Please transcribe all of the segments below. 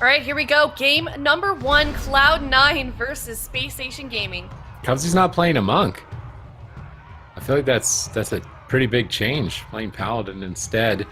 All right, here we go. Game number 1, Cloud9 versus Spacestation Gaming. Cubsy's not playing a monk. I feel like that's a pretty big change, playing Paladin instead.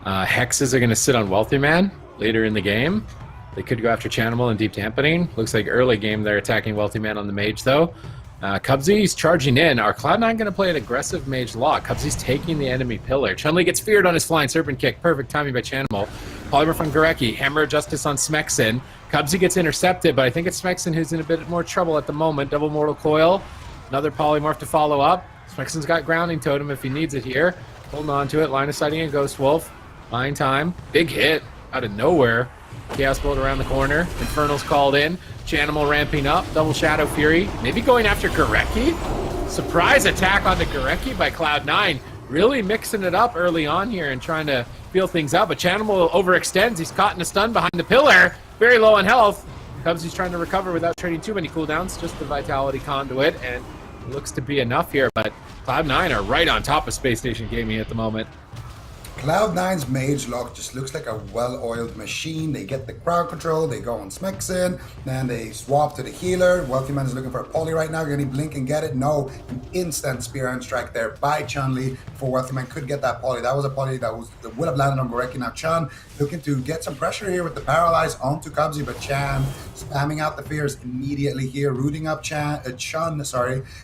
Hexes are going to sit on Wealthy Man later in the game. They could go after Chanimal and Deep Dampening. Looks like early game they're attacking Wealthy Man on the Mage, though. Cubsy's charging in. Are Cloud9 going to play an aggressive Mage lock? Cubsy's taking the enemy pillar. Chun-Li gets feared on his Flying Serpent Kick. Perfect timing by Chanimal. Polymorph on Gorecki. Hammer of Justice on Smexen. Cubsy gets intercepted, but I think it's Smexen who's in a bit more trouble at the moment. Double Mortal Coil. Another Polymorph to follow up. Smexen's got Grounding Totem if he needs it here. Holding on to it. Line of sighting a Ghost Wolf. Buying time. Big hit out of nowhere. Chaos Bolt around the corner. Infernal's called in. Chanimal ramping up. Double Shadow Fury. Maybe going after Gorecki. Surprise attack onto Gorecki by Cloud9. Really mixing it up early on here and trying to feel things out. But Chanimal overextends. He's caught in a stun behind the pillar. Very low on health. Cubsy's trying to recover without trading too many cooldowns. Just the Vitality Conduit. And it looks to be enough here. But Cloud9 are right on top of Spacestation Gaming at the moment. Cloud9's Mage Lock just looks like a well-oiled machine. They get the crowd control, they go on Smexen, then they swap to the healer. Wealthy Man is looking for a poly right now. Can he blink and get it? No. An instant spear hand strike there by Chun-Li before Wealthy Man could get that poly. That was a poly that would have landed on Gorecki. Now Chun looking to get some pressure here with the paralyze onto Cubsy, but Chan spamming out the fears immediately here, rooting up Chun,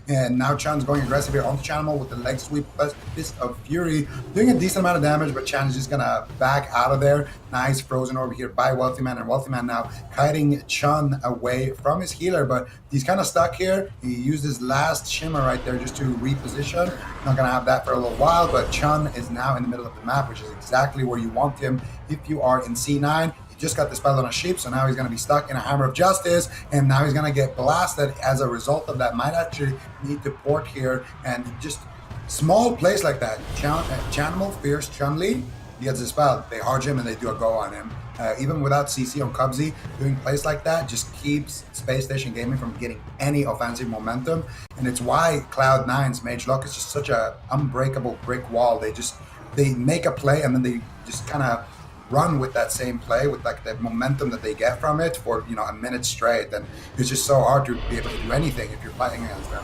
and now Chun's going aggressive here onto Chanimal with the leg sweep plus Fist of Fury, doing a decent amount of damage, but Chan is just gonna back out of there. Nice frozen over here by Wealthy Man, and Wealthy Man now kiting Chun away from his healer, but he's kind of stuck here. He used his last shimmer right there just to reposition. Not gonna have that for a little while, but Chun is now in the middle of the map, which is exactly where you want him if you are in C9. Just got the spell on a sheep, so now he's going to be stuck in a Hammer of Justice, and now he's going to get blasted as a result of that. Might actually need to port here, and just small plays like that. Chanimal fears Chun-Li, he gets the spell, they charge him, and they do a go on him. Even without CC on Cubsy, doing plays like that just keeps Spacestation Gaming from getting any offensive momentum, and it's why Cloud9's Mage Lock is just such a unbreakable brick wall. They make a play, and then they just kind of run with that same play with like the momentum that they get from it for a minute straight, and it's just so hard to be able to do anything if you're fighting against them.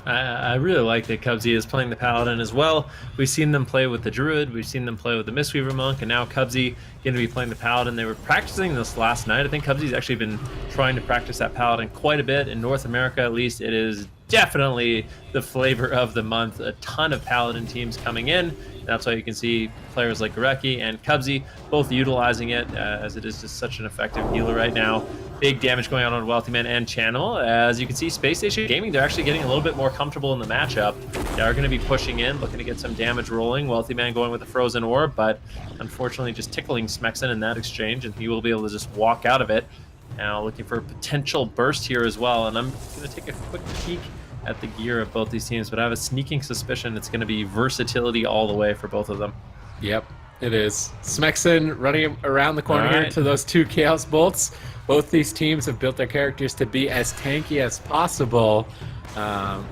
I really like that Cubsy is playing the Paladin as well. We've seen them play with the Druid, we've seen them play with the Mistweaver Monk, and now Cubsy going to be playing the Paladin. They were practicing this last night. I think Cubsy's actually been trying to practice that Paladin quite a bit. In North America, at least, it is definitely the flavor of the month. A ton of Paladin teams coming in. That's why you can see players like Gorecki and Cubsy both utilizing it, as it is just such an effective healer right now. Big damage going on Wealthy Man and Chanimal. As you can see, Spacestation Gaming, they're actually getting a little bit more comfortable in the matchup. They are going to be pushing in, looking to get some damage rolling. Wealthy Man going with the Frozen Orb, but unfortunately just tickling Smexen in that exchange, and he will be able to just walk out of it. Now looking for a potential burst here as well, and I'm going to take a quick peek at the gear of both these teams, but I have a sneaking suspicion it's going to be versatility all the way for both of them. Yep, it is. Smexen running around the corner here to those two Chaos Bolts. Both these teams have built their characters to be as tanky as possible.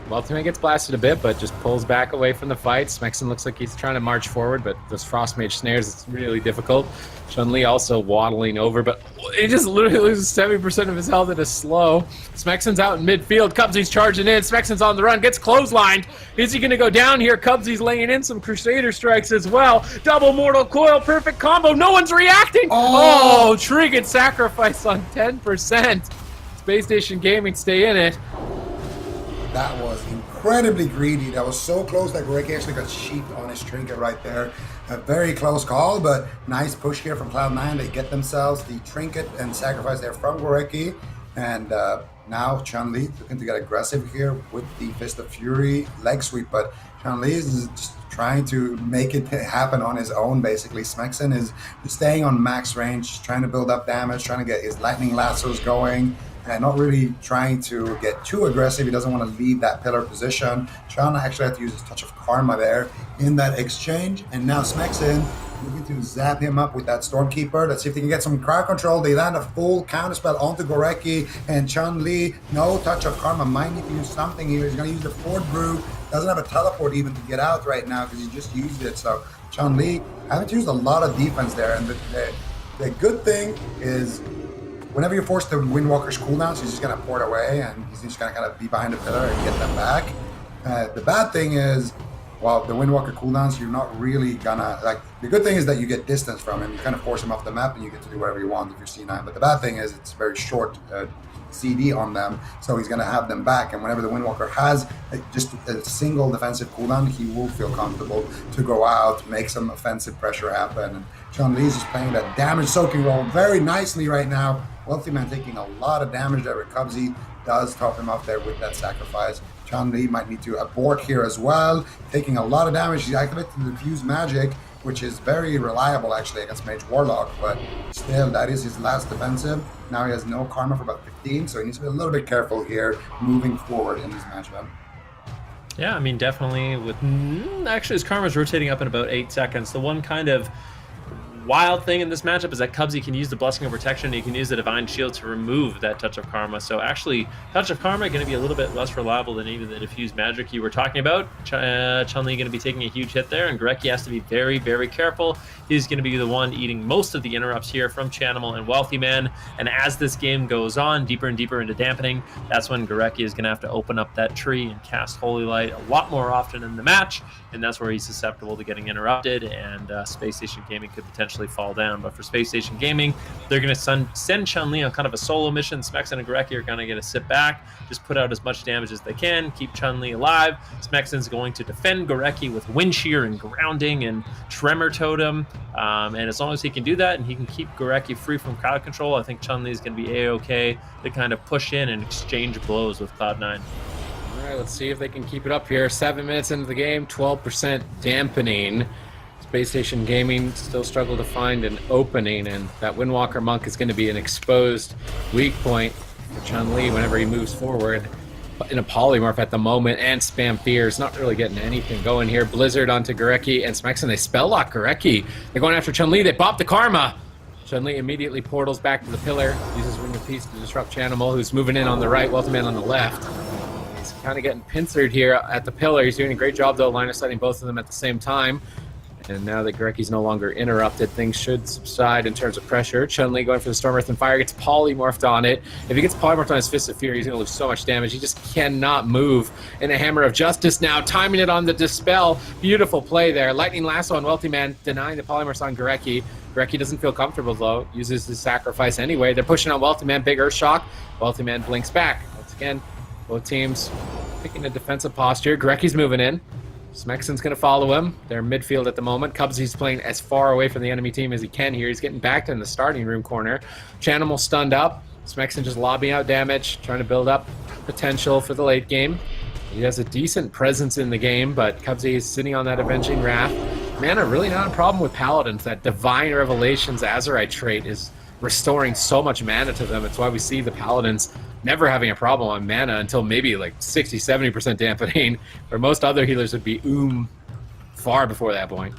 Wealthy Man gets blasted a bit, but just pulls back away from the fight. Smexen looks like he's trying to march forward, but those Frost Mage snares, it's really difficult. Chun-Li also waddling over, but he just literally loses 70% of his health at a slow. Smexen's out in midfield. Cubsy's charging in. Smexen's on the run, gets clotheslined. Is he going to go down here? Cubsy's laying in some Crusader strikes as well. Double Mortal Coil, perfect combo. No one's reacting. Oh, Trinket sacrifice on 10%. Spacestation Gaming stay in it. That was incredibly greedy. That was so close that Gorecki actually got sheeped on his trinket right there. A very close call, but nice push here from Cloud9. They get themselves the trinket and sacrifice there from Gorecki. And now Chun-Li looking to get aggressive here with the Fist of Fury leg sweep, but Chun-Li is just trying to make it happen on his own, basically. Smexen is staying on max range, trying to build up damage, trying to get his lightning lassos going, and not really trying to get too aggressive. He doesn't want to leave that pillar position. Sean actually had to use his touch of karma there in that exchange. And now Smexen looking to zap him up with that Stormkeeper. Let's see if they can get some crowd control. They land a full counterspell onto Gorecki, and Chun-Li, no touch of karma. Might need to use something here. He's going to use the Ford Brew. Doesn't have a teleport even to get out right now because he just used it. So Chun-Li haven't used a lot of defense there, and The good thing is whenever you're forced to Windwalker's cooldowns, he's just going to port away and he's just going to kind of be behind the pillar and get them back. The bad thing is, well, the Windwalker cooldowns, you're not really gonna, like, the good thing is that you get distance from him. You kind of force him off the map and you get to do whatever you want if you're C9. But the bad thing is it's very short CD on them, so he's gonna have them back. And whenever the Windwalker has just a single defensive cooldown, he will feel comfortable to go out, make some offensive pressure happen. And Chun-Li's just playing that damage soaking role very nicely right now. Wealthy Man taking a lot of damage there, but Cubsy does top him up there with that sacrifice. Chun-Li might need to abort here as well, taking a lot of damage. He activated the Diffuse Magic, which is very reliable actually against Mage Warlock, but still, that is his last defensive. Now he has no karma for about 15, so he needs to be a little bit careful here moving forward in this matchup. Yeah, I mean, definitely with... Actually, his karma's rotating up in about 8 seconds. The one kind of wild thing in this matchup is that Cubsy can use the Blessing of Protection, and he can use the Divine Shield to remove that Touch of Karma. So actually, Touch of Karma going to be a little bit less reliable than even the Diffused Magic you were talking about. Chun-Li going to be taking a huge hit there, and Gorecki has to be very, very careful. He's going to be the one eating most of the interrupts here from Chanimal and Wealthy Man. And as this game goes on, deeper and deeper into dampening, that's when Gorecki is going to have to open up that tree and cast Holy Light a lot more often in the match. And that's where he's susceptible to getting interrupted, and Space Station Gaming could potentially fall down. But for Space Station Gaming, they're going to send Chun-Li on kind of a solo mission. Smexen and Gorecki are going to sit back, just put out as much damage as they can, keep Chun-Li alive. Smexen's going to defend Gorecki with Wind Shear and Grounding and Tremor Totem. And as long as he can do that and he can keep Gorecki free from crowd control, I think Chun-Li is going to be A-okay to kind of push in and exchange blows with Cloud9. All right, let's see if they can keep it up here. 7 minutes into the game, 12% dampening. Space Station Gaming still struggle to find an opening, and that Windwalker Monk is going to be an exposed weak point for Chun-Li whenever he moves forward. In a polymorph at the moment, and Spam Fears not really getting anything going here. Blizzard onto Gorecki and Smexen. They spell lock Gorecki. They're going after Chun-Li. They pop the Karma. Chun-Li immediately portals back to the pillar, uses Ring of Peace to disrupt Chanimal, who's moving in on the right, Wealthy Man on the left. He's kind of getting pincered here at the pillar. He's doing a great job, though, line of sighting both of them at the same time. And now that Gorecki's no longer interrupted, things should subside in terms of pressure. Chun-Li going for the Storm Earth and Fire, gets polymorphed on it. If he gets polymorphed on his Fist of Fury, he's going to lose so much damage. He just cannot move. In a Hammer of Justice now, timing it on the Dispel. Beautiful play there. Lightning Lasso on Wealthy Man, denying the polymorphs on Gorecki. Gorecki doesn't feel comfortable, though. Uses his sacrifice anyway. They're pushing on Wealthy Man. Big Earth Shock. Wealthy Man blinks back. Once again, both teams picking a defensive posture. Gorecki's moving in. Smexen's going to follow him. They're midfield at the moment. Cubsy's playing as far away from the enemy team as he can here. He's getting back in the starting room corner. Chanimal stunned up. Smexen just lobbing out damage, trying to build up potential for the late game. He has a decent presence in the game, but Cubsy is sitting on that Avenging Wrath. Mana really not a problem with Paladins. That Divine Revelations Azerite trait is restoring so much mana to them. It's why we see the Paladins never having a problem on mana until maybe like 60-70% dampening, where most other healers would be far before that point.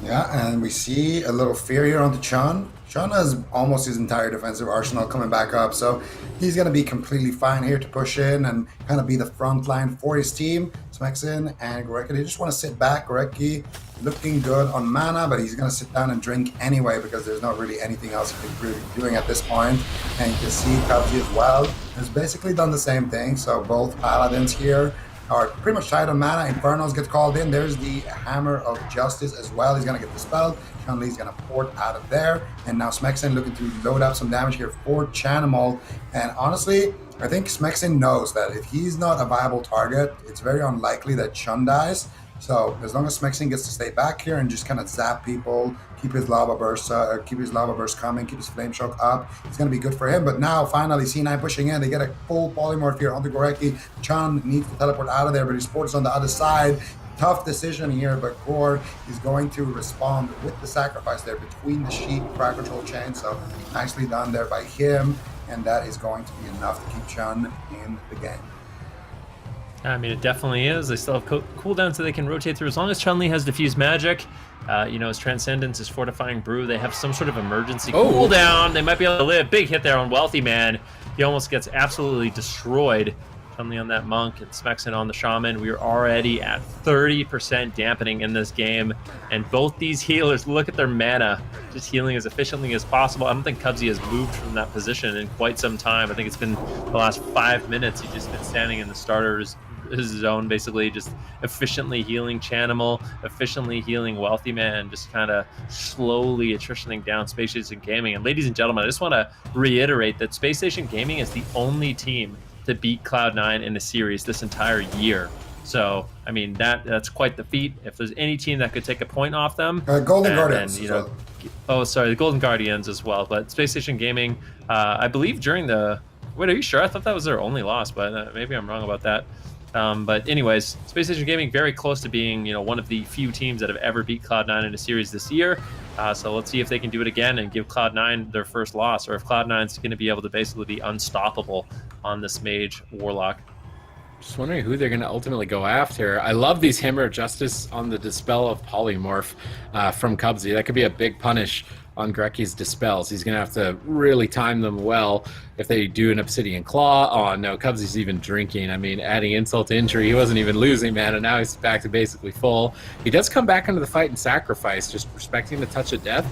Yeah, and we see a little fear here onto Chun. Chun has almost his entire defensive arsenal coming back up, so he's going to be completely fine here to push in and kind of be the front line for his team. Smexen and Gorecki, they just want to sit back. Gorecki looking good on mana, but he's going to sit down and drink anyway because there's not really anything else he can really be doing at this point. And you can see Cubsy as well has basically done the same thing, so both Paladins here are pretty much tied on mana. Infernos gets called in. There's the Hammer of Justice as well. He's going to get dispelled. Chun-Li's going to port out of there. And now Smexen looking to load up some damage here for Chanimal. And honestly, I think Smexen knows that if he's not a viable target, it's very unlikely that Chun dies. So as long as Smexen gets to stay back here and just kind of zap people, keep his lava burst coming, keep his flame shock up, it's going to be good for him. But now finally C9 pushing in, they get a full polymorph here onto Gorecki. Chun needs to teleport out of there, but his port is on the other side. Tough decision here, but Gore is going to respond with the sacrifice there between the sheep crowd control chain. So nicely done there by him, and that is going to be enough to keep Chun in the game. I mean, it definitely is. They still have cooldowns so they can rotate through. As long as Chun-Li has Diffuse Magic, his Transcendence, his Fortifying Brew, they have some sort of emergency cooldown. They might be able to lay a big hit there on Wealthy Man. He almost gets absolutely destroyed Chun-Li on that Monk and Smexen on the Shaman. We are already at 30% dampening in this game. And both these healers, look at their mana, just healing as efficiently as possible. I don't think Cubsy has moved from that position in quite some time. I think it's been the last 5 minutes. He's just been standing in the starter's zone, basically just efficiently healing Chanimal, efficiently healing Wealthy Man, just kind of slowly attritioning down Spacestation Gaming. And ladies and gentlemen, I just want to reiterate that Spacestation Gaming is the only team to beat Cloud9 in a series this entire year. So, I mean, that's quite the feat. If there's any team that could take a point off them, Golden Guardians, you know, oh, sorry, the Golden Guardians as well. But Spacestation Gaming, I believe during the, wait, are you sure? I thought that was their only loss, but maybe I'm wrong about that. But anyways, Spacestation Gaming very close to being, you know, one of the few teams that have ever beat Cloud9 in a series this year. So let's see if they can do it again and give Cloud9 their first loss, or if Cloud9's going to be able to basically be unstoppable on this Mage Warlock. Just wondering who they're going to ultimately go after. I love these Hammer of Justice on the Dispel of Polymorph from Cubsy. That could be a big punish on Greki's Dispels. He's going to have to really time them well if they do an Obsidian Claw. Oh no, Cubsy's even drinking. I mean, adding insult to injury. He wasn't even losing mana. Now he's back to basically full. He does come back into the fight and sacrifice, just respecting the touch of death.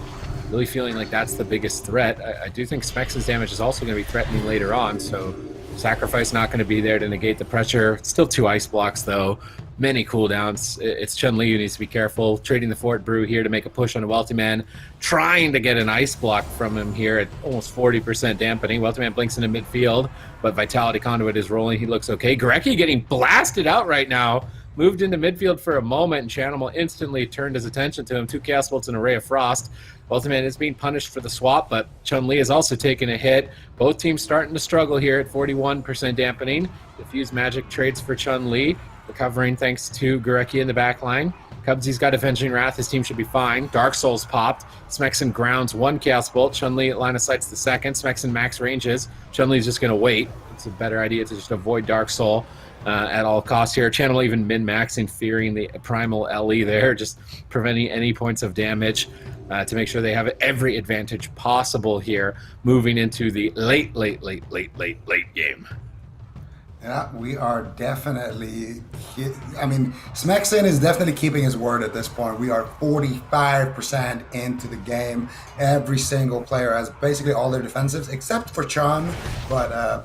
Really feeling like that's the biggest threat. I do think Spex's damage is also going to be threatening later on, so sacrifice not going to be there to negate the pressure. Still 2 ice blocks though. Many cooldowns. It's Chun-Li who needs to be careful. Trading the Fort Brew here to make a push on a Wealthy Man. Trying to get an ice block from him here at almost 40% dampening. Wealthy Man blinks into midfield, but Vitality Conduit is rolling. He looks okay. Gareki getting blasted out right now. Moved into midfield for a moment, and Chanimal instantly turned his attention to him. 2 Chaos Bolts and a Ray of Frost. Wealthy Man is being punished for the swap, but Chun-Li is also taking a hit. Both teams starting to struggle here at 41% dampening. Diffuse Magic trades for Chun-Li. Recovering thanks to Gareki in the back line. Cubsy's got Avenging Wrath. His team should be fine. Dark Souls popped. Smexen grounds 1 Chaos Bolt. Chun-Li line of sight's the second. Smexen max ranges. Chun-Li's just going to wait. It's a better idea to just avoid Dark Soul at all costs here. Chanimal even min-maxing, fearing the Primal LE there, just preventing any points of damage to make sure they have every advantage possible here moving into the late game. Yeah, we are definitely, I mean, Smexen is definitely keeping his word at this point. We are 45% into the game. Every single player has basically all their defensives except for Chun, but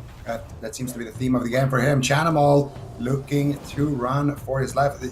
that seems to be the theme of the game for him. Chanimal looking to run for his life. They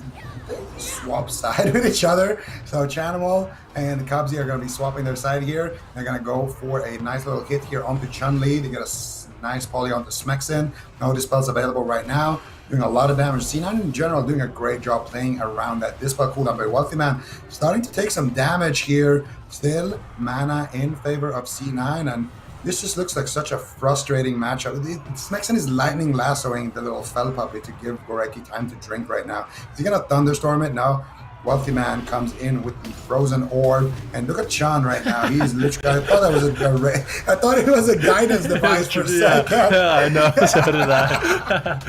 swap side with each other. So Chanimal and Cubsy are going to be swapping their side here. They're going to go for a nice little hit here onto Chun-Li. They get a nice poly onto Smexen. No Dispels available right now. Doing a lot of damage. C9 in general doing a great job playing around that Dispel cooldown. But Wealthy Man starting to take some damage here. Still mana in favor of C9. And this just looks like such a frustrating matchup. Smexen is lightning lassoing the little fell puppy to give Gareki time to drink right now. Is he going to thunderstorm it? No. Wealthy Man comes in with the frozen orb, and look at Chan right now. He's literally, I thought it was a guidance device for a second. Yeah, I know. So did I.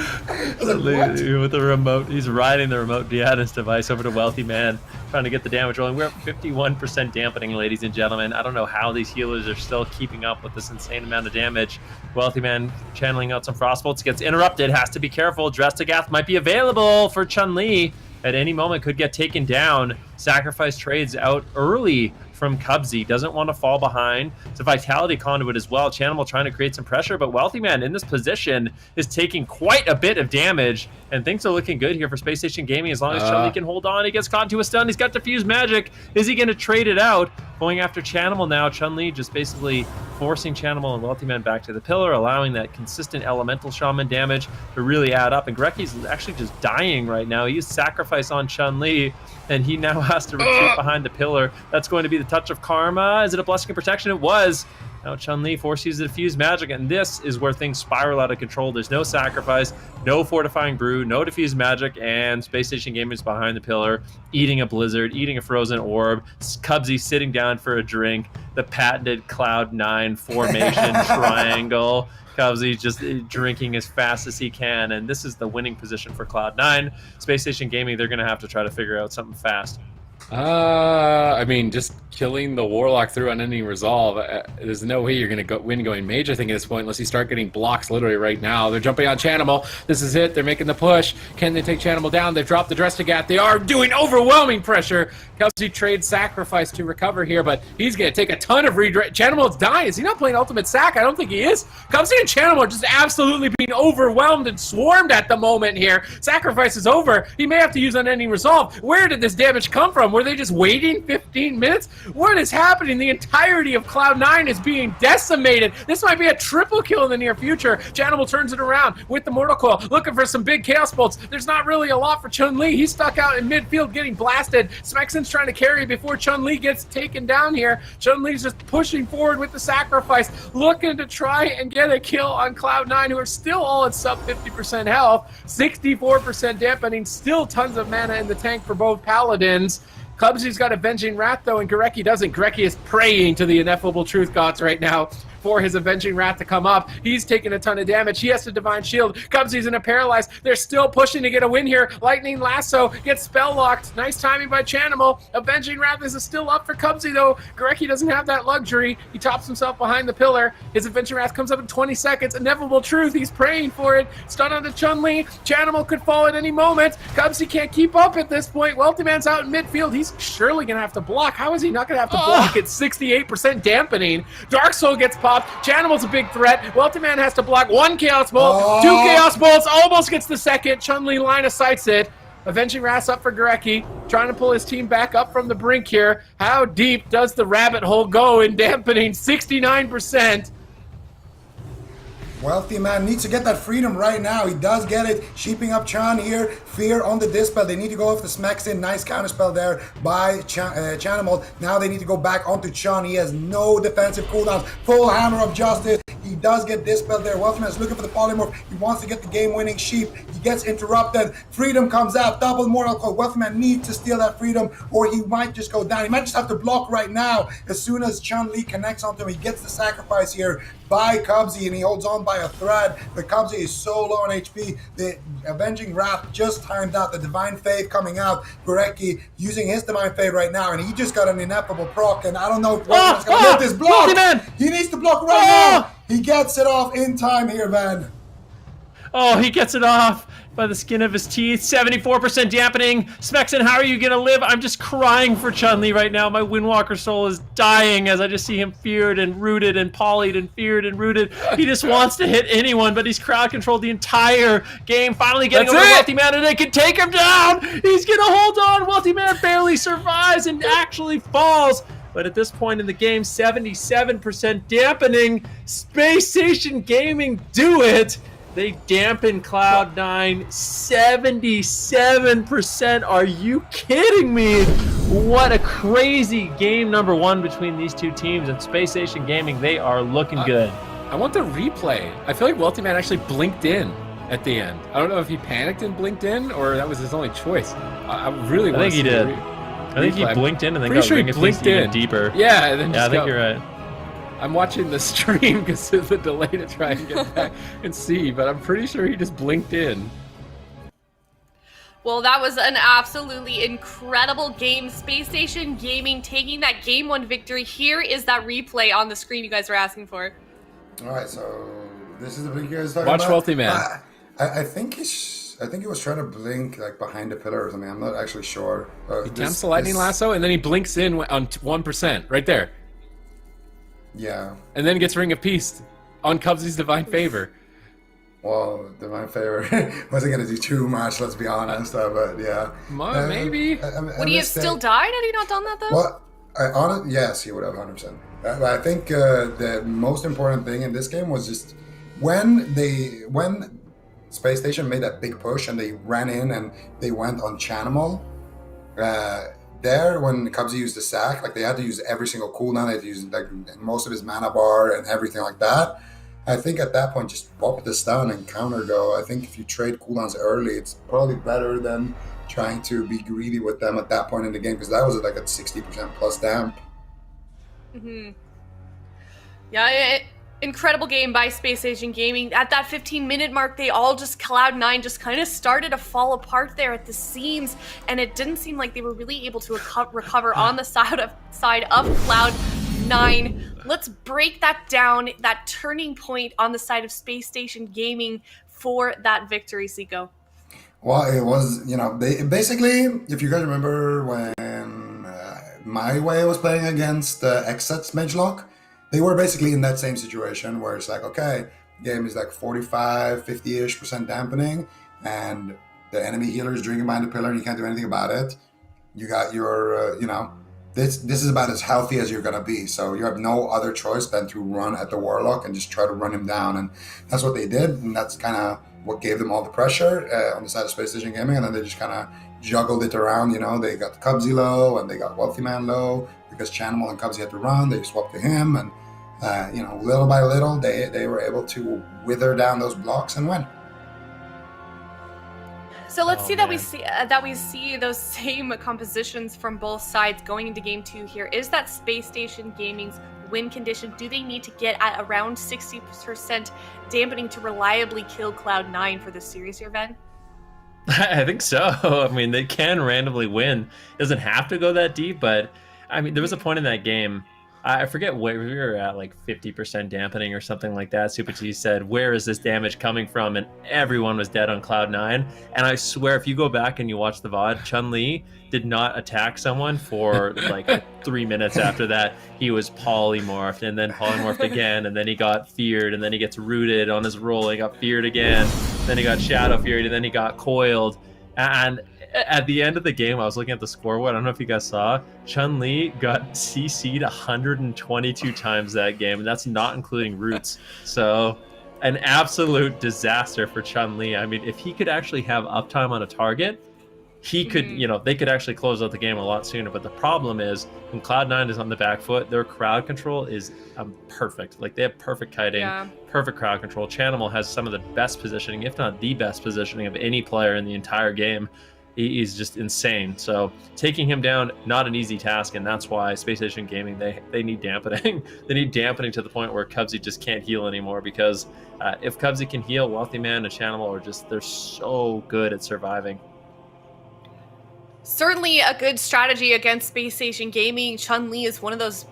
With the remote, he's riding the remote guidance device over to Wealthy Man, trying to get the damage rolling. We're at 51% dampening, ladies and gentlemen. I don't know how these healers are still keeping up with this insane amount of damage. Wealthy Man channeling out some Frostbolts, gets interrupted, has to be careful. Drestagath might be available for Chun-Li. At any moment could get taken down. Sacrifice trades out early from Cubsy. Doesn't want to fall behind. It's a Vitality Conduit as well. Chanimal trying to create some pressure, but Wealthy Man in this position is taking quite a bit of damage, and things are looking good here for Spacestation Gaming as long as Chun-Li can hold on. He gets caught into a stun. He's got Diffuse Magic. Is he going to trade it out? Going after Chanimal now. Chun-Li just basically forcing Chanimal and Wealthy Man back to the pillar, allowing that consistent Elemental Shaman damage to really add up. And Greki's actually just dying right now. He used Sacrifice on Chun-Li, and he now has to retreat behind the pillar. That's going to be the Touch of Karma. Is it a Blessing of Protection? It was. Now Chun-Li forces the Diffuse Magic, and this is where things spiral out of control. There's no Sacrifice, no Fortifying Brew, no Diffuse Magic, and Spacestation Gaming is behind the pillar, eating a Blizzard, eating a Frozen Orb. Cubsy sitting down for a drink. The patented Cloud9 formation triangle. Cubsy just drinking as fast as he can, and this is the winning position for Cloud9. Spacestation Gaming, they're going to have to try to figure out something fast. I mean, just killing the Warlock through unending resolve. There's no way you're going to win going mage, I think, at this point, unless you start getting blocks literally right now. They're jumping on Chanimal. This is it. They're making the push. Can they take Chanimal down? They've dropped the Drestagat. They are doing overwhelming pressure. Kelsey trades Sacrifice to recover here, but he's going to take a ton of redirect. Chanimal's dying. Is he not playing Ultimate Sac? I don't think he is. Kelsey and Chanimal are just absolutely being overwhelmed and swarmed at the moment here. Sacrifice is over. He may have to use unending resolve. Where did this damage come from? Were they just waiting 15 minutes? What is happening? The entirety of Cloud9 is being decimated. This might be a triple kill in the near future. Chanimal turns it around with the Mortal Coil, looking for some big Chaos Bolts. There's not really a lot for Chun-Li. He's stuck out in midfield getting blasted. Smexon's trying to carry before Chun-Li gets taken down here. Chun-Li's just pushing forward with the Sacrifice, looking to try and get a kill on Cloud9, who are still all at sub 50% health, 64% dampening, still tons of mana in the tank for both Paladins. Cubsy's got Avenging Wrath, though, and Gorecki doesn't. Gorecki is praying to the ineffable truth gods right now for his Avenging Wrath to come up. He's taking a ton of damage. He has to Divine Shield. Cubsy's in a Paralyze. They're still pushing to get a win here. Lightning Lasso gets spell locked. Nice timing by Chanimal. Avenging Wrath is still up for Cubsy, though. Gorecki doesn't have that luxury. He tops himself behind the pillar. His Avenging Wrath comes up in 20 seconds. Ineffable Truth. He's praying for it. Stun onto Chun-Li. Chanimal could fall at any moment. Cubsy can't keep up at this point. Wealthy Man's out in midfield. He's surely going to have to block. How is he not going to have to block? It's 68% dampening. Dark Soul gets popped. Chanimal's a big threat. Wealthy Man has to block one Chaos Bolt. Two Chaos Bolts. Almost gets the second. Chun-Li line of sights it. Avenging Wrath up for Gorecki. Trying to pull his team back up from the brink here. How deep does the rabbit hole go in dampening? 69%. Wealthy Man needs to get that freedom right now. He does get it. Sheeping up Chan here. Fear on the Dispel. They need to go off the Smacks in. Nice counterspell there by Chanimal. Now they need to go back onto Chan. He has no defensive cooldowns. Full Hammer of Justice. He does get Dispel there. Wealthy Man is looking for the Polymorph. He wants to get the game-winning Sheep. He gets interrupted. Freedom comes out. Double Mortal Coil. Wealthy Man needs to steal that freedom or he might just go down. He might just have to block right now. As soon as Chun-Li connects onto him, he gets the Sacrifice here by Cubsy and he holds on by a thread. But Cubsy is so low on HP. The Avenging Wrath just timed out. The Divine Faith coming out. Gorecki using his Divine Faith right now and he just got an ineffable proc and I don't know if Wealthy Man's going to hit this block. He needs to block right now. He gets it off in time here, man. Oh, he gets it off by the skin of his teeth. 74% dampening. Smexon, how are you going to live? I'm just crying for Chun-Li right now. My Windwalker soul is dying as I just see him feared and rooted and polyed and feared and rooted. He just wants to hit anyone, but he's crowd controlled the entire game. Finally getting over Wealthy Man and they can take him down. He's going to hold on. Wealthy Man barely survives and actually falls. But at this point in the game, 77% dampening. Spacestation Gaming do it. They dampen Cloud9 77%. Are you kidding me? What a crazy game number one between these two teams. And Spacestation Gaming, they are looking good. I want the replay. I feel like Wealthy Man actually blinked in at the end. I don't know if he panicked and blinked in or that was his only choice. I really want to see he did. I think he blinked in and then got Ring of Peace even deeper. Yeah, and then I think you're right. I'm watching the stream because of the delay to try and get back and see, but I'm pretty sure he just blinked in. Well, that was an absolutely incredible game. Spacestation Gaming taking that game one victory. Here is that replay on the screen you guys were asking for. All right, so this is the blink you guys talking Watch about. Wealthy Man. I think he was trying to blink like behind a pillar or something. I'm not actually sure. He attempts the Lightning Lasso and then he blinks in on 1%, right there. Yeah. And then gets Ring of Peace on Cubsy's Divine Favor. Well, Divine Favor wasn't going to do too much, let's be honest. But yeah. Maybe. Would he have still died had he not done that, though? Well, yes, he would have 100%. I think the most important thing in this game was just when Space Station made that big push and they ran in and they went on Chanimal. There, when Cubsy used the sack, like they had to use every single cooldown, they had to use like most of his mana bar and everything like that. I think at that point, just pop the stun and counter go. I think if you trade cooldowns early, it's probably better than trying to be greedy with them at that point in the game because that was like at 60% plus damp. Yeah, Incredible game by Spacestation Gaming. At that 15-minute mark, they all just, Cloud9 just kind of started to fall apart there at the seams, and it didn't seem like they were really able to recover on the side of Cloud9. Let's break that down, that turning point on the side of Spacestation Gaming for that victory, Seiko. Well, it was, they basically, if you guys remember when My Way was playing against Xset's Magelock, they were basically in that same situation where it's like, okay, game is like 45, 50-ish% dampening, and the enemy healer is drinking behind the pillar and you can't do anything about it. You got your, this is about as healthy as you're going to be. So you have no other choice than to run at the Warlock and just try to run him down. And that's what they did. And that's kind of what gave them all the pressure on the side of Spacestation Gaming. And then they just kind of juggled it around. They got Cubsy low and they got Wealthy Man low because Chanimal and Cubsy had to run. They swapped to him. And, little by little, they were able to wither down those blocks and win. So let's that we see those same compositions from both sides going into game 2 here. Is that Spacestation Gaming's win condition? Do they need to get at around 60% dampening to reliably kill Cloud9 for this series here, Ben? I think so. I mean, they can randomly win. It doesn't have to go that deep, but I mean, there was a point in that game, I forget where we were at, like 50% dampening or something like that. Super T said, "Where is this damage coming from?" And everyone was dead on Cloud9. And I swear, if you go back and you watch the VOD, Chun-Li did not attack someone for like 3 minutes after that. He was polymorphed and then polymorphed again, and then he got feared, and then he gets rooted on his roll, he got feared again, then he got shadow feared, and then he got coiled. And at the end of the game, I was looking at the scoreboard. I don't know if you guys saw, Chun-Li got CC'd 122 times that game, and that's not including roots. So an absolute disaster for Chun-Li. I mean, if he could actually have uptime on a target, he could, they could actually close out the game a lot sooner. But the problem is when Cloud9 is on the back foot, their crowd control is perfect. Like, they have perfect kiting, perfect crowd control. Chanimal has some of the best positioning, if not the best positioning of any player in the entire game. He's just insane. So taking him down, not an easy task, and that's why Spacestation Gaming, they need dampening. They need dampening to the point where Cubsy just can't heal anymore, because if Cubsy can heal, Wealthy Man and Chanimal are just, they're so good at surviving. Certainly a good strategy against Spacestation Gaming. Chun-Li is one of those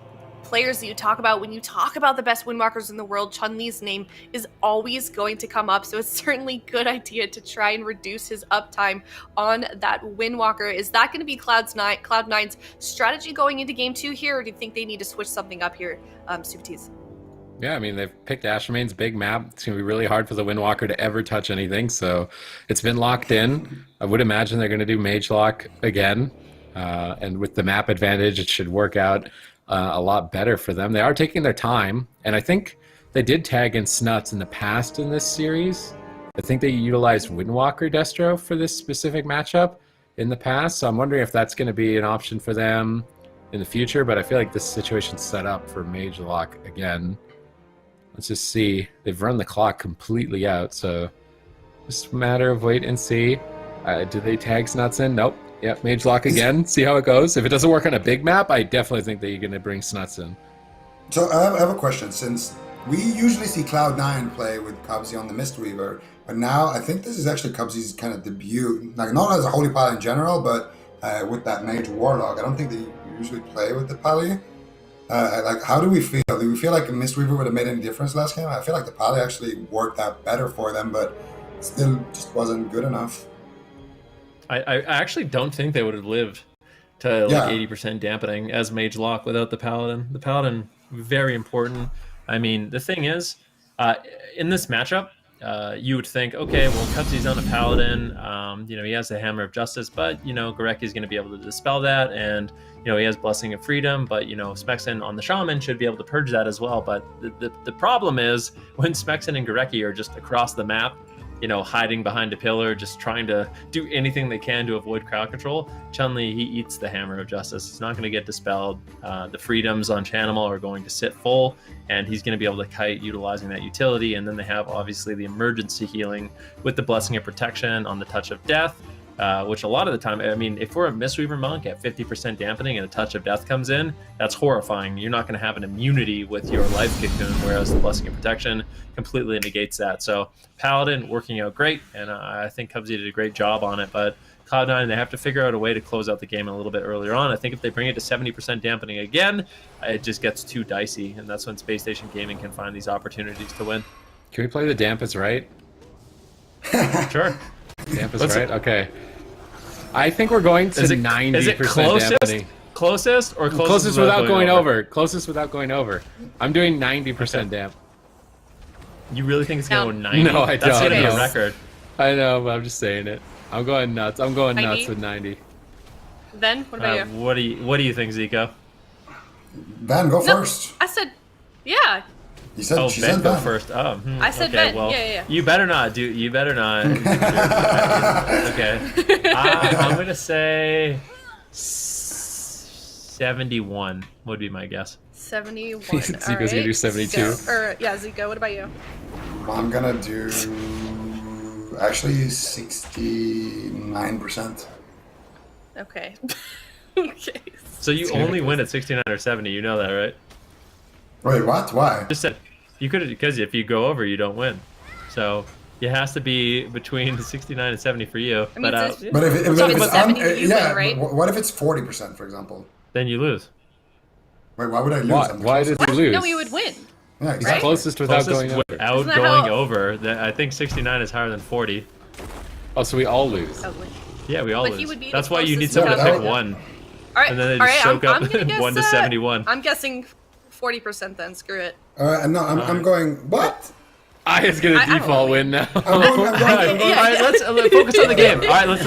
players that you talk about when you talk about the best windwalkers in the world. Chun-Li's name is always going to come up, so it's certainly a good idea to try and reduce his uptime on that windwalker. Is that going to be Cloud9's strategy going into game 2 here, or do you think they need to switch something up here, Supatis? Yeah, I mean, they've picked Ashermane's big map. It's going to be really hard for the Windwalker to ever touch anything, so it's been locked in. I would imagine they're going to do Mage Lock again, and with the map advantage, it should work out a lot better for them. They are taking their time, and I think they did tag in Snuts in the past in this series. I think they utilized Windwalker Destro for this specific matchup in the past, so I'm wondering if that's going to be an option for them in the future, but I feel like this situation's set up for Mage Lock again. Let's just see. They've run the clock completely out, so just a matter of wait and see. Do they tag Snuts in? Nope. Yep, Mage Lock again. See how it goes. If it doesn't work on a big map, I definitely think that you're going to bring Snuts in. So I have a question. Since we usually see Cloud9 play with Cubsy on the Mistweaver, but now I think this is actually Cubsy's kind of debut. Like, not as a Holy Pally in general, but with that Mage Warlock. I don't think they usually play with the Pally. Like, how do we feel? Do we feel like Mistweaver would have made any difference last game? I feel like the Pally actually worked out better for them, but still just wasn't good enough. I actually don't think they would have lived to like 80% dampening as Mage Lock without the Paladin. The Paladin, very important. I mean, the thing is, in this matchup, you would think, okay, well, Cubsy's on a Paladin, he has the Hammer of Justice, but, Goreki's going to be able to dispel that, and, he has Blessing of Freedom, but, Smexen on the Shaman should be able to purge that as well. But the problem is, when Smexen and Goreki are just across the map, hiding behind a pillar, just trying to do anything they can to avoid crowd control, Chun-Li, he eats the Hammer of Justice. He's not going to get dispelled. The freedoms on Chanimal are going to sit full, and he's going to be able to kite utilizing that utility. And then they have, obviously, the emergency healing with the Blessing of Protection on the Touch of Death. which a lot of the time, I mean, if we're a Mistweaver Monk at 50% dampening and a touch of death comes in, that's horrifying. You're not going to have an immunity with your life cocoon, whereas the Blessing of Protection completely negates that. So Paladin working out great, and I think Cubsy did a great job on it, but Cloud9, they have to figure out a way to close out the game a little bit earlier on. I think if they bring it to 70% dampening again, it just gets too dicey, and that's when Spacestation Gaming can find these opportunities to win. Can we play the damp is right? Sure. Damp is right? Okay. I think we're going to 90% is it closest? dampening. Closest or Closest without going over? Closest without going over. I'm doing 90% damp. You really think it's going to go 90? No, I don't. That's going to be a No. record. I know, but I'm just saying it. I'm going nuts. I'm going nuts 90? with 90. Then what about you? What do you think, Zico? Van, go first. I said, yeah. You said Oh, she Ben, said go Van. first. Oh, I said okay, Ben. well, Yeah. You better not do. You better not. Okay. I'm gonna say 71 would be my guess. 71. Zico's All right. gonna do 72. Zico, what about you? I'm gonna do actually 69%. Okay. Okay. So you only win at 69 or 70. You know that, right? Wait, what? Why? Just said you could, because if you go over, you don't win. So it has to be between 69 and 70 for you. I mean, it's But if it's always it's 70 that you yeah, win, right? but what if it's 40%, for example? then you lose. Wait, why would I lose? Why? I'm the Why closest. did you lose? No, you would win. Yeah, He's exactly. closest without Closest going over. without Isn't that going how- over. I think 69 is higher than 40. Oh, so we all lose. Probably. Yeah, we all But lose. he would be the That's why you need closest someone to without- pick one. All right. And then they all just right, soak I'm up gonna guess, 1 to 71. I'm guessing 40% then. Screw it. No, I'm going. What? I is gonna I don't default know. win now. I'm going. All right, let's focus on the game. All right, let's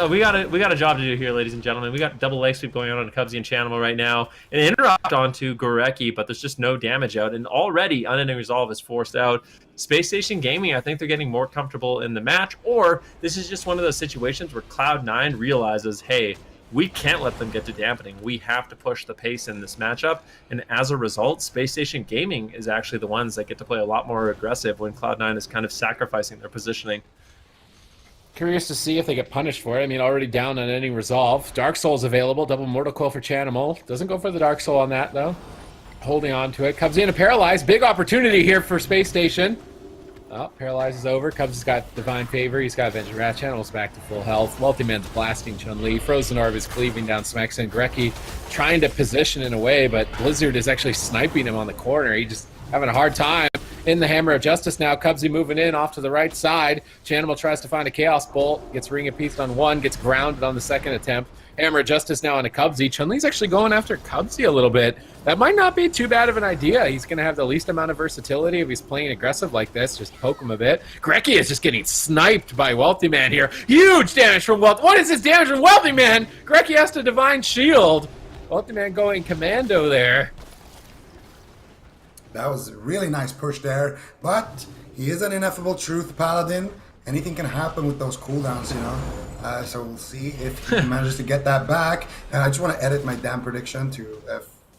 we got a job to do here, ladies and gentlemen. We got double leg sweep going on Cubsy and Chanimal right now. An interrupt onto Gorecki, but there's just no damage out, and already Unending Resolve is forced out. Space Station Gaming, I think they're getting more comfortable in the match, or this is just one of those situations where Cloud9 realizes, hey, we can't let them get to dampening. We have to push the pace in this matchup. And as a result, Space Station Gaming is actually the ones that get to play a lot more aggressive when Cloud9 is kind of sacrificing their positioning. Curious to see if they get punished for it. I mean, already down on ending resolve. Dark Soul's available. Double Mortal Coil for Chanimal. Doesn't go for the Dark Soul on that, though. Holding on to it. Cubs in a Paralyze. Big opportunity here for Space Station. Oh, Paralyze is over. Cubs has got Divine Favor. He's got Avenging Wrath. Channel's back to full health. Multi-Man's blasting Chun-Li. Frozen Orb is cleaving down Smexen. Gorecki trying to position in a way, but Blizzard is actually sniping him on the corner. He just having a hard time. In the Hammer of Justice now. Cubsy moving in off to the right side. Chanimal tries to find a Chaos Bolt. Gets Ring of Peace on one. Gets grounded on the second attempt. Hammer of Justice now on a Cubsy. Chun-Li's actually going after Cubsy a little bit. That might not be too bad of an idea. He's going to have the least amount of versatility if he's playing aggressive like this. Just poke him a bit. Gorecki is just getting sniped by Wealthy Man here. Huge damage from Wealthy. What is this damage from Wealthy Man? Gorecki has to Divine Shield. Wealthy Man going commando there. That was a really nice push there, but he is an ineffable truth paladin. Anything can happen with those cooldowns, you know. So we'll see if he manages to get that back. And I just want to edit my damn prediction to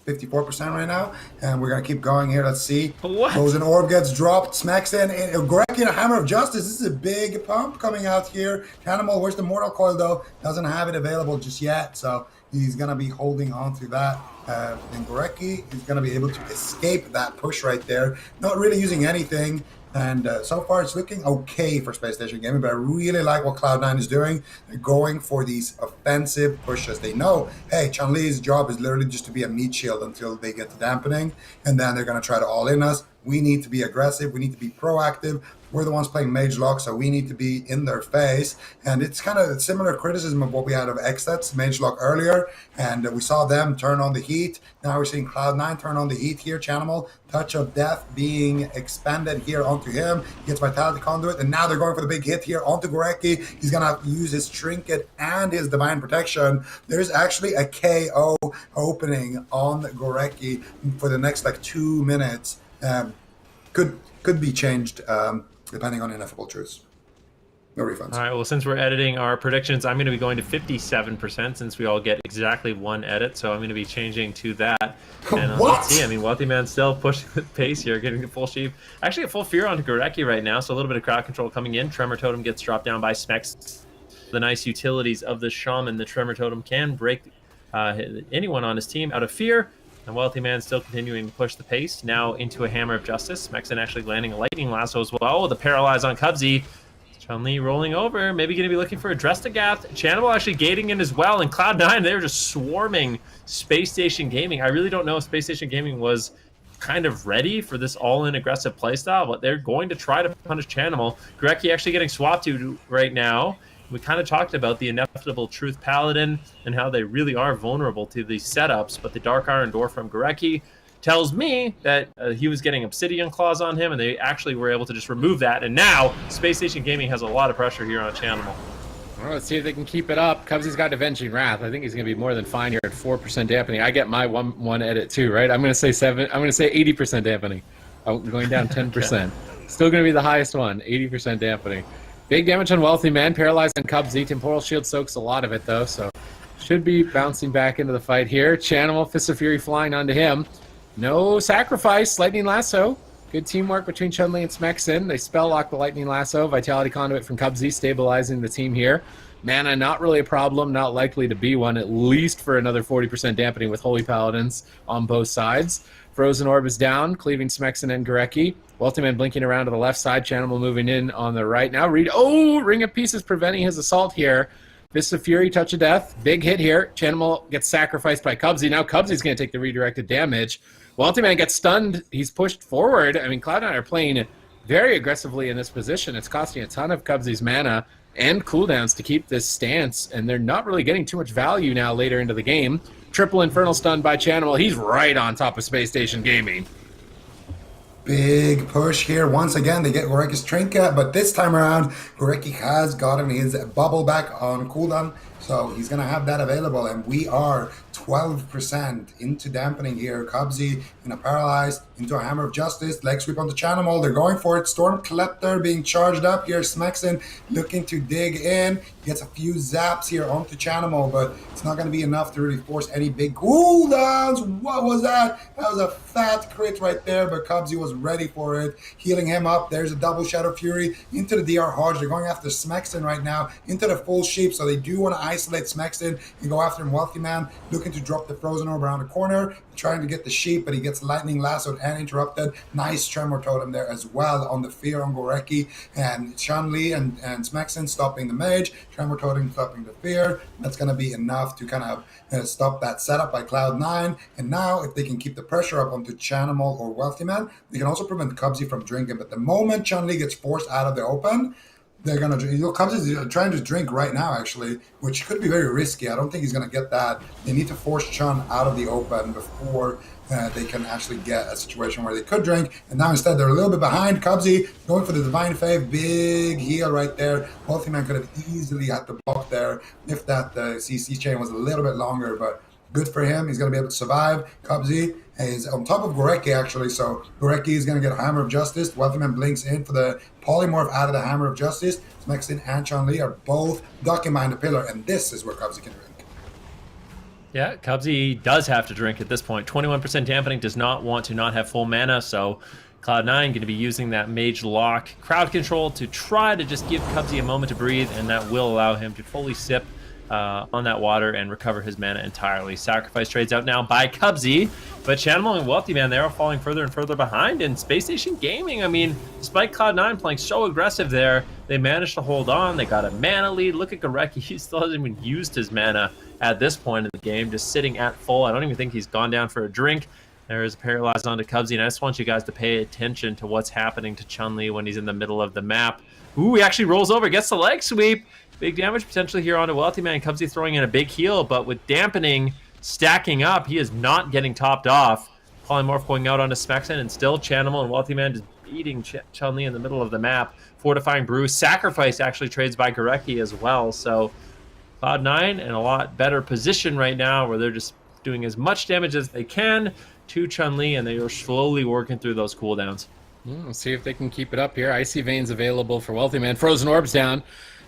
54% right now, and we're gonna keep going here. Let's see. What? Frozen Orb gets dropped, smacks in. Gorecki and a Hammer of Justice. This is a big pump coming out here. Cannibal, where's the Mortal Coil though? Doesn't have it available just yet, so he's gonna be holding on to that. And Gorecki is gonna be able to escape that push right there. Not really using anything. And so far, it's looking okay for Space Station Gaming, but I really like what Cloud9 is doing. They're going for these offensive pushes. They know, hey, Chun-Li's job is literally just to be a meat shield until they get to dampening, and then they're going to try to all-in us. We need to be aggressive. We need to be proactive. We're the ones playing Mage Lock, so we need to be in their face. And it's kind of a similar criticism of what we had of Xstats, Mage Lock earlier. And we saw them turn on the heat. Now we're seeing Cloud9 turn on the heat here. Chanimal, Touch of Death being expanded here onto him. He gets Vitality Conduit. And now they're going for the big hit here onto Gorecki. He's going to use his Trinket and his Divine Protection. There's actually a KO opening on Gorecki for the next like 2 minutes. Could be changed depending on ineffable truths. No refunds. All right, well, since we're editing our predictions, I'm going to be going to 57% since we all get exactly one edit, so I'm going to be changing to that. And What? let's see, I mean, Wealthy Man's still pushing the pace here, getting the full sheep. Actually, a full fear onto Gorecki right now, so a little bit of crowd control coming in. Tremor Totem gets dropped down by Smex. The nice utilities of the Shaman, the Tremor Totem, can break anyone on his team out of fear. And Wealthy Man still continuing to push the pace. Now into a Hammer of Justice. Mexen actually landing a Lightning Lasso as well. With the Paralyze on Cubsy. Chun-Li rolling over. Maybe going to be looking for a Dress to Gath. Channibal actually gating in as well. And Cloud9, they were just swarming Space Station Gaming. I really don't know if Space Station Gaming was kind of ready for this all-in aggressive playstyle, but they're going to try to punish Chanimal. Gorecki actually getting swapped to right now. We kind of talked about the inevitable Truth Paladin and how they really are vulnerable to these setups, but the Dark Iron Door from Gorecki tells me that he was getting Obsidian Claws on him, and they actually were able to just remove that, and now Space Station Gaming has a lot of pressure here on Chanimal. Well, let's see if they can keep it up. Cubsy's got Avenging Wrath. I think he's going to be more than fine here at 4% dampening. I get my one edit too, right? I'm going to say 80% dampening. I'm going down 10%. Still going to be the highest one, 80% dampening. Big damage on Wealthy Man, paralyzed on Cubsy. Temporal Shield soaks a lot of it though, so should be bouncing back into the fight here. Chanimal, Fist of Fury flying onto him. No sacrifice, Lightning Lasso. Good teamwork between Chun-Li and Smexen. They spell lock the Lightning Lasso. Vitality Conduit from Cubsy stabilizing the team here. Mana not really a problem, not likely to be one, at least for another 40% dampening with Holy Paladins on both sides. Frozen Orb is down, cleaving Smexen and Gorecki. Wealthy Man blinking around to the left side, Chanimal moving in on the right. Now Reed, Ring of Pieces preventing his assault here. Fist of Fury, Touch of Death, big hit here. Chanimal gets sacrificed by Cubsy. Now Cubsy's going to take the redirected damage. Wealthy Man gets stunned. He's pushed forward. I mean, Cloud9 are playing very aggressively in this position. It's costing a ton of Cubsy's mana and cooldowns to keep this stance, and they're not really getting too much value now later into the game. Triple Infernal stun by Chanimal. He's right on top of Space Station Gaming. Big push here. Once again, they get Gorecki's Trinket, but this time around, Gorecki has gotten his bubble back on cooldown, so he's going to have that available, and we are 12% into dampening here. Cubsy in a paralyzed, into a Hammer of Justice, leg sweep on the Chanimal. They're going for it. Storm Klepter being charged up here. Smexen looking to dig in. Gets a few zaps here onto Chanimal, but it's not going to be enough to really force any big cooldowns. What was that? That was a fat crit right there, but Cubsy was ready for it. Healing him up. There's a double Shadow Fury into the DR Hodge. They're going after Smexen right now, into the full sheep, so they do want to isolate Smexen and go after him. Wealthy Man looking to drop the Frozen Orb around the corner, trying to get the sheep, but he gets Lightning Lassoed and interrupted. Nice Tremor Totem there as well on the fear on Gorecki, and Chun-Li and Smexen stopping the mage, Tremor Totem stopping the fear. That's going to be enough to kind of stop that setup by Cloud9. And now if they can keep the pressure up onto Chanimal or Wealthy Man, they can also prevent Cubsy from drinking. But the moment Chun-Li gets forced out of the open, they're going to drink. Cubsy's trying to drink right now, actually, which could be very risky. I don't think he's going to get that. They need to force Chun out of the open before they can actually get a situation where they could drink. And now instead, they're a little bit behind. Cubsy going for the Divine Fave. Big heal right there. Wealthy Man could have easily had to block there if that CC chain was a little bit longer, but good for him. He's going to be able to survive. Cubsy is on top of Gorecki, actually, so Gorecki is going to get a Hammer of Justice. Wealthy Man blinks in for the Polymorph out of the Hammer of Justice. Smexen and Chun-Li are both ducking behind the pillar, and this is where Cubsy can drink. Yeah, Cubsy does have to drink at this point. 21% dampening, does not want to not have full mana, so Cloud9 going to be using that Mage Lock crowd control to try to just give Cubsy a moment to breathe, and that will allow him to fully sip on that water and recover his mana entirely. Sacrifice trades out now by Cubsy, but Chanimal and Wealthy Man, they are falling further and further behind. And Space Station Gaming, I mean, despite Cloud9 playing so aggressive there, they managed to hold on. They got a mana lead. Look at Gorecki, he still hasn't even used his mana at this point in the game, just sitting at full. I don't even think he's gone down for a drink. There is paralyzed onto Cubsy, and I just want you guys to pay attention to what's happening to Chun-Li when he's in the middle of the map. Ooh, he actually rolls over, gets the leg sweep. Big damage potentially here onto Wealthy Man. Cubsy throwing in a big heal, but with dampening stacking up, he is not getting topped off. Polymorph going out onto Smexen, and still Chanimal and Wealthy Man just beating Chun-Li in the middle of the map. Fortifying Brew. Sacrifice actually trades by Gorecki as well. So Cloud9 in a lot better position right now, where they're just doing as much damage as they can to Chun-Li, and they are slowly working through those cooldowns. Let's see if they can keep it up here. Icy Veins available for Wealthy Man. Frozen Orbs down.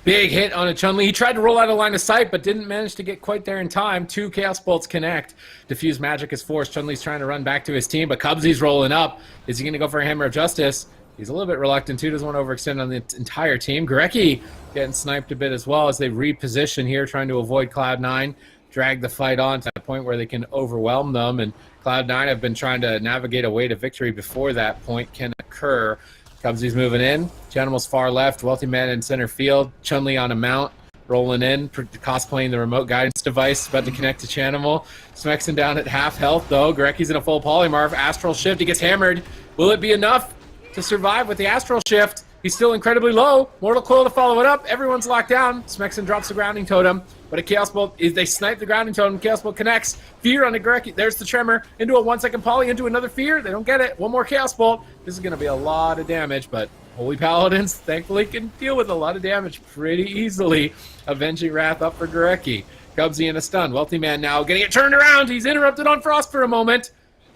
Big hit on a Chun-Li. He tried to roll out of line of sight, but didn't manage to get quite there in time. 2 Chaos Bolts connect. Diffuse Magic is forced. Chun-Li's trying to run back to his team, but Cubsy's rolling up. Is he going to go for a Hammer of Justice? He's a little bit reluctant too, doesn't want to overextend on the entire team. Gorecki getting sniped a bit as well as they reposition here, trying to avoid Cloud9, drag the fight on to a point where they can overwhelm them. And Cloud9 have been trying to navigate a way to victory before that point can occur. Cubsy's moving in. Chanimal's far left. Wealthy Man in center field. Chun-Li on a mount. Rolling in. Cosplaying the remote guidance device. About to connect to Chanimal. Smexon down at half health, though. Gorecki's in a full polymorph. Astral Shift. He gets hammered. Will it be enough to survive with the Astral Shift? He's still incredibly low. Mortal Coil to follow it up. Everyone's locked down. Smexon drops the grounding totem. But a Chaos Bolt, they snipe the grounding totem. Chaos Bolt connects. Fear on the Gorecki. There's the Tremor. Into a 1-second poly. Into another Fear. They don't get it. One more Chaos Bolt. This is going to be a lot of damage. But Holy Paladins, thankfully, can deal with a lot of damage pretty easily. Avenging Wrath up for Gorecki. Cubsy in a stun. Wealthy Man now getting it turned around. He's interrupted on Frost for a moment.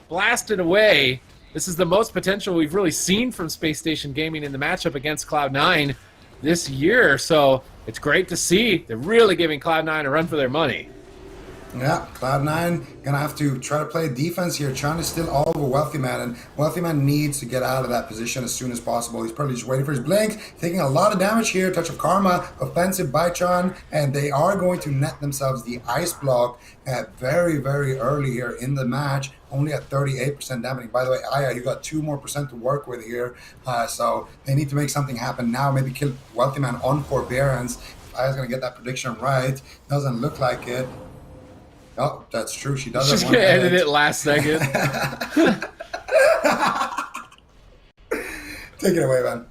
Blasted away. This is the most potential we've really seen from Spacestation Gaming in the matchup against Cloud9 this year. So it's great to see. They're really giving Cloud9 a run for their money. Yeah, Cloud9 gonna have to try to play defense here, trying to steal all over Wealthy Man, and Wealthy Man needs to get out of that position as soon as possible. He's probably just waiting for his blink, taking a lot of damage here. Touch of Karma, offensive by Chun, and they are going to net themselves the ice block very, very early here in the match. Only at 38% damaging. By the way, Aya, you got 2% more to work with here, so they need to make something happen now. Maybe kill Wealthy Man on Forbearance. If Aya's gonna get that prediction right, doesn't look like it. Oh, that's true. She does. She's gonna edit it last second. Take it away, man.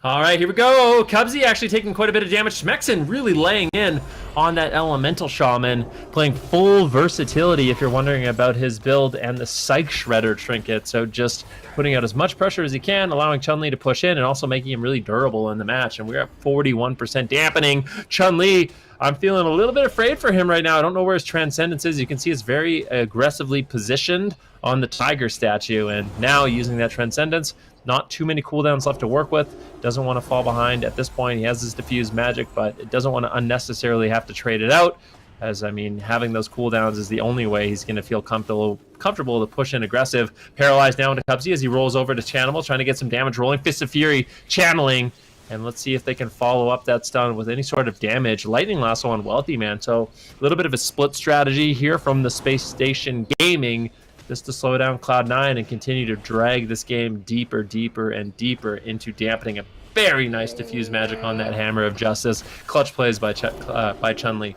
All right, here we go. Cubsy actually taking quite a bit of damage. Smexon really laying in on that Elemental Shaman, playing full versatility if you're wondering about his build, and the Psych Shredder trinket. So just putting out as much pressure as he can, allowing Chun-Li to push in, and also making him really durable in the match. And we're at 41% dampening. Chun-Li, I'm feeling a little bit afraid for him right now. I don't know where his Transcendence is. You can see it's very aggressively positioned on the Tiger statue, and now using that Transcendence, not too many cooldowns left to work with. Doesn't want to fall behind at this point. He has his diffused magic, but it doesn't want to unnecessarily have to trade it out, as I mean, having those cooldowns is the only way he's going to feel comfortable to push in aggressive. Paralyzed down to Cubsy as he rolls over to Chanimal, trying to get some damage rolling. Fist of Fury channeling, and let's see if they can follow up that stun with any sort of damage. Lightning Lasso on Wealthy Man, so a little bit of a split strategy here from the Space Station Gaming, just to slow down Cloud9 and continue to drag this game deeper, deeper, and deeper into dampening. A very nice diffuse magic on that Hammer of Justice. Clutch plays by Chun-Li.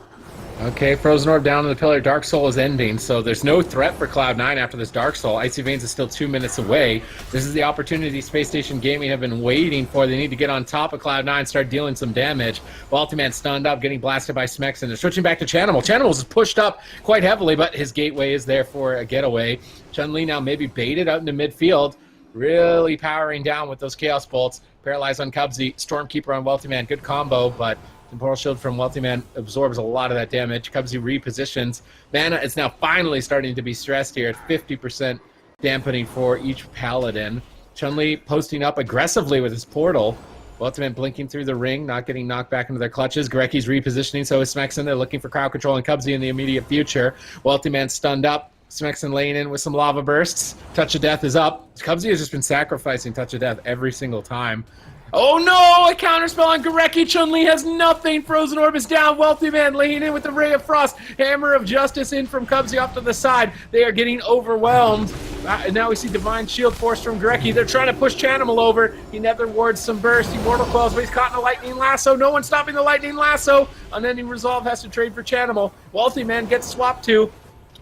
Okay, Frozen Orb down in the pillar. Dark Soul is ending, so there's no threat for Cloud9 after this Dark Soul. Icy Veins is still 2 minutes away. This is the opportunity Space Station Gaming have been waiting for. They need to get on top of Cloud9, start dealing some damage. Wealthy Man stunned up, getting blasted by Smexon. They're switching back to Chanimal. Chanimal is pushed up quite heavily, but his gateway is there for a getaway. Chun-Li now maybe baited out into midfield, really powering down with those Chaos Bolts. Paralyzed on Cubsy, Stormkeeper on Wealthy Man. Good combo, but Temporal Shield from Wealthy Man absorbs a lot of that damage. Cubsy repositions. Mana is now finally starting to be stressed here at 50% dampening for each Paladin. Chun-Li posting up aggressively with his portal. Wealthy Man blinking through the ring, not getting knocked back into their clutches. Gorecki's repositioning, so is Smexon. They're looking for crowd control and Cubsy in the immediate future. Wealthy Man stunned up. Smexon laying in with some lava bursts. Touch of Death is up. Cubsy has just been sacrificing Touch of Death every single time. Oh no! A counterspell on Gorecki. Chun-Li has nothing. Frozen Orb is down. Wealthy Man laying in with the Ray of Frost. Hammer of Justice in from Cubsy off to the side. They are getting overwhelmed. And now we see Divine Shield Force from Gorecki. They're trying to push Chanimal over. He nether wards some burst. Immortal Coils, but he's caught in a Lightning Lasso. No one's stopping the Lightning Lasso. Unending Resolve has to trade for Chanimal. Wealthy Man gets swapped to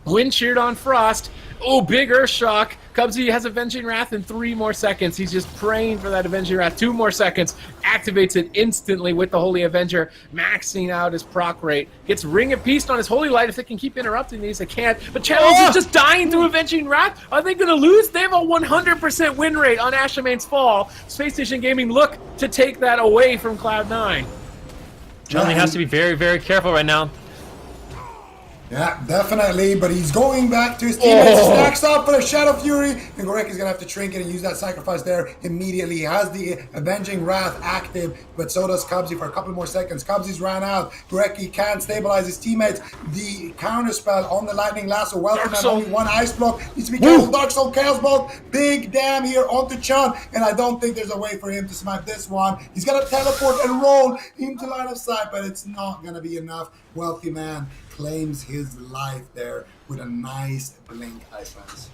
Wind Sheared on Frost. Oh, big Earth Shock. Cubsy has Avenging Wrath in 3 more seconds. He's just praying for that Avenging Wrath. 2 more seconds. Activates it instantly with the Holy Avenger. Maxing out his proc rate. Gets Ring of Peace on his Holy Light. If they can keep interrupting these, they can't. But Channels is just dying through Avenging Wrath. Are they going to lose? They have a 100% win rate on Ashamane's Fall. Space Station Gaming look to take that away from Cloud9. Chun-Li has to be very, very careful right now. Yeah, definitely, but he's going back to his teammates, Oh. stacks up for the Shadow Fury, and Goreki's gonna have to trinket and use that sacrifice there immediately. He has the Avenging Wrath active, but so does Cubsy for a couple more seconds. Cubsy's ran out. Goreki can't stabilize his teammates. The counter spell on the Lightning Lasso, welcome, and only one ice block. Needs to be careful. Dark Soul Chaos Bolt, big damn here onto Chun, and I don't think there's a way for him to smack this one. He's gonna teleport and roll into line of sight, but it's not gonna be enough. Wealthy Man claims his life there with a nice blink ice lance.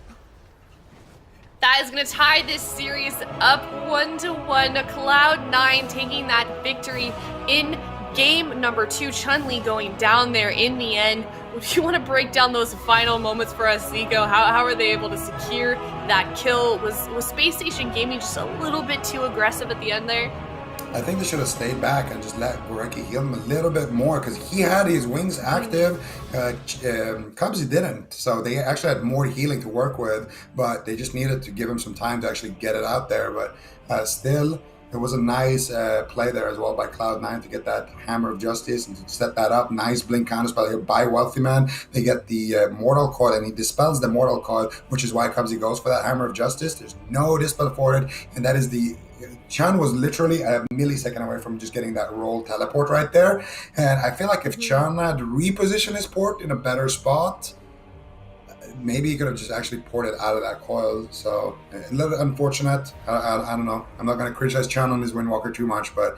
That is going to tie this series up 1-1. Cloud9 taking that victory in game number 2. Chun-Li going down there in the end. If you want to break down those final moments for us, Zico, how are they able to secure that kill? Was Space Station Gaming just a little bit too aggressive at the end there? I think they should have stayed back and just let Goreki heal him a little bit more because he had his wings active. Cubsy didn't, so they actually had more healing to work with, but they just needed to give him some time to actually get it out there. But still, it was a nice play there as well by Cloud9 to get that Hammer of Justice and to set that up. Nice blink counterspell here by Wealthy Man. They get the Mortal Coil, and he dispels the Mortal Coil, which is why Cubsy goes for that Hammer of Justice. There's no dispel for it, and that is the... Chun was literally a millisecond away from just getting that roll teleport right there. And I feel like if Chun had repositioned his port in a better spot, maybe he could have just actually ported out of that coil. So a little unfortunate. I don't know. I'm not going to criticize Chun on his Windwalker too much, but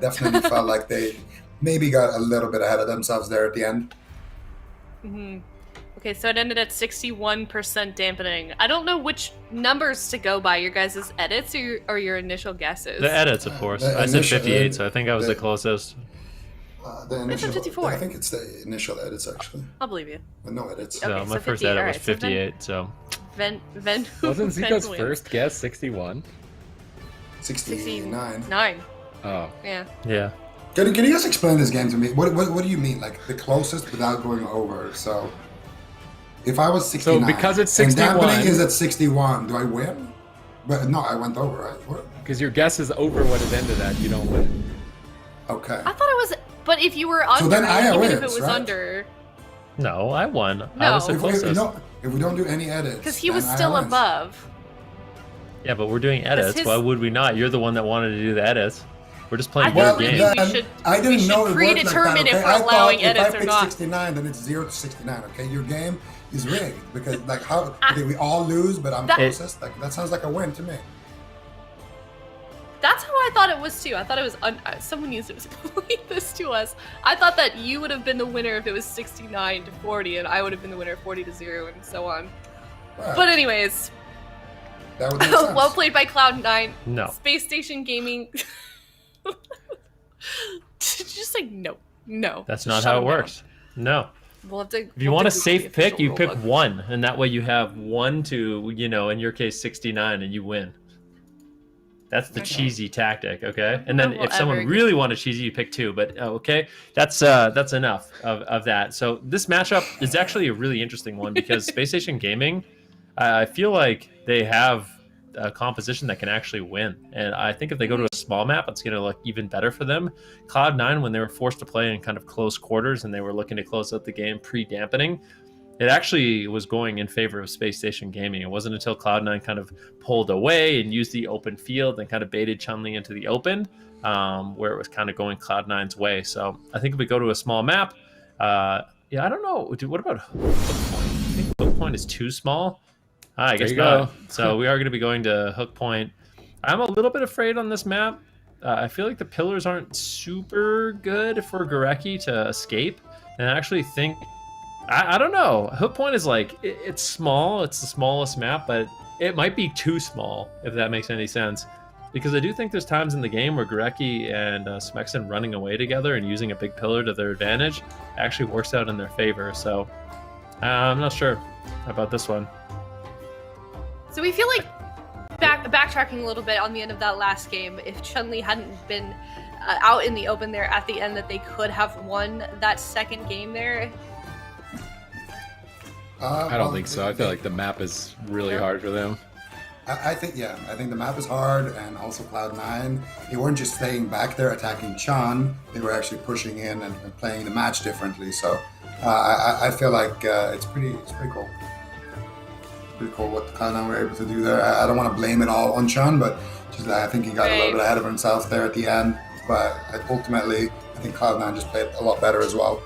definitely felt like they maybe got a little bit ahead of themselves there at the end. Mm-hmm. Okay, so it ended at 61% dampening. I don't know which numbers to go by, your guys' edits or your initial guesses. The edits, of course. I said 58, so I think I was the closest. The initial, I said 54. I think it's the initial edits, actually. I'll believe you. But no edits. Okay, So my so first 50, edit was alright, so 58, so... Ven Wasn't Zico's wins. first guess 61? 69. 69. Oh. Yeah. Yeah. Can you guys explain this game to me? What do you mean? Like the closest without going over? So if I was 69, So because it's and 61, dampening is at 61, do I win? But no, I went over, right? What? because your guess is over what it ended at, you don't win. Okay. I thought it was, but if you were under, then I even wins, if it was right? under, No, I won. I No. was the closest. If we don't do any edits, because he then was I still wins. above. Yeah, but we're doing edits. his- Why would we not? You're the one that wanted to do the edits. We're just playing I your think game. we then should- I didn't we should know it worked like that. predetermine if Okay? we're I allowing thought edits if I or pick not. 69, then it's 0 to 69. Okay, your game is rigged because like how? Okay, we all lose, but I'm That- closest. Like that sounds like a win to me. That's how I thought it was too. I thought it was someone needs to explain this to us. I thought that you would have been the winner if it was 69 to 40, and I would have been the winner 40 to 0, and so on. Right. But anyways, That would make sense. well played by Cloud9. No. Space Station Gaming. Just like no. That's Just not shut how it him down. works. No. We'll have to. If you want a safe pick, you pick 1, and that way you have 1 to, in your case, 69, and you win. That's the Okay. cheesy tactic, okay? And then We'll if someone ever- really wanted cheesy, you pick 2. But okay, that's enough of that. So this matchup is actually a really interesting one because Space Station Gaming, I feel like they have a composition that can actually win. And I think if they go to a small map, it's going to look even better for them. Cloud9, when they were forced to play in kind of close quarters and they were looking to close out the game pre-dampening, it actually was going in favor of Space Station Gaming. It wasn't until Cloud9 kind of pulled away and used the open field and kind of baited Chun-Li into the open, where it was kind of going Cloud9's way. So I think if we go to a small map, I don't know. What about Hook Point? I think Hook Point is too small. I guess you not. go. So we are going to be going to Hook Point. I'm a little bit afraid on this map. I feel like the pillars aren't super good for Goreki to escape. And I actually think, I don't know. Hook Point is like, it's small. It's the smallest map, but it might be too small, if that makes any sense. Because I do think there's times in the game where Goreki and Smexen running away together and using a big pillar to their advantage actually works out in their favor. So I'm not sure about this one. So we feel like backtracking a little bit on the end of that last game. If Chun-Li hadn't been out in the open there at the end, that they could have won that second game there. I don't think so. I feel like the map is really hard for them. I think the map is hard, and also Cloud9. They weren't just staying back there attacking Chan. They were actually pushing in and playing the match differently. So I feel like it's pretty cool. Pretty cool what Cloud9 were able to do there. I don't want to blame it all on Chan, but just I think he got a little bit ahead of himself there at the end. But ultimately, I think Cloud9 just played a lot better as well.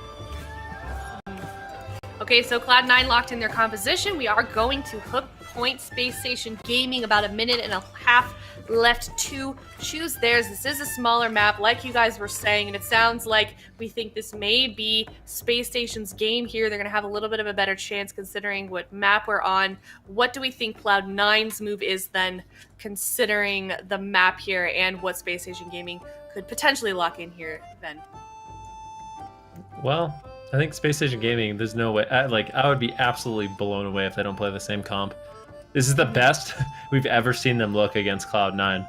Okay, so Cloud9 locked in their composition. We are going to Hook Point Spacestation Gaming. About a minute and a half left to choose theirs. This is a smaller map, like you guys were saying, and it sounds like we think this may be Space Station's game here. They're going to have a little bit of a better chance considering what map we're on. What do we think Cloud9's move is then, considering the map here and what Space Station Gaming could potentially lock in here then? Well, I think Space Station Gaming, there's no way. I would be absolutely blown away if they don't play the same comp. This is the best we've ever seen them look against Cloud9.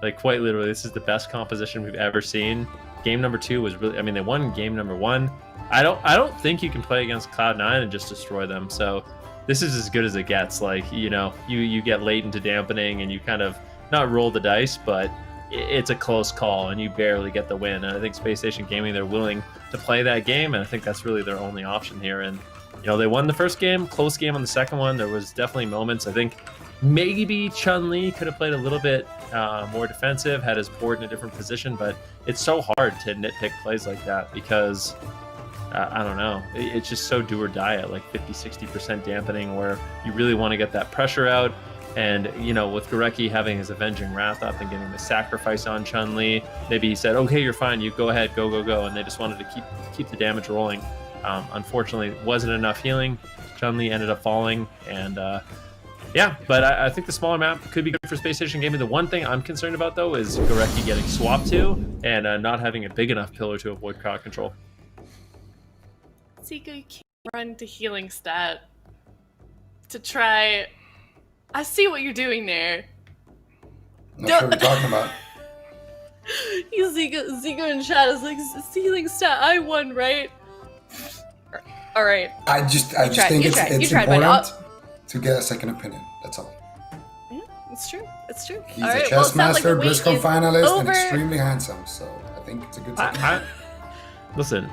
Like, quite literally, this is the best composition we've ever seen. Game number 2 was really, I mean, they won game number 1. I don't think you can play against Cloud9 and just destroy them. So this is as good as it gets. Like, you know, you get late into dampening and you kind of not roll the dice, but it's a close call and you barely get the win. And I think Space Station Gaming, they're willing to play that game, and I think that's really their only option here. And you know, they won the first game, close game on the second one. There was definitely moments. I think maybe Chun-Li could have played a little bit more defensive, had his board in a different position, but it's so hard to nitpick plays like that because I don't know, it's just so do or die at like 50-60% dampening, where you really want to get that pressure out. And, you know, with Gorecki having his Avenging Wrath up and getting the sacrifice on Chun-Li, maybe he said, okay, you're fine, you go ahead, go. And they just wanted to keep the damage rolling. Unfortunately, wasn't enough healing. Chun-Li ended up falling. And, yeah, but I think the smaller map could be good for Space Station Gaming. The one thing I'm concerned about, though, is Gorecki getting swapped to and not having a big enough pillar to avoid crowd control. Zico, you can't run to healing stat to try... I see what you're doing there. Not sure what you're talking about. Zico in chat is like, healing stat, I won, right? Alright. I just think it's important to get a second opinion. That's all. Yeah, it's true. It's true. He's a chess master, BlizzCon finalist, and extremely handsome. So I think it's a good second. Listen,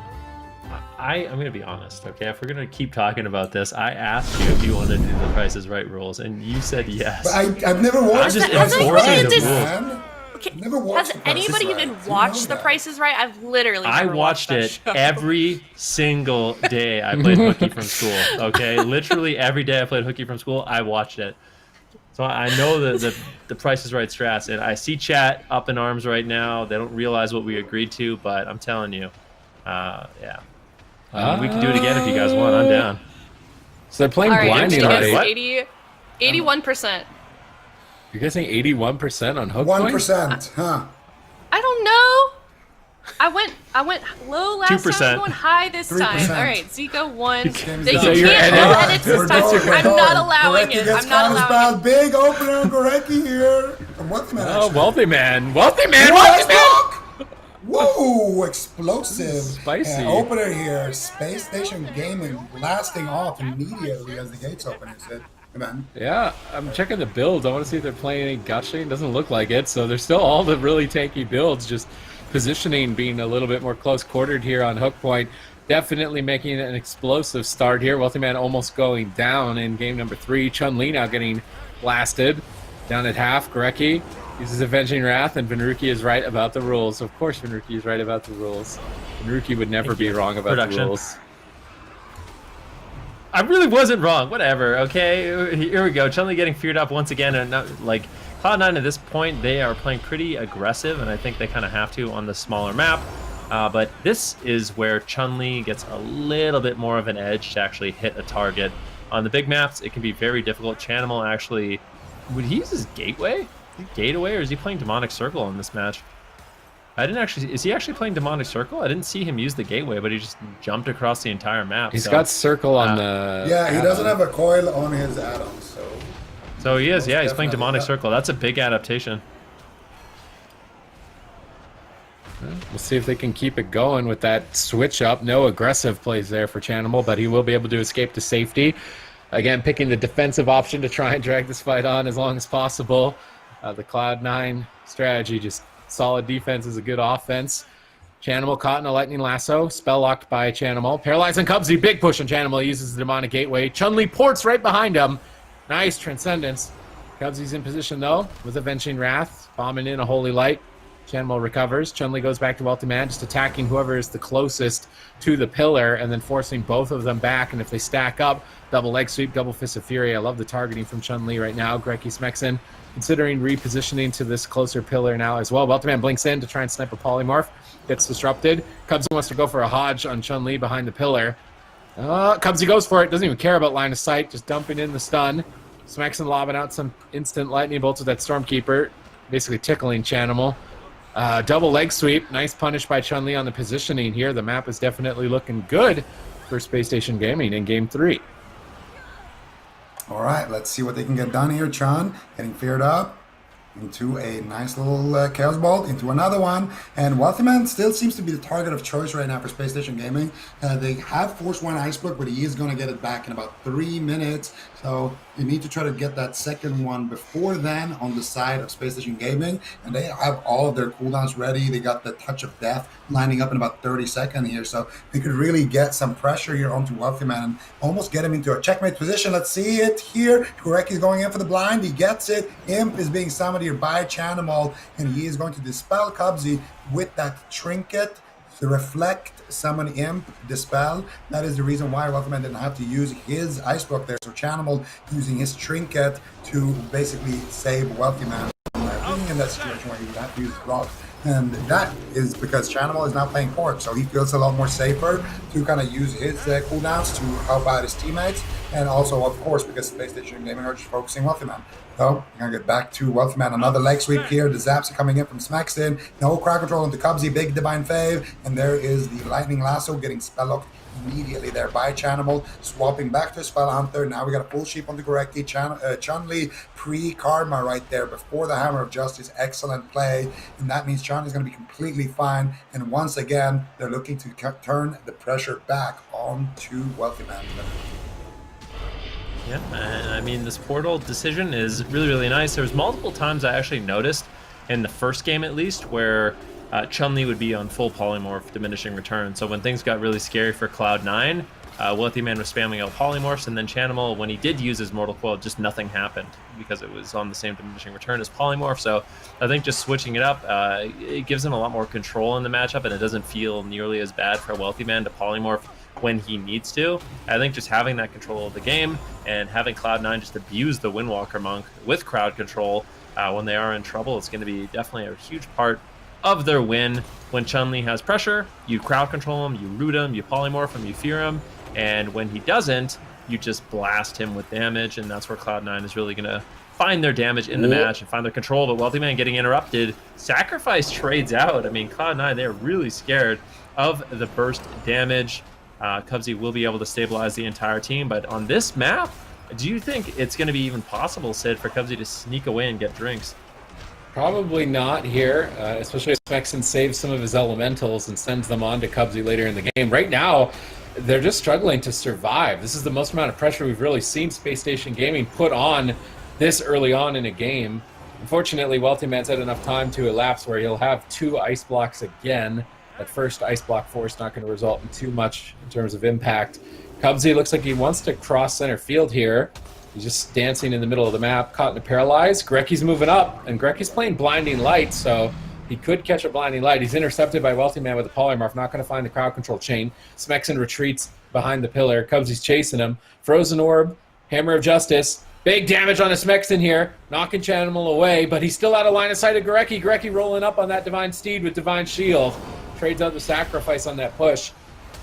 I'm going to be honest, okay? If we're going to keep talking about this, I asked you if you wanted to do the Price is Right rules, and you said yes. But I've never watched I'm just enforcing the rules. Okay. Never watched Has anybody even watched The Price is Right? I've literally never watched it show. every single day I played hooky from school, okay? Literally every day I played hooky from school, I watched it. So I know the Price is Right strats, and I see chat up in arms right now. They don't realize what we agreed to, but I'm telling you, yeah. We can do it again if you guys want. I'm down. So they're playing blinding already. 81%. You're guessing 81% on hook point? 1%, huh? I don't know. I went low last 2%. time. I'm going high this 3%. time. All right, Zico won. You can't you're edit this time. I'm not allowing it. I'm not allowing it. Big opener on Gorecki here. Wealthy man. Oh, wealthy man. Wealthy man. Wealthy man. Whoa, explosive Spicy. opener here. Space Station Gaming blasting off immediately as the gates open. Is it? Man. Yeah, I'm checking the builds. I want to see if they're playing any gushing. Doesn't look like it. So there's still all the really tanky builds. Just positioning being a little bit more close quartered here on hook point. Definitely making an explosive start here. Wealthy man almost going down in game number 3. Chun-Li now getting blasted down at half. Gorecki uses Avenging Wrath, and Venruki is right about the rules. Of course Venruki is right about the rules. Venruki would never be wrong about the rules. I really wasn't wrong. Whatever, okay? Here we go. Chun-Li getting feared up once again. And not, like, Cloud9 at this point, they are playing pretty aggressive, and I think they kind of have to on the smaller map. But this is where Chun-Li gets a little bit more of an edge to actually hit a target. On the big maps, it can be very difficult. Chanimal actually... Would he use his gateway? Gateway, or is he playing Demonic Circle in this match? I didn't actually... Is he actually playing Demonic Circle? I didn't see him use the gateway, but he just jumped across the entire map. He's got Circle on the... Yeah, he doesn't have a coil on his add-on, so... So he is, yeah, he's playing Demonic Circle. That's a big adaptation. We'll see if they can keep it going with that switch up. No aggressive plays there for Chanimal, but he will be able to escape to safety. Again, picking the defensive option to try and drag this fight on as long as possible. The Cloud9 strategy, just solid defense is a good offense. Chanimal caught in a lightning lasso, spell locked by Chanimal. Paralyzing Cubsy, big push on Chanimal. He uses the demonic gateway. Chun-Li ports right behind him. Nice transcendence. Cubsy's in position though with Avenging Wrath, bombing in a holy light. Chanimal recovers. Chun-Li goes back to Wealthy Man, just attacking whoever is the closest to the pillar and then forcing both of them back. And if they stack up, double leg sweep, double fist of fury. I love the targeting from Chun-Li right now. Greki Smexen considering repositioning to this closer pillar now as well. Wealthy Man blinks in to try and snipe a polymorph. Gets disrupted. Cubsy wants to go for a Hodge on Chun-Li behind the pillar. Cubsy goes for it. Doesn't even care about line of sight. Just dumping in the stun. Smexen lobbing out some instant lightning bolts with that Stormkeeper. Basically tickling Chanimal. Double leg sweep. Nice punish by Chun-Li on the positioning here. The map is definitely looking good for Spacestation Gaming in Game 3. All right, let's see what they can get done here. Chun getting feared up into a nice little Chaos Bolt, into another one. And Wealthy Man still seems to be the target of choice right now for Spacestation Gaming. They have forced one Ice Block, but he is going to get it back in about 3 minutes. So you need to try to get that second one before then on the side of Spacestation Gaming. And they have all of their cooldowns ready. They got the Touch of Death lining up in about 30 seconds here. So they could really get some pressure here onto Wealthy Man and almost get him into a checkmate position. Let's see it here. Kureki's going in for the blind. He gets it. Imp is being summoned here by Chanimal, and he is going to dispel Cubsy with that trinket. To reflect, summon Imp, dispel. That is the reason why Wealthy Man didn't have to use his Ice Block there. So Chanimal using his trinket to basically save Wealthy Man from being in that situation where he would have to use his block. And that is because Chanimal is now playing Pork, so he feels a lot more safer to kind of use his cooldowns to help out his teammates. And also, of course, because Spacestation Gaming are just focusing Wealthy Man. So, we're going to get back to Wealthy Man. Another leg sweep here. The zaps are coming in from Smexen. No crowd control into Cubsy. Big Divine Fave. And there is the Lightning Lasso getting spell locked immediately there by Chanimal. Swapping back to Spell Hunter. Now we got a full sheep on the Goreki. Chun-Li pre-Karma right there before the Hammer of Justice. Excellent play. And that means Chun is going to be completely fine. And once again, they're looking to turn the pressure back onto Wealthy Man. Yeah, and I mean, this portal decision is really, really nice. There was multiple times I actually noticed in the first game, at least, where Chun-Li would be on full polymorph diminishing return. So when things got really scary for Cloud9, Wealthy Man was spamming out polymorphs, and then Chanimal, when he did use his Mortal Coil, just nothing happened because it was on the same diminishing return as polymorph. So I think just switching it up, it gives him a lot more control in the matchup, and it doesn't feel nearly as bad for Wealthy Man to polymorph when he needs to. I think just having that control of the game and having Cloud9 just abuse the Windwalker Monk with crowd control when they are in trouble, it's going to be definitely a huge part of their win. When Chun-Li has pressure, you crowd control him, you root him, you polymorph him, you fear him, and when he doesn't, you just blast him with damage, and that's where Cloud9 is really going to find their damage in the match and find their control. But Wealthy Man getting interrupted, Sacrifice trades out. I mean, Cloud9, they're really scared of the burst damage. Cubsy will be able to stabilize the entire team, but on this map, do you think it's going to be even possible, Sid, for Cubsy to sneak away and get drinks? Probably not here, especially if Smexen saves some of his elementals and sends them on to Cubsy later in the game. Right now, they're just struggling to survive. This is the most amount of pressure we've really seen Spacestation Gaming put on this early on in a game. Unfortunately, Wealthy Man's had enough time to elapse where he'll have 2 ice blocks again. That first ice block force not going to result in too much in terms of impact. Cubsy looks like he wants to cross center field here. He's just dancing in the middle of the map, caught in a paralyze. Greki's moving up, and Greki's playing Blinding Light, so he could catch a Blinding Light. He's intercepted by Wealthy Man with a polymorph, not going to find the crowd control chain. Smexen retreats behind the pillar. Cubsy's chasing him. Frozen Orb, Hammer of Justice. Big damage on the Smexen here, knocking Chanimal away, but he's still out of line of sight of Greki. Greki rolling up on that Divine Steed with Divine Shield. Trades out the Sacrifice on that push.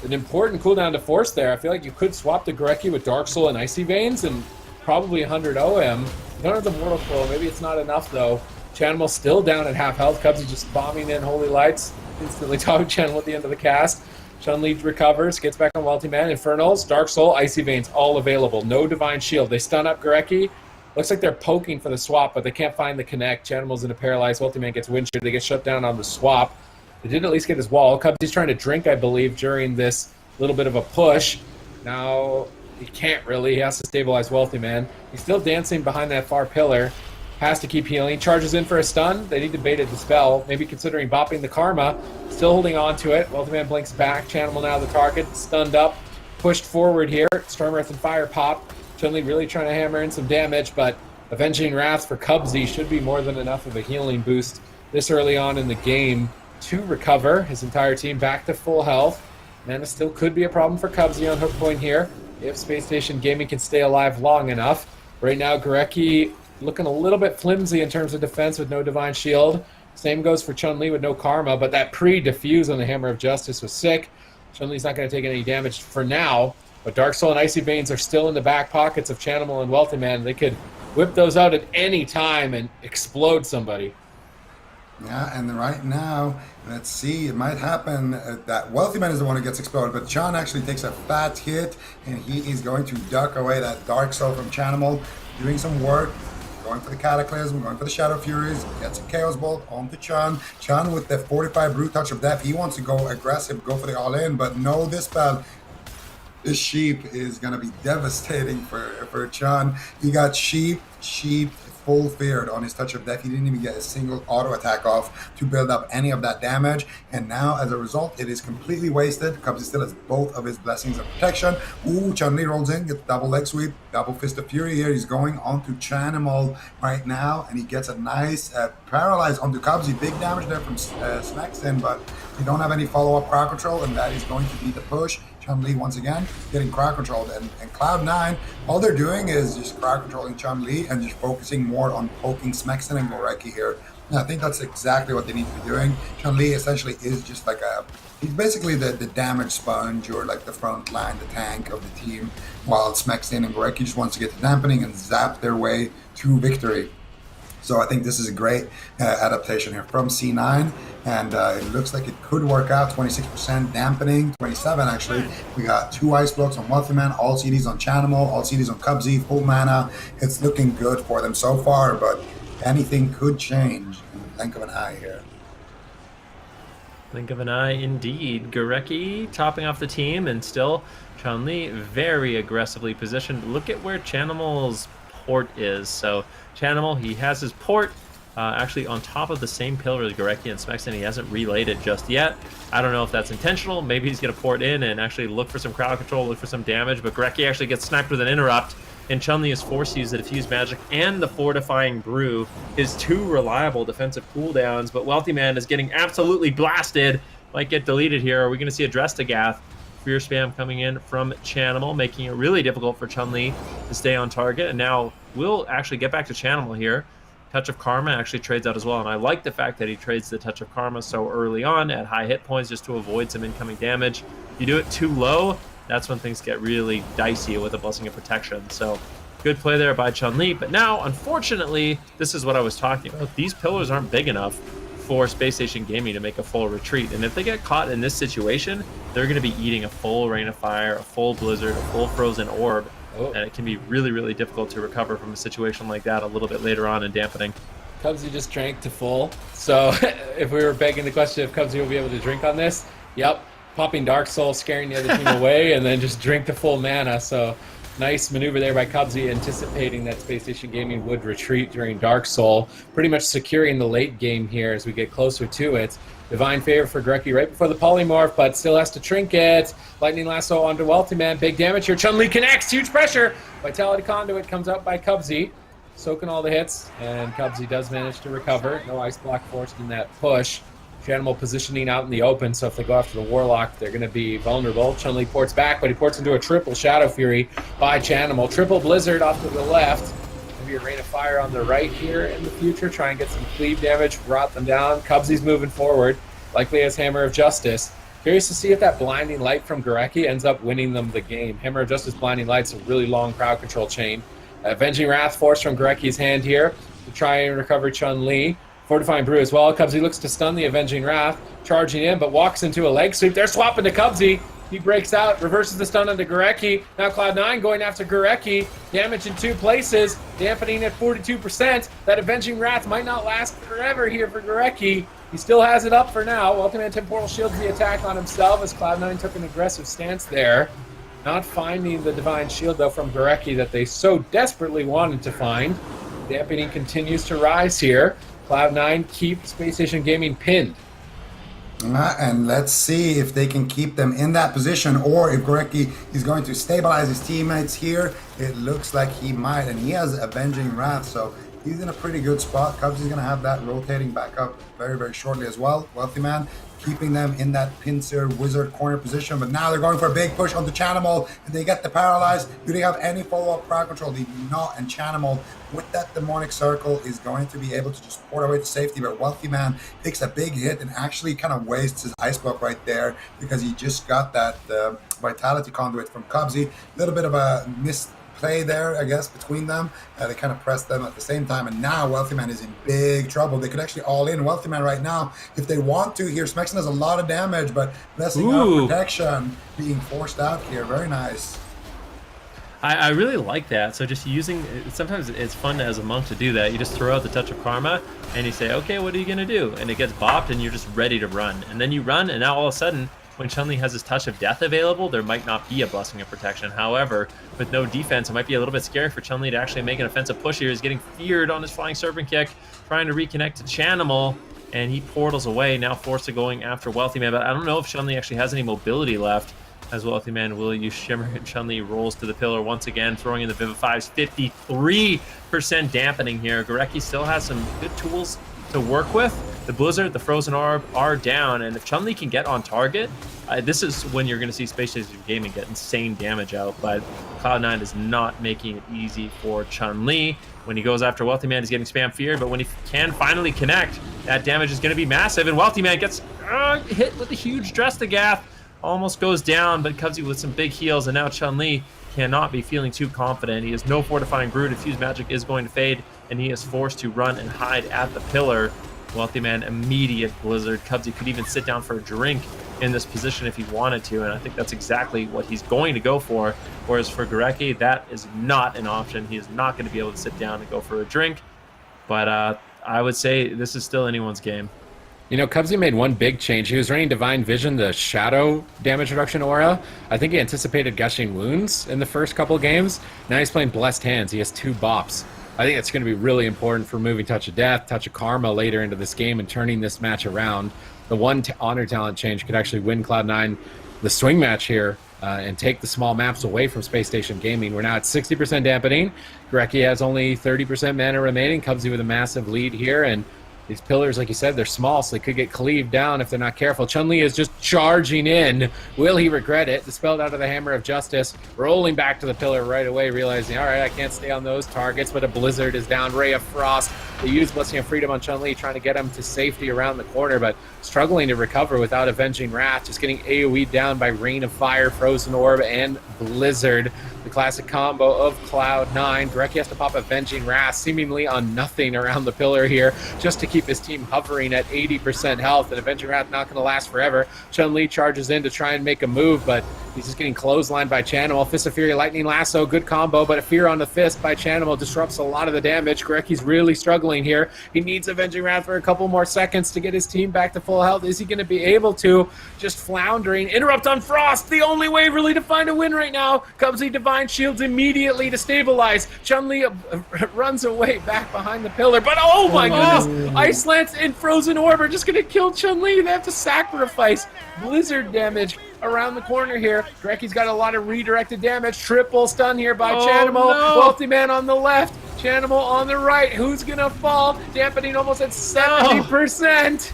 An important cooldown to force there. I feel like you could swap the Greki with Dark Soul and Icy Veins and probably 100 OM. You don't have the Mortal Coil. Maybe it's not enough, though. Chanimal still down at half health. Cubsy just bombing in Holy Lights. Instantly talking Chanimal at the end of the cast. Chun-Li recovers, gets back on Wealthy Man. Infernals, Dark Soul, Icy Veins, all available. No Divine Shield. They stun up Greki. Looks like they're poking for the swap, but they can't find the connect. Chanimal's in a paralyzed. Wealthy Man gets Windshield. They get shut down on the swap. They did at least get his wall. Cubsy's trying to drink, I believe, during this little bit of a push. Now, he can't really. He has to stabilize Wealthy Man. He's still dancing behind that far pillar. Has to keep healing. Charges in for a stun. They need to bait a dispel. Maybe considering bopping the Karma. Still holding on to it. Wealthy Man blinks back. Channel now the target. Stunned up. Pushed forward here. Storm Earth and Fire pop. Chun-Li really trying to hammer in some damage, but Avenging Wrath for Cubsy should be more than enough of a healing boost this early on in the game to recover. His entire team back to full health. Mana still could be a problem for Cubsy on hook point here if Space Station Gaming can stay alive long enough. Right now, Gorecki looking a little bit flimsy in terms of defense with no Divine Shield. Same goes for Chun-Li with no Karma, but that pre-diffuse on the Hammer of Justice was sick. Chun-Li's not going to take any damage for now, but Dark Soul and Icy Veins are still in the back pockets of Chanimal and Wealthy Man. They could whip those out at any time and explode somebody. Yeah, and right now, let's see, it might happen that Wealthy Man is the one who gets exploded, but John actually takes a fat hit, and he is going to duck away that Dark Soul from Chanimal, doing some work. Going for the Cataclysm, going for the Shadow Furies, gets a Chaos Bolt onto Chun. Chun with the 45 Brute Touch of Death, he wants to go aggressive, go for the all-in, but no, this spell, this Sheep is going to be devastating for Chun. He got Sheep full feared on his Touch of Death. He didn't even get a single auto attack off to build up any of that damage, and now as a result it is completely wasted. Cubsy still has both of his Blessings of Protection. Ooh, Chun-Li rolls in, gets double leg sweep, double Fist of Fury here. He's going onto Chanimal right now, and he gets a nice paralyze onto Cubsy. Big damage there from Smexton, but we don't have any follow-up crowd control, and that is going to be the push. Chun-Li once again getting crowd controlled, and Cloud9, all they're doing is just crowd controlling Chun-Li and just focusing more on poking Smexton and Gorecki here. And I think that's exactly what they need to be doing. Chun-Li essentially is just like he's basically the damage sponge, or like the front line, the tank of the team, while Smexton and Gorecki just wants to get the dampening and zap their way to victory. So I think this is a great adaptation here from C9, and it looks like it could work out. 26% dampening, 27 actually. We got 2 ice blocks on Wealthy Man, all CDs on Chanimal, all CDs on Cubsy, full mana. It's looking good for them so far, but anything could change in the blink of an eye here. Blink of an eye indeed. Gorecki topping off the team, and still Chun-Li very aggressively positioned. Look at where Chanimal's port is. So Chanimal, he has his port actually on top of the same pillar as Gorecki and Smexton. He hasn't relayed it just yet. I don't know if that's intentional. Maybe he's going to port in and actually look for some crowd control, look for some damage, but Gorecki actually gets sniped with an interrupt, and Chun-Li is forced to use the Diffuse Magic and the Fortifying Brew, his 2 reliable defensive cooldowns, but Wealthy Man is getting absolutely blasted. Might get deleted here. Are we going to see a Drestagath? Fear Spam coming in from Chanimal, making it really difficult for Chun-Li to stay on target, and now we'll actually get back to Chanimal here. Touch of Karma actually trades out as well, and I like the fact that he trades the Touch of Karma so early on at high hit points just to avoid some incoming damage. If you do it too low, that's when things get really dicey with a Blessing of Protection. So good play there by Chun-Li, but now, unfortunately, this is what I was talking about. These pillars aren't big enough for Space Station Gaming to make a full retreat, and if they get caught in this situation, they're going to be eating a full Rain of Fire, a full Blizzard, a full Frozen Orb, and it can be really, really difficult to recover from a situation like that a little bit later on in dampening. Cubsy just drank to full, so if we were begging the question if Cubsy will be able to drink on this, yep, popping Dark Soul, scaring the other team away, and then just drink to full mana. So nice maneuver there by Cubsy, anticipating that Space Station Gaming would retreat during Dark Soul, pretty much securing the late game here as we get closer to it. Divine Favor for Gorecki right before the Polymorph, but still has to trinket. Lightning Lasso onto Wealthy Man, big damage here. Chun-Li connects, huge pressure. Vitality Conduit comes out by Cubsy, soaking all the hits, and Cubsy does manage to recover. No Ice Block forced in that push. Chanimal positioning out in the open, so if they go after the Warlock, they're going to be vulnerable. Chun-Li ports back, but he ports into a triple Shadow Fury by Chanimal. Triple Blizzard off to the left. Maybe a Rain of Fire on the right here in the future. Try and get some cleave damage, rot them down. Cubsy's moving forward, likely as Hammer of Justice. Curious to see if that Blinding Light from Gorecki ends up winning them the game. Hammer of Justice, Blinding Light's a really long crowd control chain. Avenging Wrath forced from Gorecki's hand here to try and recover Chun-Li. Fortifying Brew as well. Cubsy looks to stun the Avenging Wrath, charging in, but walks into a leg sweep. They're swapping to Cubsy. He breaks out, reverses the stun onto Gorecki. Now Cloud9 going after Gorecki. Damage in 2 places, dampening at 42%. That Avenging Wrath might not last forever here for Gorecki. He still has it up for now. Ultimate Temporal shields the attack on himself as Cloud9 took an aggressive stance there. Not finding the Divine Shield, though, from Gorecki that they so desperately wanted to find. Dampening continues to rise here. Cloud9 keep Space Station Gaming pinned. And let's see if they can keep them in that position, or if Gorecki is going to stabilize his teammates here. It looks like he might, and he has Avenging Wrath, so he's in a pretty good spot. Cubs is going to have that rotating back up very, very shortly as well. Wealthy Man keeping them in that pincer wizard corner position, but now they're going for a big push onto Chanimal, and they get the paralyzed. Do they have any follow-up crowd control? They do not, and Chanimal with that demonic circle is going to be able to just port away to safety, but Wealthy Man takes a big hit and actually kind of wastes his ice block right there because he just got that vitality conduit from Cubsy. A little bit of a missed play there, I guess, between them. They kind of pressed them at the same time, and now Wealthy Man is in big trouble. They could actually all in Wealthy Man right now if they want to here. Smexon does a lot of damage, but blessing of protection being forced out here. Very nice. I really like that. So just using, sometimes it's fun as a monk to do that. You just throw out the Touch of Karma and you say, okay, what are you going to do? And it gets bopped and you're just ready to run. And then you run, and now all of a sudden, when Chun-Li has his Touch of Death available, there might not be a Blessing of Protection. However, with no defense, it might be a little bit scary for Chun-Li to actually make an offensive push here. He's getting feared on his Flying Serpent Kick, trying to reconnect to Chanimal, and he portals away, now forced to going after Wealthy Man. But I don't know if Chun-Li actually has any mobility left, as Wealthy Man will use Shimmer, and Chun-Li rolls to the pillar once again, throwing in the Vivifies. 53% dampening here. Gorecki still has some good tools to work with. The Blizzard, the Frozen Orb are down, and if Chun-Li can get on target, this is when you're going to see Space Station Gaming get insane damage out, but Cloud9 is not making it easy for Chun-Li. When he goes after Wealthy Man, he's getting spam feared, but when he can finally connect, that damage is going to be massive, and Wealthy Man gets hit with a huge Drestagath, almost goes down, but Cubsy with some big heals, and now Chun-Li cannot be feeling too confident. He has no Fortifying Brew. Diffuse Magic is going to fade, and he is forced to run and hide at the pillar. Wealthy Man, immediate Blizzard. Cubsy could even sit down for a drink in this position if he wanted to, and I think that's exactly what he's going to go for. Whereas for Gorecki, that is not an option. He is not going to be able to sit down and go for a drink. But I would say this is still anyone's game. You know, Cubsy made one big change. He was running Divine Vision, the shadow damage reduction aura. I think he anticipated Gushing Wounds in the first couple of games. Now he's playing Blessed Hands. He has 2 bops. I think it's going to be really important for moving Touch of Death, Touch of Karma later into this game and turning this match around. The one honor talent change could actually win Cloud9 the swing match here and take the small maps away from Space Station Gaming. We're now at 60% dampening. Gorecki has only 30% mana remaining. Cubsy with a massive lead here, and these pillars, like you said, they're small, so they could get cleaved down if they're not careful. Chun-Li is just charging in. Will he regret it? Dispelled out of the Hammer of Justice, rolling back to the pillar right away, realizing, all right, I can't stay on those targets, but a Blizzard is down. Ray of Frost. They use Blessing of Freedom on Chun-Li, trying to get him to safety around the corner, but struggling to recover without Avenging Wrath, just getting AoE'd down by Rain of Fire, Frozen Orb, and Blizzard. The classic combo of Cloud9. Gorecki has to pop Avenging Wrath seemingly on nothing around the pillar here just to keep his team hovering at 80% health, and Avenging Wrath not going to last forever. Chun-Li charges in to try and make a move, but he's just getting clotheslined by Chanimal. Fist of Fury, Lightning Lasso, good combo, but a Fear on the Fist by Chanimal disrupts a lot of the damage. Gorecki's really struggling here. He needs Avenging Wrath for a couple more seconds to get his team back to full health. Is he going to be able to? Just floundering. Interrupt on Frost, the only way really to find a win right now. Cubsy Divine Shields immediately to stabilize. Chun-Li runs away back behind the pillar, but oh my goodness! Ice Lance and Frozen Orb are just going to kill Chun-Li. They have to sacrifice Blizzard damage around the corner here. Gorecki's got a lot of redirected damage. Triple stun here by Chanimal. No. Wealthy Man on the left. Chanimal on the right. Who's going to fall? Dampening almost at 70%.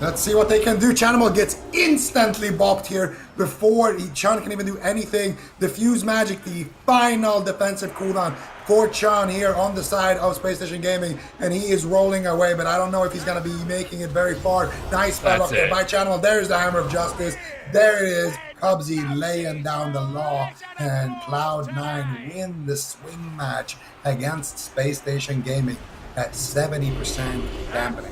Let's see what they can do. Chanimal gets instantly bopped here before Chun can even do anything. Diffuse Magic, the final defensive cooldown for Chun here on the side of Space Station Gaming, and he is rolling away, but I don't know if he's going to be making it very far. Nice spell up there by Chanimal. There's the Hammer of Justice. There it is. Cubsy laying down the law, and Cloud9 win the swing match against Space Station Gaming at 70% dampening.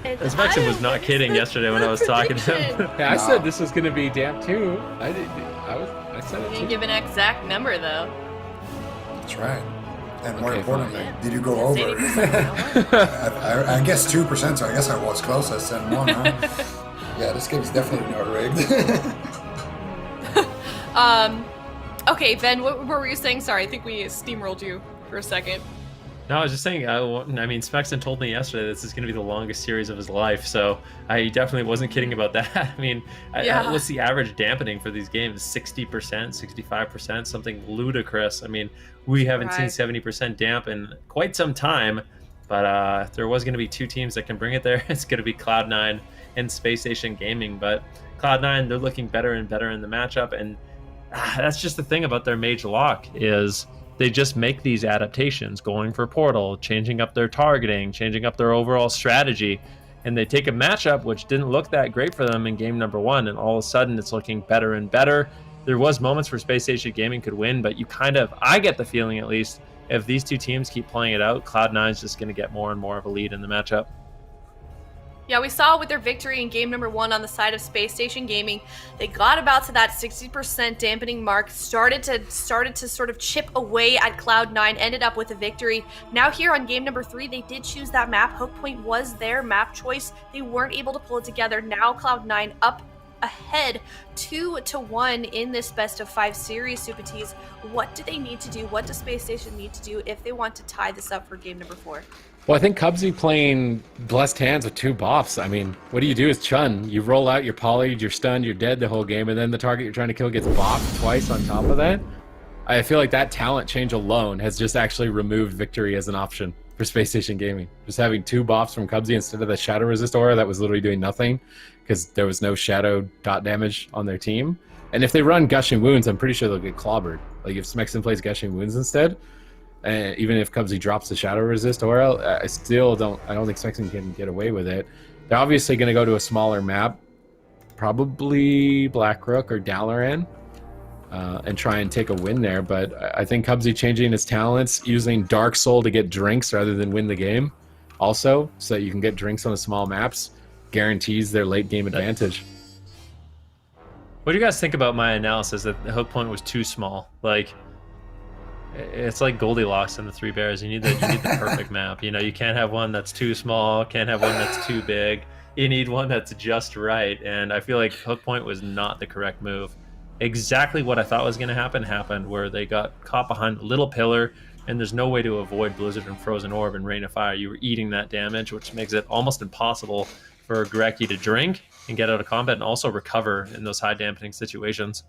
Inspection was not kidding yesterday when I was talking to him. Yeah, I said this was going to be damp too. I said it You too. give an exact number though. That's right. And more Okay, importantly, fine. did you go It's over? 80%. I guess 2%, so I guess I was close. I said 1, huh? Yeah, this game's definitely not rigged. Okay, Ben, what were you saying? Sorry, I think we steamrolled you for a second. No, I was just saying, I mean, Smexton told me yesterday this is going to be the longest series of his life, so I definitely wasn't kidding about that. I mean, Yeah. what's the average dampening for these games? 60%, 65%, something ludicrous. I mean, we haven't seen Right. 70% damp in quite some time, but if there was going to be two teams that can bring it there, it's going to be Cloud9 and Spacestation Gaming. But Cloud9, they're looking better and better in the matchup, and that's just the thing about their Mage Lock is they just make these adaptations, going for Portal, changing up their targeting, changing up their overall strategy, and they take a matchup which didn't look that great for them in game number 1, and all of a sudden it's looking better and better. There was moments where Spacestation Gaming could win, but I get the feeling at least, if these two teams keep playing it out, Cloud9 is just going to get more and more of a lead in the matchup. Yeah, we saw with their victory in game number 1 on the side of Spacestation Gaming, they got about to that 60% dampening mark, started to sort of chip away at Cloud9, ended up with a victory. Now here on game number 3, they did choose that map. Hook Point was their map choice. They weren't able to pull it together. Now Cloud9 up ahead 2-1 in this best of 5 series, Super Tees. What do they need to do? What does Spacestation need to do if they want to tie this up for game number 4? Well, I think Cubsy playing Blessed Hands with 2 buffs. I mean, what do you do as Chun? You roll out, you're polyed, you're stunned, you're dead the whole game, and then the target you're trying to kill gets bopped twice on top of that. I feel like that talent change alone has just actually removed victory as an option for Spacestation Gaming. Just having 2 buffs from Cubsy instead of the Shadow Resist aura that was literally doing nothing because there was no Shadow dot damage on their team. And if they run Gushing Wounds, I'm pretty sure they'll get clobbered. Like if Smexton plays Gushing Wounds instead, even if Cubsy drops the Shadow Resist aura, I don't think Smexton can get away with it. They're obviously going to go to a smaller map, probably Blackrook or Dalaran, and try and take a win there. But I think Cubsy changing his talents, using Dark Soul to get drinks rather than win the game, also, so that you can get drinks on the small maps, guarantees their late game advantage. What do you guys think about my analysis that the Hook Point was too small? Like, it's like Goldilocks and the 3 Bears. You need the perfect map. You know, you can't have one that's too small, can't have one that's too big. You need one that's just right. And I feel like Hook Point was not the correct move. Exactly what I thought was going to happen happened, where they got caught behind a little pillar, and there's no way to avoid Blizzard and Frozen Orb and Rain of Fire. You were eating that damage, which makes it almost impossible for Gurecki to drink and get out of combat and also recover in those high dampening situations.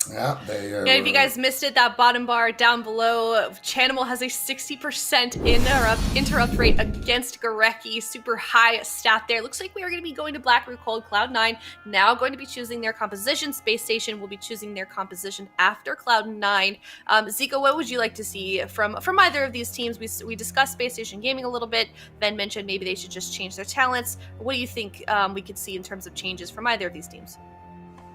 Yeah, if you guys missed it, that bottom bar down below, Chanimal has a 60% interrupt rate against Gurecki. Super high stat there. Looks like we are going to be going to Blackrook Hold. Cloud9 now going to be choosing their composition. Spacestation will be choosing their composition after Cloud9. Zico, what would you like to see from either of these teams? We discussed Spacestation Gaming a little bit. Ben mentioned maybe they should just change their talents. What do you think we could see in terms of changes from either of these teams?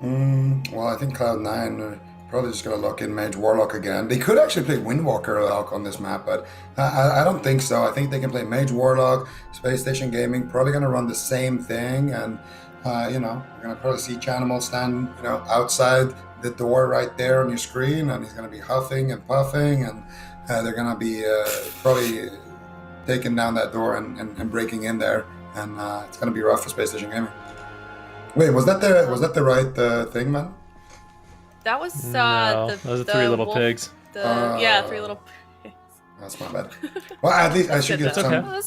Well, I think Cloud9 probably just going to lock in Mage Warlock again. They could actually play Windwalker Lock on this map, but I don't think so. I think they can play Mage Warlock. Spacestation Gaming probably going to run the same thing, and we're going to probably see Chanimal stand outside the door right there on your screen, and he's going to be huffing and puffing, and they're going to be probably taking down that door and breaking in there, and it's going to be rough for Spacestation Gaming. Wait, was that the right thing, man? That was no, those are 3 little wolf, pigs. 3 little pigs. That's my bad. Well, at least I should get some. Okay.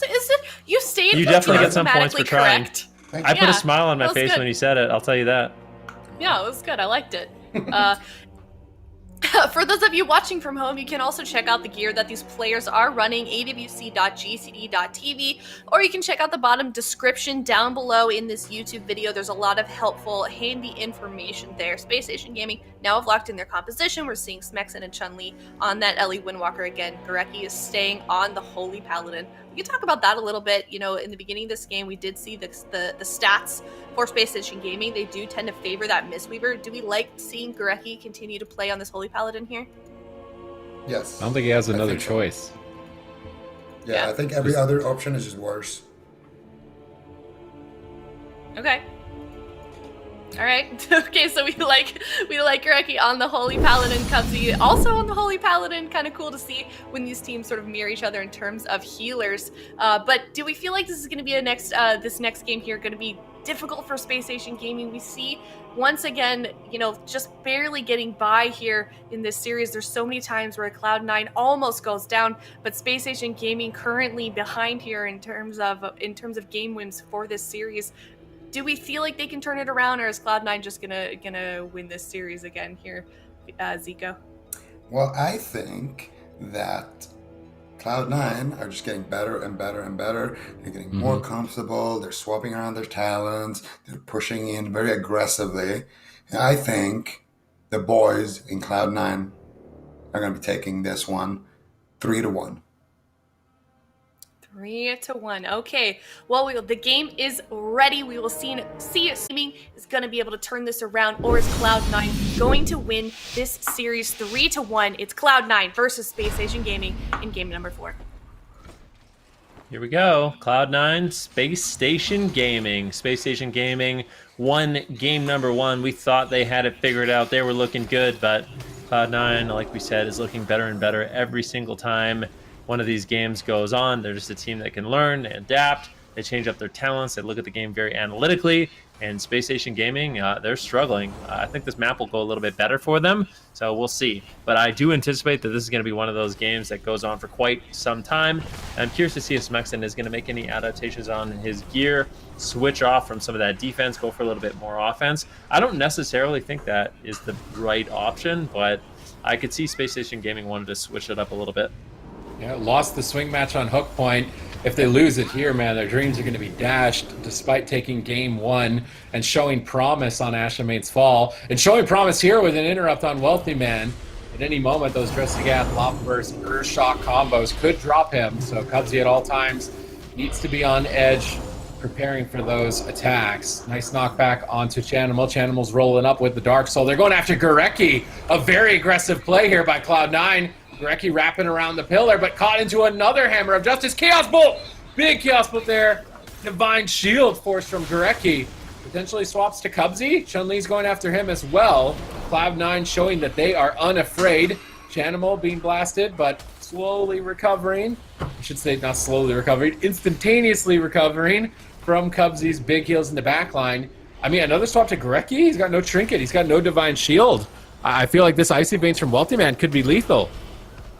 You stayed. You definitely get some points for trying. Correct. Thank I you. put a smile on my face good. when you said it, I'll tell you that. Yeah, it was good. I liked it. For those of you watching from home, you can also check out the gear that these players are running, awc.gcd.tv, or you can check out the bottom description down below in this YouTube video. There's a lot of helpful, handy information there. Spacestation Gaming now have locked in their composition. We're seeing Smexton and Chun-Li on that Ellie Windwalker again. Gurecki is staying on the Holy Paladin. We can talk about that a little bit. You know, in the beginning of this game, we did see the stats for Spacestation Gaming. They do tend to favor that Mistweaver. Do we like seeing Gurecki continue to play on this Holy Paladin here? Yes. I don't think he has another think so. choice. Yeah, I think every other option is just worse. Okay. All right. Okay, so we like Gurecki on the Holy Paladin. Cubsy also on the Holy Paladin. Kind of cool to see when these teams sort of mirror each other in terms of healers. But do we feel like this is going to be this next game here going to be difficult for Spacestation Gaming. We see once again, just barely getting by here in this series. There's so many times where Cloud9 almost goes down, but Spacestation Gaming currently behind here in terms of game wins for this series. Do we feel like they can turn it around, or is Cloud9 just gonna win this series again here, Zico? Well, I think that Cloud9 are just getting better and better and better. They're getting more comfortable. They're swapping around their talents. They're pushing in very aggressively. And I think the boys in Cloud9 are going to be taking this one 3-1. 3-1. Okay. Well, the game is ready. We will see if Gaming is going to be able to turn this around, or is Cloud9 going to win this series 3-1? It's Cloud9 versus Spacestation Gaming in game number 4. Here we go. Cloud9, Space Station Gaming. Space Station Gaming won game number 1. We thought they had it figured out. They were looking good, but Cloud9, like we said, is looking better and better every single time one of these games goes on. They're just a team that can learn, they adapt, they change up their talents, they look at the game very analytically. And Space Station Gaming, they're struggling. I think this map will go a little bit better for them, so we'll see. But I do anticipate that this is going to be one of those games that goes on for quite some time. I'm curious to see if Smexon is going to make any adaptations on his gear, switch off from some of that defense, go for a little bit more offense. I don't necessarily think that is the right option, but I could see Space Station Gaming wanted to switch it up a little bit. Yeah, lost the swing match on hook point. If they lose it here, man, their dreams are going to be dashed, despite taking game 1 and showing promise on Ashamate's fall. And showing promise here with an interrupt on Wealthy Man. At any moment, those Dressigath, Lopburst, Earthshock combos could drop him. So Cubsy at all times needs to be on edge, preparing for those attacks. Nice knockback onto Chanimal. Chanimal's rolling up with the Dark Soul. They're going after Gurecki. A very aggressive play here by Cloud9. Gurecki wrapping around the pillar, but caught into another Hammer of Justice. Chaos Bolt! Big Chaos Bolt there. Divine Shield forced from Gurecki. Potentially swaps to Cubsy. Chun-Li's going after him as well. Cloud9 showing that they are unafraid. Chanimal being blasted, but slowly recovering. I should say not slowly recovering, instantaneously recovering from Cubsy's big heals in the backline. I mean, another swap to Gurecki? He's got no Trinket. He's got no Divine Shield. I feel like this Icy Veins from Wealthy Man could be lethal.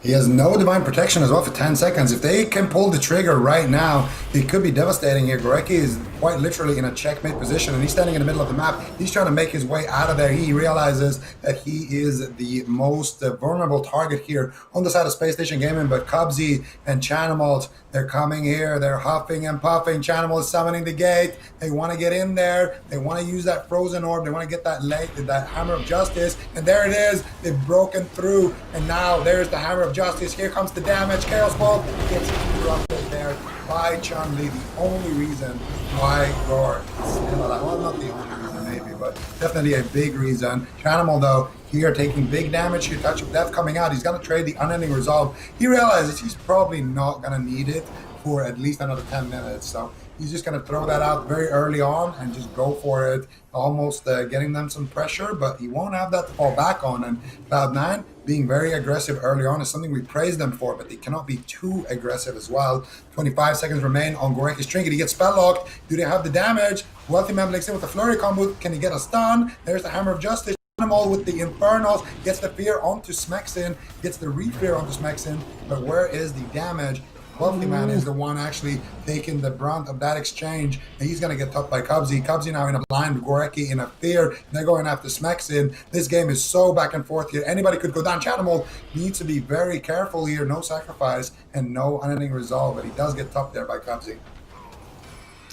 He has no divine protection as well for 10 seconds. If they can pull the trigger right now, it could be devastating here. Gurecki is quite literally in a checkmate position, and he's standing in the middle of the map. He's trying to make his way out of there. He realizes that he is the most vulnerable target here on the side of Space Station Gaming, but Cubsy and Chanimals, they're coming here. They're huffing and puffing. Chanimal is summoning the gate. They want to get in there. They want to use that frozen orb. They want to get that Hammer of Justice, and there it is. They've broken through, and now there's the Hammer of Justice. Here comes the damage. Chaos Bolt gets interrupted there by Chun-Li. The only reason why Roar is still alive. Well, not the only reason maybe, but definitely a big reason. Chanimal, though, here taking big damage here. Touch of Death coming out. He's going to trade the Unending Resolve. He realizes he's probably not going to need it for at least another 10 minutes. So he's just going to throw that out very early on and just go for it, almost getting them some pressure, but he won't have that to fall back on. And Cloud9 being very aggressive early on is something we praise them for, but they cannot be too aggressive as well. 25 seconds remain on Gurecki's Trinket. He gets spell locked. Do they have the damage? Wealthy Man blinks in with the Flurry combo. Can he get a stun? There's the Hammer of Justice. Animal with the Infernals gets the fear onto Smexon, gets the re-fear onto Smexon, but where is the damage? Wealthy Man is the one actually taking the brunt of that exchange, and he's going to get topped by Cubsy. Cubsy now in a blind, Gurecki in a fear. They're going after Smexon. This game is so back and forth here. Anybody could go down. Chanimal needs to be very careful here. No sacrifice and no unending resolve, but he does get topped there by Cubsy.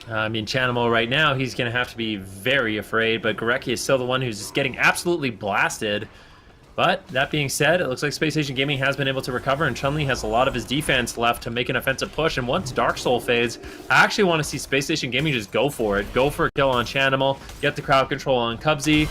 I mean, Chanimal right now, he's going to have to be very afraid, but Gurecki is still the one who's just getting absolutely blasted. But that being said, it looks like Space Station Gaming has been able to recover, and Chun-Li has a lot of his defense left to make an offensive push. And once Dark Soul fades, I actually want to see Space Station Gaming just go for it. Go for a kill on Chanimal, get the crowd control on Cubsy,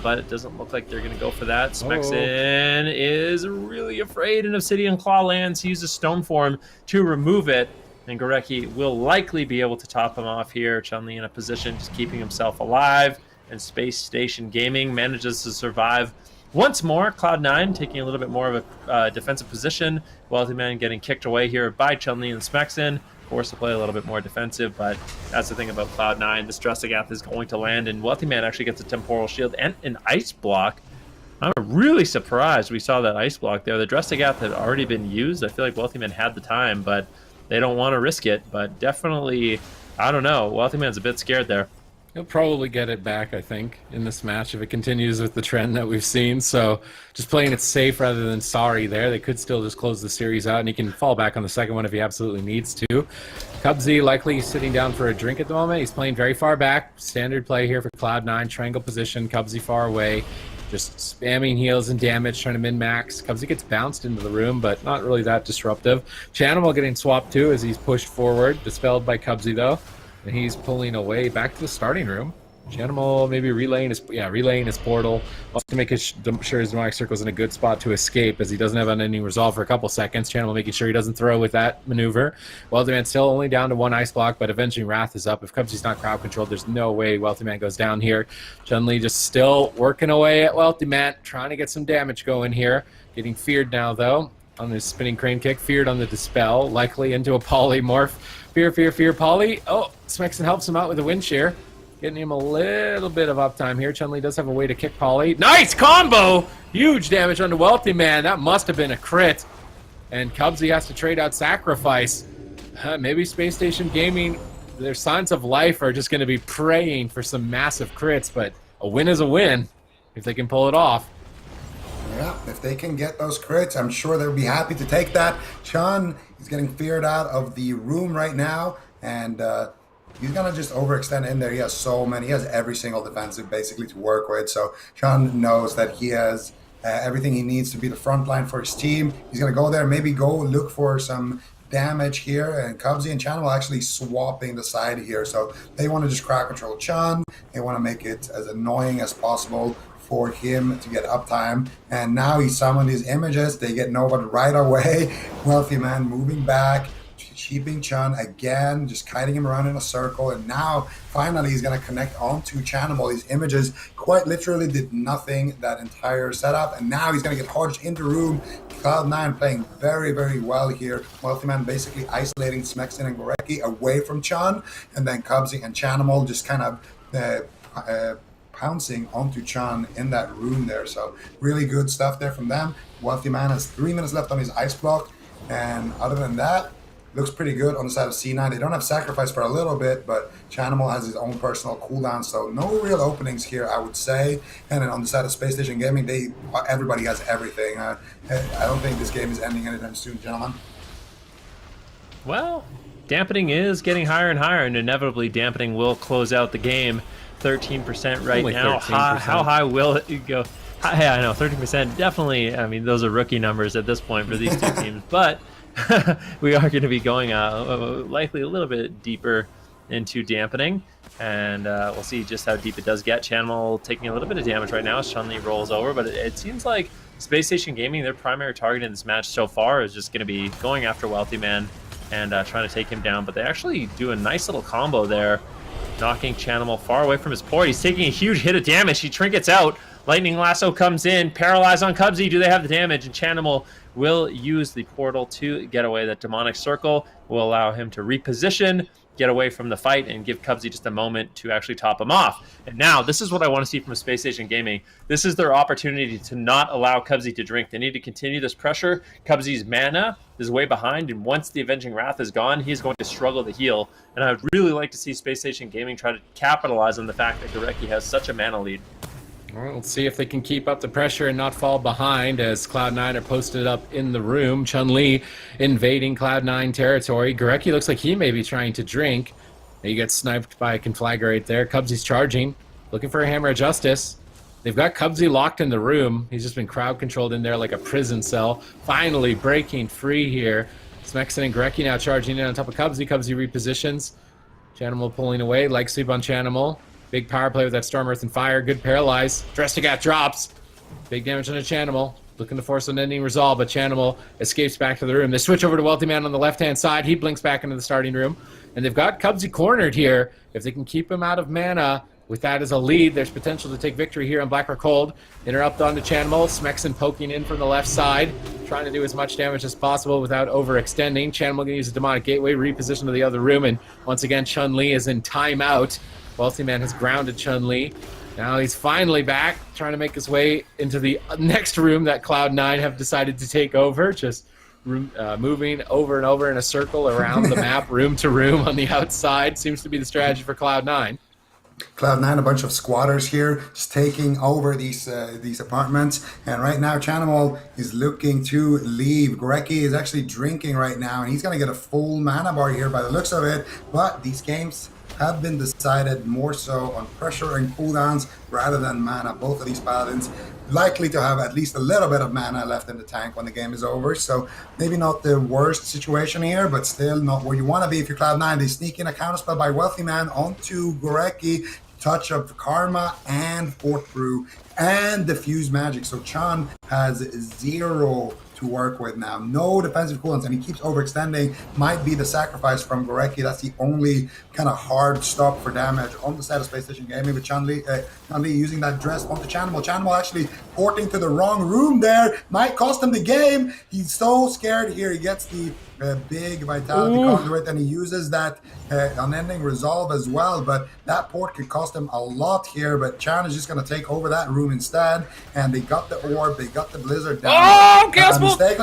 but it doesn't look like they're going to go for that. Smexon is really afraid in Obsidian Claw lands. He uses Stone Form to remove it, and Gurecki will likely be able to top him off here. Chun-Li in a position, just keeping himself alive, and Space Station Gaming manages to survive. Once more, Cloud9 taking a little bit more of a defensive position. Wealthy Man getting kicked away here by Chun-Li and Smexon. forced to play a little bit more defensive, but that's the thing about Cloud9. This Dressagath is going to land, and Wealthy Man actually gets a Temporal Shield and an Ice Block. I'm really surprised we saw that Ice Block there. The Dressagath had already been used. I feel like Wealthy Man had the time, but they don't want to risk it. But definitely, I don't know. Wealthy Man's a bit scared there. He'll probably get it back, I think, in this match if it continues with the trend that we've seen. So just playing it safe rather than sorry there. They could still just close the series out, and he can fall back on the second one if he absolutely needs to. Cubsy likely sitting down for a drink at the moment. He's playing very far back. Standard play here for Cloud9. Triangle position. Cubsy far away. Just spamming heals and damage, trying to min-max. Cubsy gets bounced into the room, but not really that disruptive. Chanimal getting swapped too as he's pushed forward. Dispelled by Cubsy, though. And he's pulling away back to the starting room. Chanimal maybe relaying his portal to make sure his demonic circle is in a good spot to escape, as he doesn't have unending resolve for a couple seconds. Chanimal making sure he doesn't throw with that maneuver. Wealthy Man still only down to 1 ice block, but Avenging Wrath is up. If Cubsy's not crowd controlled, there's no way Wealthy Man goes down here. Chun-Li just still working away at Wealthy Man, trying to get some damage going here. Getting feared now, though, on his spinning crane kick. Feared on the Dispel, likely into a polymorph. Fear, Polly. Oh, Smexon helps him out with a wind shear. Getting him a little bit of uptime here. Chun-Li does have a way to kick Polly. Nice combo! Huge damage on the Wealthy Man. That must have been a crit. And Cubsy has to trade out Sacrifice. Maybe Space Station Gaming, their signs of life are just going to be praying for some massive crits, but a win is a win if they can pull it off. Yeah, if they can get those crits, I'm sure they'll be happy to take that. Chun is getting feared out of the room right now, and he's going to just overextend in there. He has so many. He has every single defensive basically to work with, so Chun knows that he has everything he needs to be the front line for his team. He's going to go there, maybe go look for some damage here, and Cubsy and Chun are actually swapping the side here, so they want to just crowd control Chun. They want to make it as annoying as possible for him to get uptime, and now he summoned these images. They get nobody right away. Wealthy Man moving back, keeping Chun again, just kiting him around in a circle, and now finally he's going to connect onto Chanimal. These images quite literally did nothing that entire setup, and now he's going to get hodged into room. Cloud9 playing very, very well here. Wealthy Man basically isolating Smexon and Gorecki away from Chun, and then Cubsy and Chanimal just kind of pouncing onto Chun in that room there. So really good stuff there from them. Wealthy Man has 3 minutes left on his ice block, and other than that, looks pretty good on the side of C9. They don't have Sacrifice for a little bit, but Chanimal has his own personal cooldown, so no real openings here, I would say. And then on the side of Space Station Gaming, everybody has everything. I don't think this game is ending anytime soon, gentlemen. Well, dampening is getting higher and higher, and inevitably dampening will close out the game. 13% right Only now. 13%. How high will it go? Yeah, I know, 13%. Definitely, I mean, those are rookie numbers at this point for these two teams, but we are going to be going likely a little bit deeper into dampening, and we'll see just how deep it does get. Chanimal taking a little bit of damage right now as Chun-Li rolls over, but it seems like Space Station Gaming, their primary target in this match so far is just going to be going after Wealthy Man and trying to take him down, but they actually do a nice little combo there, knocking Chanimal far away from his port. He's taking a huge hit of damage. He trinkets out. Lightning Lasso comes in. Paralyzed on Cubsy. Do they have the damage? And Chanimal will use the portal to get away. That demonic circle will allow him to reposition, get away from the fight, and give Cubsy just a moment to actually top him off. And now, this is what I want to see from Space Station Gaming. This is their opportunity to not allow Cubsy to drink. They need to continue this pressure. Cubsy's mana is way behind, and once the Avenging Wrath is gone, he's going to struggle to heal. And I would really like to see Space Station Gaming try to capitalize on the fact that Gorecki has such a mana lead. Well, let's see if they can keep up the pressure and not fall behind as Cloud9 are posted up in the room. Chun-Li invading Cloud9 territory. Gorecki looks like he may be trying to drink. He gets sniped by a Conflagrate there. Cubsy's charging, looking for a Hammer of Justice. They've got Cubsy locked in the room. He's just been crowd controlled in there like a prison cell. Finally breaking free here. Smexon and Gorecki now charging in on top of Cubsy. Cubsy repositions. Chanimal pulling away. Leg sweep on Chanimal. Big power play with that Storm, Earth, and Fire. Good paralyze. Dressagath drops. Big damage on a Chanimal. Looking to force an ending resolve, but Chanimal escapes back to the room. They switch over to Wealthy Man on the left-hand side. He blinks back into the starting room. And they've got Cubsy cornered here. If they can keep him out of mana, With that as a lead, there's potential to take victory here on Blackrock Cold. Interrupt onto Chanimal. Smexon poking in from the left side, trying to do as much damage as possible without overextending. Chanimal going to use a Demonic Gateway, reposition to the other room, and once again, Chun-Li is in timeout. Wealthy Man has grounded Chun-Li. Now he's finally back, trying to make his way into the next room that Cloud9 have decided to take over. Just moving over and over in a circle around the map, room to room on the outside. Seems to be the strategy for Cloud9. Cloud9, a bunch of squatters here, just taking over these apartments. And right now, Chanimal is looking to leave. Gorecki is actually drinking right now, and he's going to get a full mana bar here by the looks of it. But these games have been decided more so on pressure and cooldowns rather than mana. Both of these paladins likely to have at least a little bit of mana left in the tank when the game is over. So maybe not the worst situation here, but still not where you want to be if you're Cloud9. They sneak in a counterspell by Wealthy Man onto Gorecki, touch of Karma and Fort Brew and Diffuse Magic. So Chan has 0 to work with now. No defensive cooldowns, and he keeps overextending. Might be the sacrifice from Gorecki. That's the only kind of hard stop for damage on the side of Spacestation Gaming, with Chun-Li using that dress onto Chanimal. Chanimal actually porting to the wrong room there. Might cost him the game. He's so scared here. He gets the big Vitality Conduit, and he uses that unending resolve as well, but that port could cost him a lot here. But Chan is just going to take over that room instead, and they got the orb, they got the blizzard down. Oh, Chaos Bolt! That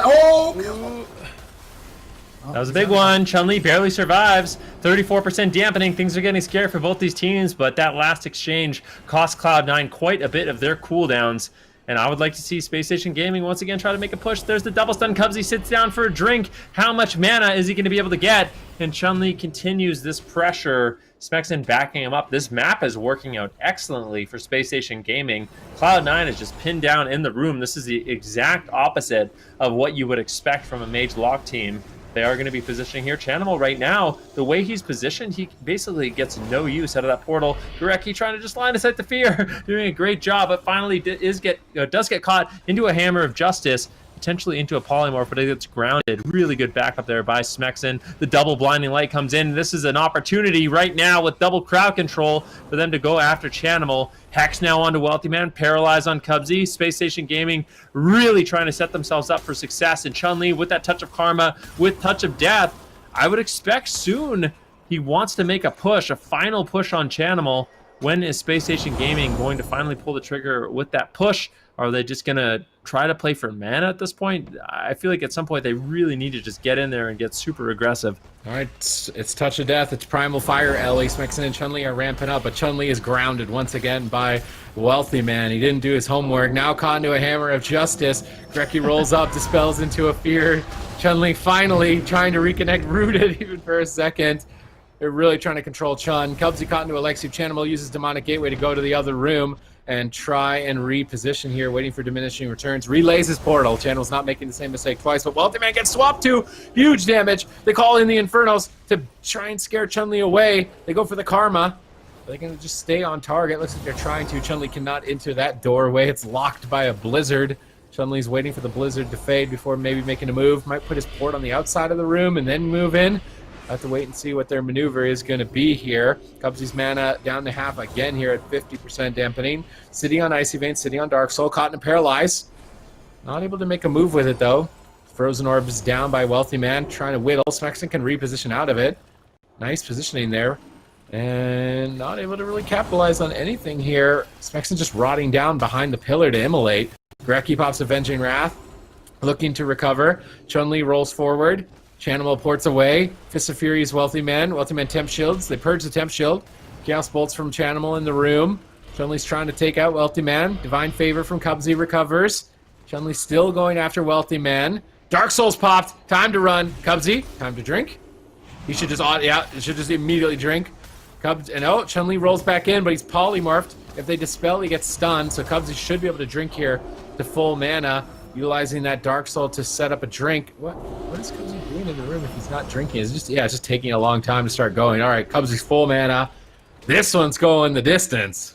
was a big one. Chun-Li barely survives. 34% dampening. Things are getting scary for both these teams, but that last exchange cost Cloud9 quite a bit of their cooldowns. And I would like to see Spacestation Gaming once again try to make a push. There's the double stun. Cubsy sits down for a drink. How much mana is he going to be able to get? And Chun-Li continues this pressure. Smexon backing him up. This map is working out excellently for Spacestation Gaming. Cloud9 is just pinned down in the room. This is the exact opposite of what you would expect from a Mage Lock team. They are going to be positioning here. Chanimal right now, the way he's positioned, he basically gets no use out of that portal. Gorecki trying to just line of sight the fear, doing a great job, but finally does get caught into a Hammer of Justice, potentially into a Polymorph, but it gets grounded. Really good backup there by Smexon. The double Blinding Light comes in. This is an opportunity right now with double crowd control for them to go after Chanimal. Hex now onto Wealthy Man, paralyzed on Cubsy. Spacestation Gaming really trying to set themselves up for success. And Chun-Li with that touch of Karma, with touch of Death, I would expect soon he wants to make a push, a final push on Chanimal. When is Spacestation Gaming going to finally pull the trigger with that push? Are they just going to try to play for mana at this point? I feel like at some point they really need to just get in there and get super aggressive. All right, it's Touch of Death. It's Primal Fire. Ellie, Smexon, and Chun-Li are ramping up, but Chun-Li is grounded once again by Wealthy Man. He didn't do his homework. Now caught into a Hammer of Justice. Gorecki rolls up, dispels into a fear. Chun-Li finally trying to reconnect, rooted even for a second. They're really trying to control Chun. Cubsy caught into Alexiu. Chanimal uses Demonic Gateway to go to the other room and try and reposition here, waiting for diminishing returns. Relays his portal. Channel's not making the same mistake twice, but Wealthy Man gets swapped to. Huge damage. They call in the Infernos to try and scare Chun-Li away. They go for the Karma. Are they going to just stay on target? Looks like they're trying to. Chun-Li cannot enter that doorway. It's locked by a Blizzard. Chun-Li's waiting for the Blizzard to fade before maybe making a move. Might put his port on the outside of the room and then move in. I have to wait and see what their maneuver is going to be here. Cubsy's mana down to half again here at 50% dampening. City on Icy Vein, City on Dark Soul, caught in a Paralyze. Not able to make a move with it though. Frozen Orb is down by Wealthy Man, trying to whittle. Smexon can reposition out of it. Nice positioning there. And not able to really capitalize on anything here. Smexon just rotting down behind the pillar to immolate. Gorecki pops Avenging Wrath, looking to recover. Chun-Li rolls forward. Chanimal ports away. Fist of Fury's Wealthy Man. Wealthy Man temp shields. They purge the temp shield. Chaos bolts from Chanimal in the room. Chun-Li's trying to take out Wealthy Man. Divine Favor from Cubsy recovers. Chun-Li still going after Wealthy Man. Dark Souls popped. Time to run. Cubsy, time to drink. He should just immediately drink. Chun-Li rolls back in, but he's polymorphed. If they dispel, he gets stunned. So Cubsy should be able to drink here to full mana, utilizing that Dark Soul to set up a drink. What is Cubsy doing in the room if he's not drinking? It's just taking a long time to start going. All right, Cubsy's full mana. This one's going the distance.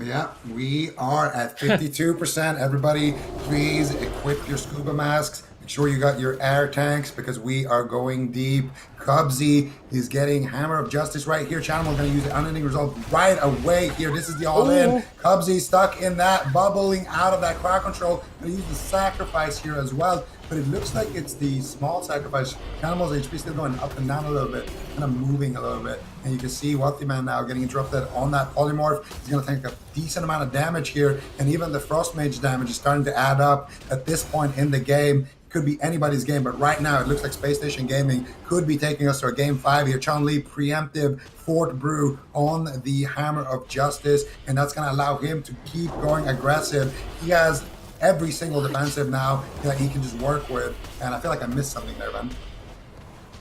Yeah, we are at 52%. Everybody, please equip your scuba masks. Make sure you got your air tanks because we are going deep. Cubsy is getting Hammer of Justice right here. Channel going to use the unending result right away here. This is the all-in. Cubsy stuck in that, bubbling out of that crowd control. Going to use the sacrifice here as well. But it looks like it's the small sacrifice. Cannibals HP still going up and down a little bit, kind of moving a little bit. And you can see Wealthy Man now getting interrupted on that polymorph. He's going to take a decent amount of damage here. And even the Frost Mage damage is starting to add up at this point in the game. Could be anybody's game, but right now it looks like Spacestation Gaming could be taking us to a game 5 here. Chun-Li preemptive Fort Brew on the Hammer of Justice, and that's going to allow him to keep going aggressive. He has every single defensive now that he can just work with, and I feel like I missed something there, man.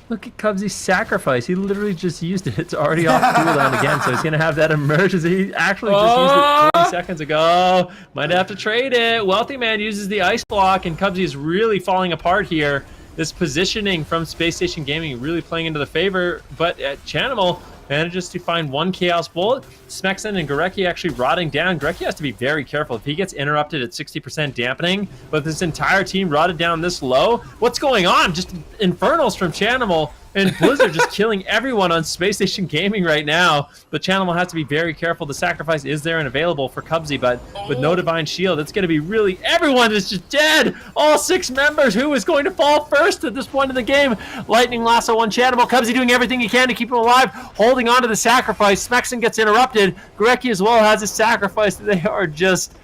Look at Cubsy's sacrifice. He literally just used it. It's already off cooldown again, so he's going to have that emergency. He actually just used it 20 seconds ago. Might have to trade it. Wealthy Man uses the ice block, and Cubsy is really falling apart here. This positioning from Space Station Gaming really playing into the favor, but Chanimal manages to find one Chaos Bolt. Smexen and Gorecki actually rotting down. Gorecki has to be very careful. If he gets interrupted at 60% dampening, but this entire team rotted down this low, what's going on? Just Infernals from Chanimal, and Blizzard just killing everyone on Space Station Gaming right now. But Chanimal has to be very careful. The sacrifice is there and available for Cubsy, but with no Divine Shield, it's going to be really... Everyone is just dead! All 6 members! Who is going to fall first at this point in the game? Lightning Lasso on Chanimal. Cubsy doing everything he can to keep him alive, holding on to the sacrifice. Smexen gets interrupted. Gorecki as well has a sacrifice. They are just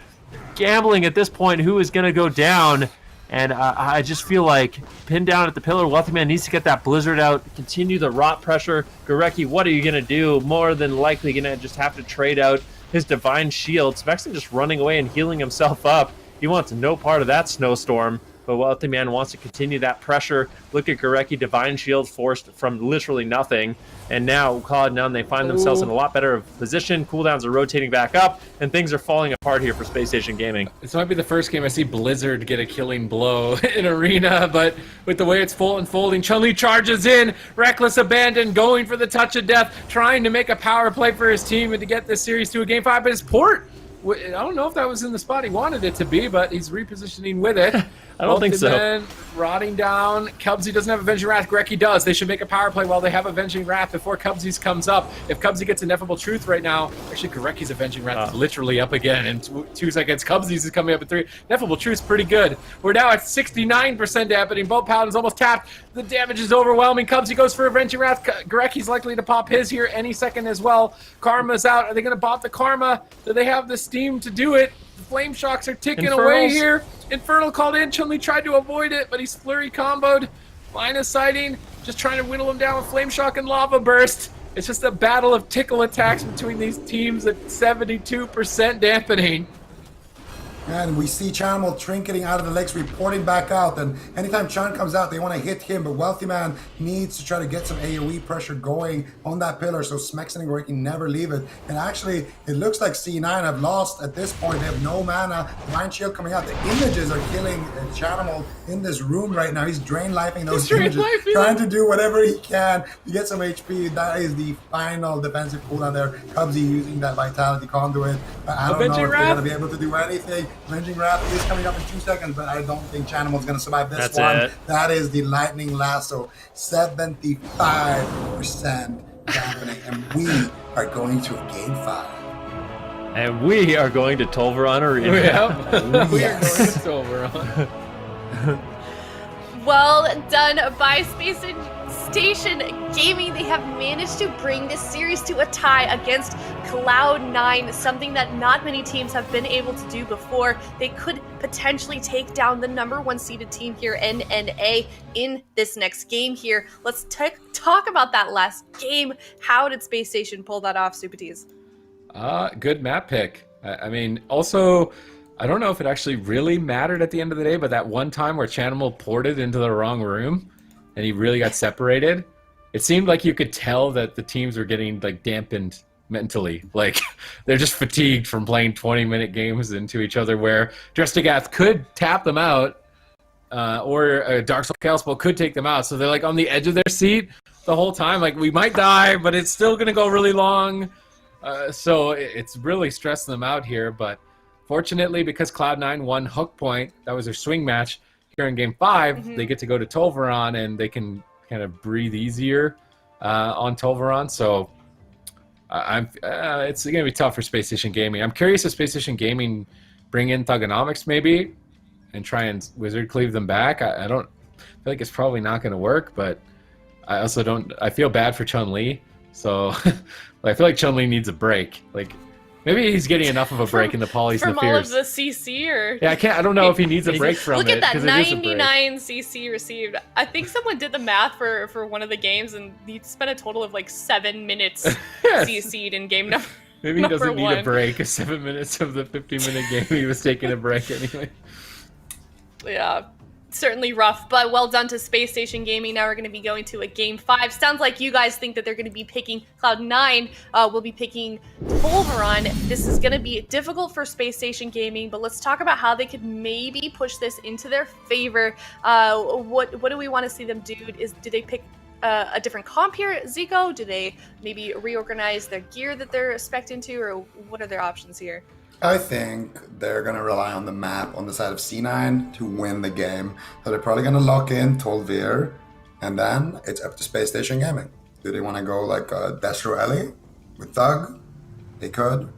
gambling at this point who is going to go down. And I just feel like pinned down at the pillar, Wealthy Man needs to get that Blizzard out, continue the rot pressure. Gorecki, what are you going to do? More than likely going to just have to trade out his Divine Shield. Smexen just running away and healing himself up. He wants no part of that snowstorm, but Wealthy Man wants to continue that pressure. Look at Gorecki, Divine Shield forced from literally nothing. And now Cloud9, they find themselves in a lot better position. Cooldowns are rotating back up, and things are falling apart here for Space Station Gaming. This might be the first game I see Blizzard get a killing blow in Arena, but with the way it's full unfolding, Chun-Li charges in, reckless abandon, going for the touch of death, trying to make a power play for his team and to get this series to a game 5, but his port, I don't know if that was in the spot he wanted it to be, but he's repositioning with it. I don't think so. Rotting down. Cubsy doesn't have Avenging Wrath. Gorecki does. They should make a power play while they have Avenging Wrath before Cubsy's comes up. If Cubsy gets Ineffable Truth right now, actually Gorecki's Avenging Wrath is literally up again in 2 seconds. Cubsy's is coming up at 3. Ineffable Truth's pretty good. We're now at 69% dampening. Both Paladins almost tapped. The damage is overwhelming. Cubsy goes for Avenging Wrath. Gorecki's likely to pop his here any second as well. Karma's out. Are they going to pop the Karma? Do they have the steam to do it? The Flame Shocks are ticking away here. Infernal called in. Chun-Li tried to avoid it, but he's flurry comboed. Line of sighting. Just trying to whittle him down with Flame Shock and Lava Burst. It's just a battle of tickle attacks between these teams at 72% dampening. And we see Chanimal trinketing out of the legs, reporting back out. And anytime Chan comes out, they want to hit him. But Wealthy Man needs to try to get some AoE pressure going on that pillar so Smexen and Gorecki never leave it. And actually, it looks like C9 have lost at this point. They have no mana. Divine Shield coming out. The images are killing Chanimal in this room right now. He's drain lifing those images, trying to do whatever he can to get some HP. That is the final defensive cooldown there. Cubsy using that Vitality Conduit. I don't know if they're going to be able to do anything. Avenging Wrath is coming up in 2 seconds, but I don't think Chanimal's going to survive this one. That is the Lightning Lasso. 75% dampening, and we are going to a game 5. And we are going to Tolvaron Arena. Yep. We are going to Tolvaron. Well done by Space Station Gaming. They have managed to bring this series to a tie against Cloud9, something that not many teams have been able to do before. They could potentially take down the #1 seeded team here, NNA, in this next game here. Let's talk about that last game. How did Space Station pull that off, Supatis? Good map pick. I mean, also, I don't know if it actually really mattered at the end of the day, but that one time where Chanimal ported into the wrong room and he really got separated, it seemed like you could tell that the teams were getting like dampened mentally. Like they're just fatigued from playing 20-minute games into each other where Drestigath could tap them out or a Dark Soul Chaos Bolt could take them out. So they're like on the edge of their seat the whole time. Like, we might die, but it's still going to go really long. So it's really stressing them out here. But fortunately, because Cloud9 won Hook Point, that was their swing match, here in Game 5, Mhm. they get to go to Tolvaron, and they can kind of breathe easier on Tolvaron. So it's going to be tough for Space Station Gaming. I'm curious if Space Station Gaming bring in Thugonomics maybe and try and Wizard Cleave them back. I don't feel like it's probably not going to work, but I also don't. I feel bad for Chun-Li, so I feel like Chun-Li needs a break. Like maybe he's getting enough of a break in the polys and from the all of fears. the CC, or Yeah, I don't know if he needs a break from look it. at that 'cause it is a break. 99 CC received. I think someone did the math for one of the games, and he spent a total of like 7 minutes Yes. CC'd in game number. Maybe he number doesn't need a one. break. 7 minutes of the 50-minute game, he was taking a break anyway. Yeah, certainly rough, but well done to Space Station Gaming. Now we're going to be going to a Game 5. Sounds like you guys think that they're going to be picking Cloud9. We'll be picking Pulveron. This is going to be difficult for Space Station Gaming, but let's talk about how they could maybe push this into their favor. What do we want to see them do? Do they pick a different comp here, Zico? Do they maybe reorganize their gear that they're spec'd into, or what are their options here? I think they're going to rely on the map on the side of C9 to win the game. So they're probably going to lock in Tolvir, and then it's up to Space Station Gaming. Do they want to go like Destro Ellie with Thug? They could.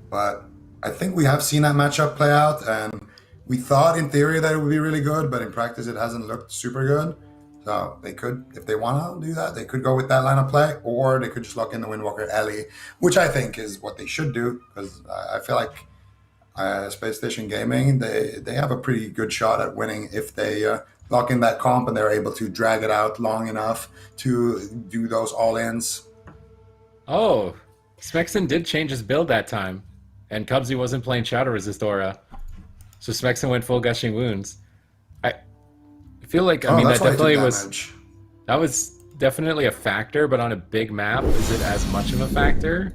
But I think we have seen that matchup play out, and we thought in theory that it would be really good, but in practice it hasn't looked super good. So they could, if they want to do that, they could go with that line of play, or they could just lock in the Windwalker Ellie, which I think is what they should do, because I feel like Space Station Gaming, they have a pretty good shot at winning if they lock in that comp and they're able to drag it out long enough to do those all-ins. Oh, Smexon did change his build that time, and Cubsy wasn't playing Shadow Resist Aura, so Smexon went full Gushing Wounds. I feel like that that's why he took definitely was damage. that was definitely a factor, but on a big map, is it as much of a factor?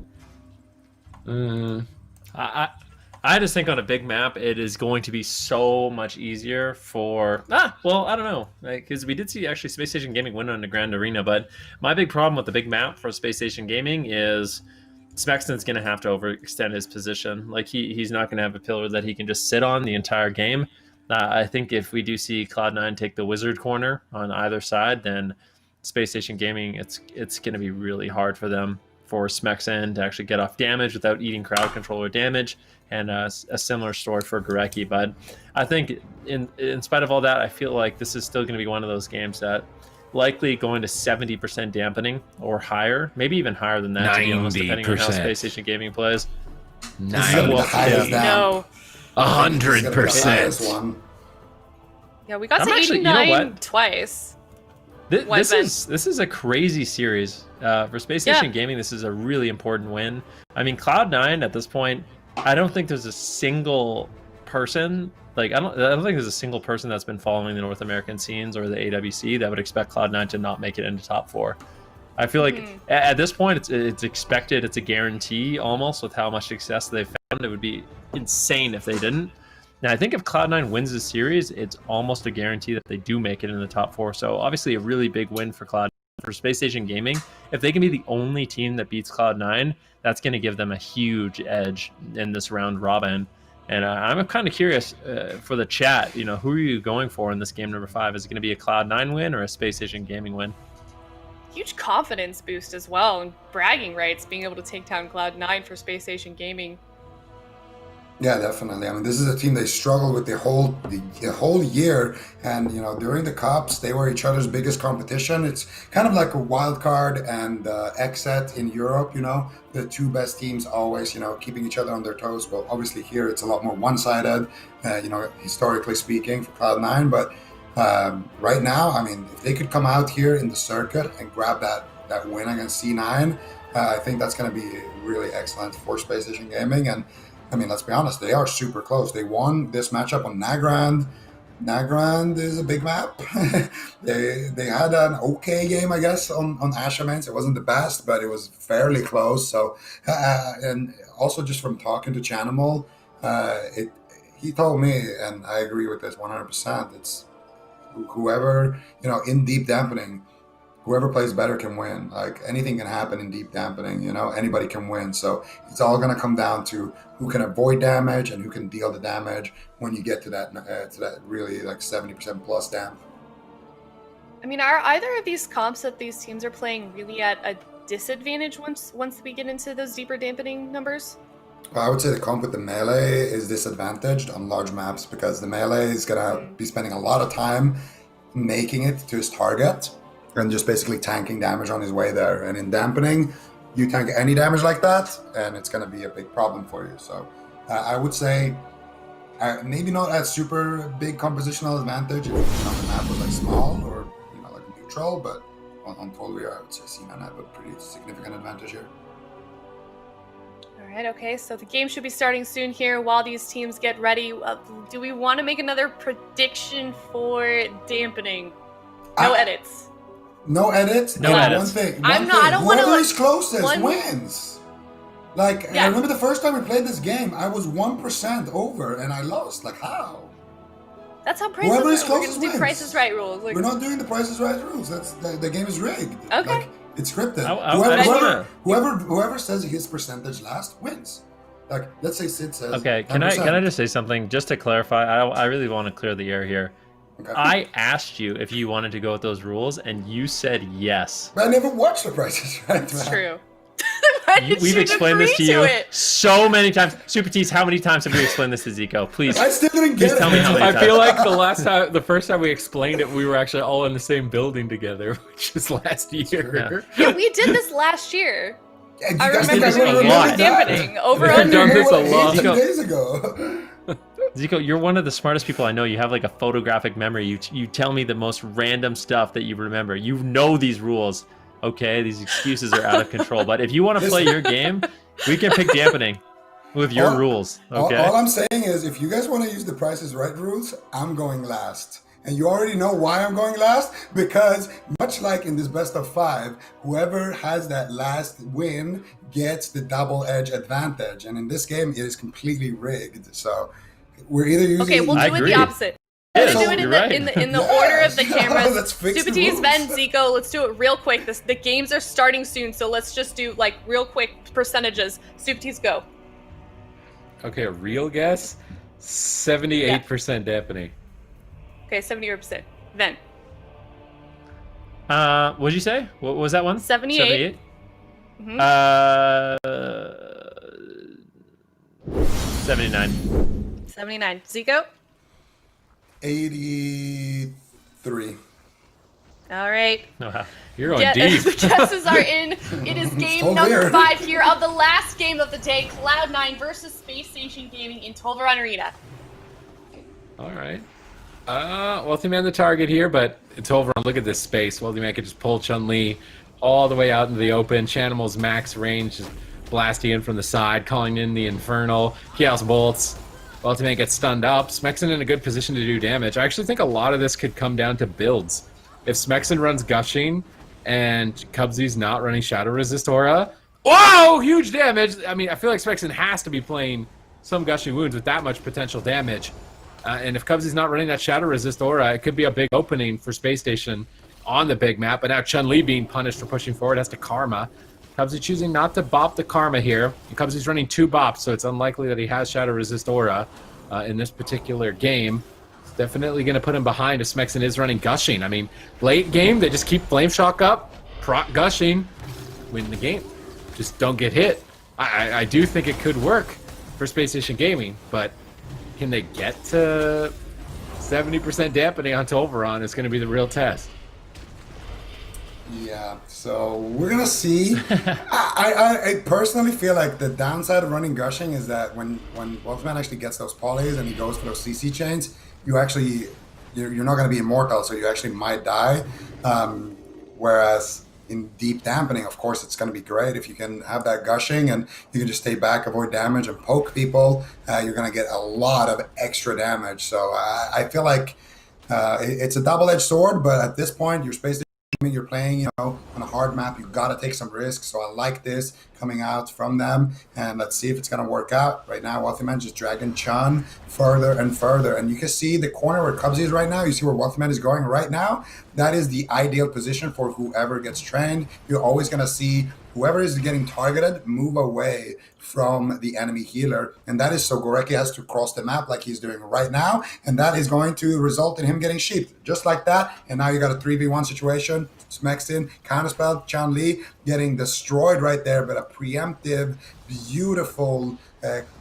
I just think on a big map, it is going to be so much easier for... I don't know. Because we did see actually Space Station Gaming win on the Grand Arena, but my big problem with the big map for Space Station Gaming is Smexton's going to have to overextend his position. Like, he's not going to have a pillar that he can just sit on the entire game. I think if we do see Cloud9 take the wizard corner on either side, then Space Station Gaming, it's going to be really hard for them, for Smexon to actually get off damage without eating crowd control or damage. And a similar story for Gorecki. But I think in spite of all that, I feel like this is still going to be one of those games that likely going to 70% dampening or higher, maybe even higher than that, to be honest, depending on how Space Station Gaming plays. This is gonna be the highest down. No. This is gonna be the highest 100%. one. Yeah, we got I'm to actually- 89 you know what? twice. This is a crazy series for Space Station Gaming. This is a really important win. I mean, Cloud9 at this point, I don't think there's a single person, like I don't think there's a single person that's been following the North American scenes or the AWC that would expect Cloud9 to not make it into top 4. I feel like at this point it's expected, it's a guarantee almost with how much success they've found. It would be insane if they didn't. Now I think if Cloud9 wins this series, it's almost a guarantee that they do make it in the top 4. So obviously a really big win for Cloud9. For Space Station Gaming, if they can be the only team that beats Cloud9, that's going to give them a huge edge in this round robin. And I'm kind of curious for the chat, who are you going for in this game number 5? Is it going to be a Cloud9 win or a Space Station Gaming win? Huge confidence boost as well, and bragging rights, being able to take down Cloud9 for Space Station Gaming. Yeah, definitely. I mean, this is a team they struggled with the whole year, and during the cups they were each other's biggest competition. It's kind of like a wild card and X-Set in Europe. The two best teams always keeping each other on their toes. Well, obviously here it's a lot more one-sided, historically speaking for Cloud9. But right now, I mean, if they could come out here in the circuit and grab that win against C9, I think that's going to be really excellent for Space Station Gaming. And I mean, let's be honest, they are super close. They won this matchup on Nagrand. Nagrand is a big map. they had an okay game, I guess, on Ashamans. It wasn't the best, but it was fairly close. So, and also just from talking to Chanimal, he told me, and I agree with this 100%, it's whoever, in deep dampening, whoever plays better can win. Like anything can happen in deep dampening, you know, anybody can win. So it's all going to come down to who can avoid damage and who can deal the damage when you get to that really like 70% plus damp. I mean, are either of these comps that these teams are playing really at a disadvantage once we get into those deeper dampening numbers? Well, I would say the comp with the melee is disadvantaged on large maps because the melee is going to be spending a lot of time making it to his target and just basically tanking damage on his way there. And in dampening, you tank any damage like that, and it's going to be a big problem for you. So I would say maybe not a super big compositional advantage if the map was like small or like neutral, but on Tolria, I would say C9 have a pretty significant advantage here. All right, okay, so the game should be starting soon here while these teams get ready. Do we want to make another prediction for dampening? No edits. No edits? No edits. One thing. I don't want to. Whoever is closest wins. Like, I remember the first time we played this game, I was 1% over and I lost. Like, how? That's how prices Whoever is are. We're closest going to do wins. Price is Right rules. We're not doing the Price is Right rules. That's the game is rigged. Okay. Like, it's scripted. Whoever says his percentage last wins. Like, let's say Sid says. Okay, 10%. can I just say something just to clarify? I really want to clear the air here. Okay. I asked you if you wanted to go with those rules, and you said yes. But I never watched the Price is Right. It's man. true. Why did We've you explained this to agree you it? so many times. Super Tees, how many times have we explained this to Zico? Please. I still didn't get Please it. tell me how many I times. feel like the first time we explained it, we were actually all in the same building together, which is last year. Yeah, we did this last year. Yeah, you I guys remember think I doing remember a lot. that? dampening over We've under. done this a What, lot. 18 days ago. Zico, you're one of the smartest people I know. You have like a photographic memory. You tell me the most random stuff that you remember. You know these rules. Okay, these excuses are out of control. But if you want to play your game, we can pick dampening with your rules. Okay. All I'm saying is, if you guys want to use the Price is Right rules, I'm going last. And you already know why I'm going last, because much like in this best of 5, whoever has that last win gets the double edge advantage. And in this game, it is completely rigged. So we're either using. Okay, we'll I do it agree. the opposite. Yes, We'll do it you're right. in the order of the cameras. Let's fix Super the T's, rules. Ben, Zico, let's do it real quick. The games are starting soon, so let's just do like real quick percentages. Super T's, go. Okay, a real guess: 78% dampening. Okay, 70%. Then What'd you say? What was that one? 78. 78? Mhm. 79. 79. Zico? 83. All right. Oh, wow. You're going Yeah, deep. the guesses are in. It is game so number weird. 5 here of the last game of the day. Cloud9 versus Spacestation Gaming in Tolvaron Arena. All right. Wealthy Man the target here, but it's over. Look at this space. Wealthy Man could just pull Chun-Li all the way out into the open. Chanimal's max range, just blasting in from the side, calling in the Infernal. Chaos Bolts. Wealthy Man gets stunned up. Smexen in a good position to do damage. I actually think a lot of this could come down to builds. If Smexen runs Gushing and Cubsy's not running Shadow Resist Aura, whoa! Huge damage! I mean, I feel like Smexen has to be playing some Gushing Wounds with that much potential damage. And if Cubsy's not running that Shadow Resist Aura, it could be a big opening for Space Station on the big map. But now Chun-Li being punished for pushing forward has to Karma. Cubsy choosing not to bop the Karma here. And Cubsy's running 2 bops, so it's unlikely that he has Shadow Resist Aura in this particular game. It's definitely going to put him behind if Smexen is running Gushing. I mean, late game, they just keep Flame Shock up, proc Gushing, win the game. Just don't get hit. I do think it could work for Space Station Gaming, but can they get to 70% dampening on Tolvaron? It's going to be the real test. Yeah, so we're gonna see. I personally feel like the downside of running Gushing is that when Wolfman actually gets those polys and he goes for those CC chains, you're not gonna be immortal, so you actually might die. Whereas in deep dampening, of course, it's gonna be great if you can have that Gushing and you can just stay back, avoid damage, and poke people. You're gonna get a lot of extra damage. So I feel like it's a double-edged sword, but at this point, you're you're playing, on a hard map, you gotta take some risks. So I like this coming out from them, and let's see if it's gonna work out. Right now, Wealthy Man just dragging Chun further and further, and you can see the corner where Cubsy is right now. You see where Wealthy Man is going right now. that is the ideal position for whoever gets trained. You're always going to see whoever is getting targeted move away from the enemy healer. And that is so Gorecki has to cross the map like he's doing right now. And that is going to result in him getting sheeped just like that. And now you got a 3v1 situation. Smacks in, counterspell, Chun-Li getting destroyed right there, but a preemptive, beautiful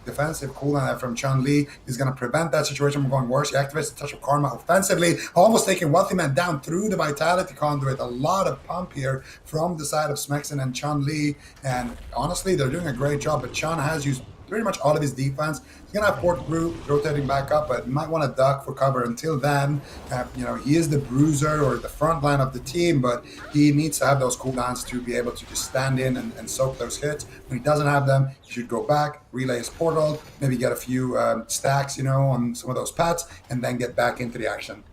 defensive cooldown from Chun-Li is going to prevent that situation from going worse. He activates the Touch of Karma offensively, almost taking Wealthy Man down through the Vitality Conduit. A lot of pump here from the side of Smexen and Chun-Li, and honestly, they're doing a great job, but Chun has used pretty much all of his defense. He's going to have Port Group rotating back up, but might want to duck for cover until then. He is the bruiser or the front line of the team, but he needs to have those cooldowns to be able to just stand in and soak those hits. When he doesn't have them, he should go back, relay his portal, maybe get a few stacks, on some of those pets, and then get back into the action.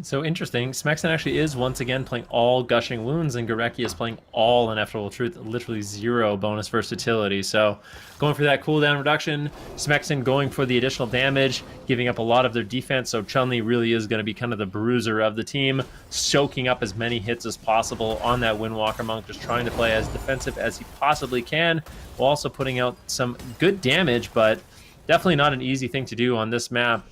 So interesting. Smexen actually is once again playing all Gushing Wounds, and Gorecki is playing all Ineffable Truth, literally 0 bonus versatility. So going for that cooldown reduction, Smexen going for the additional damage, giving up a lot of their defense. So Chun-Li really is going to be kind of the bruiser of the team, soaking up as many hits as possible on that Windwalker Monk, just trying to play as defensive as he possibly can, while also putting out some good damage, but definitely not an easy thing to do on this map.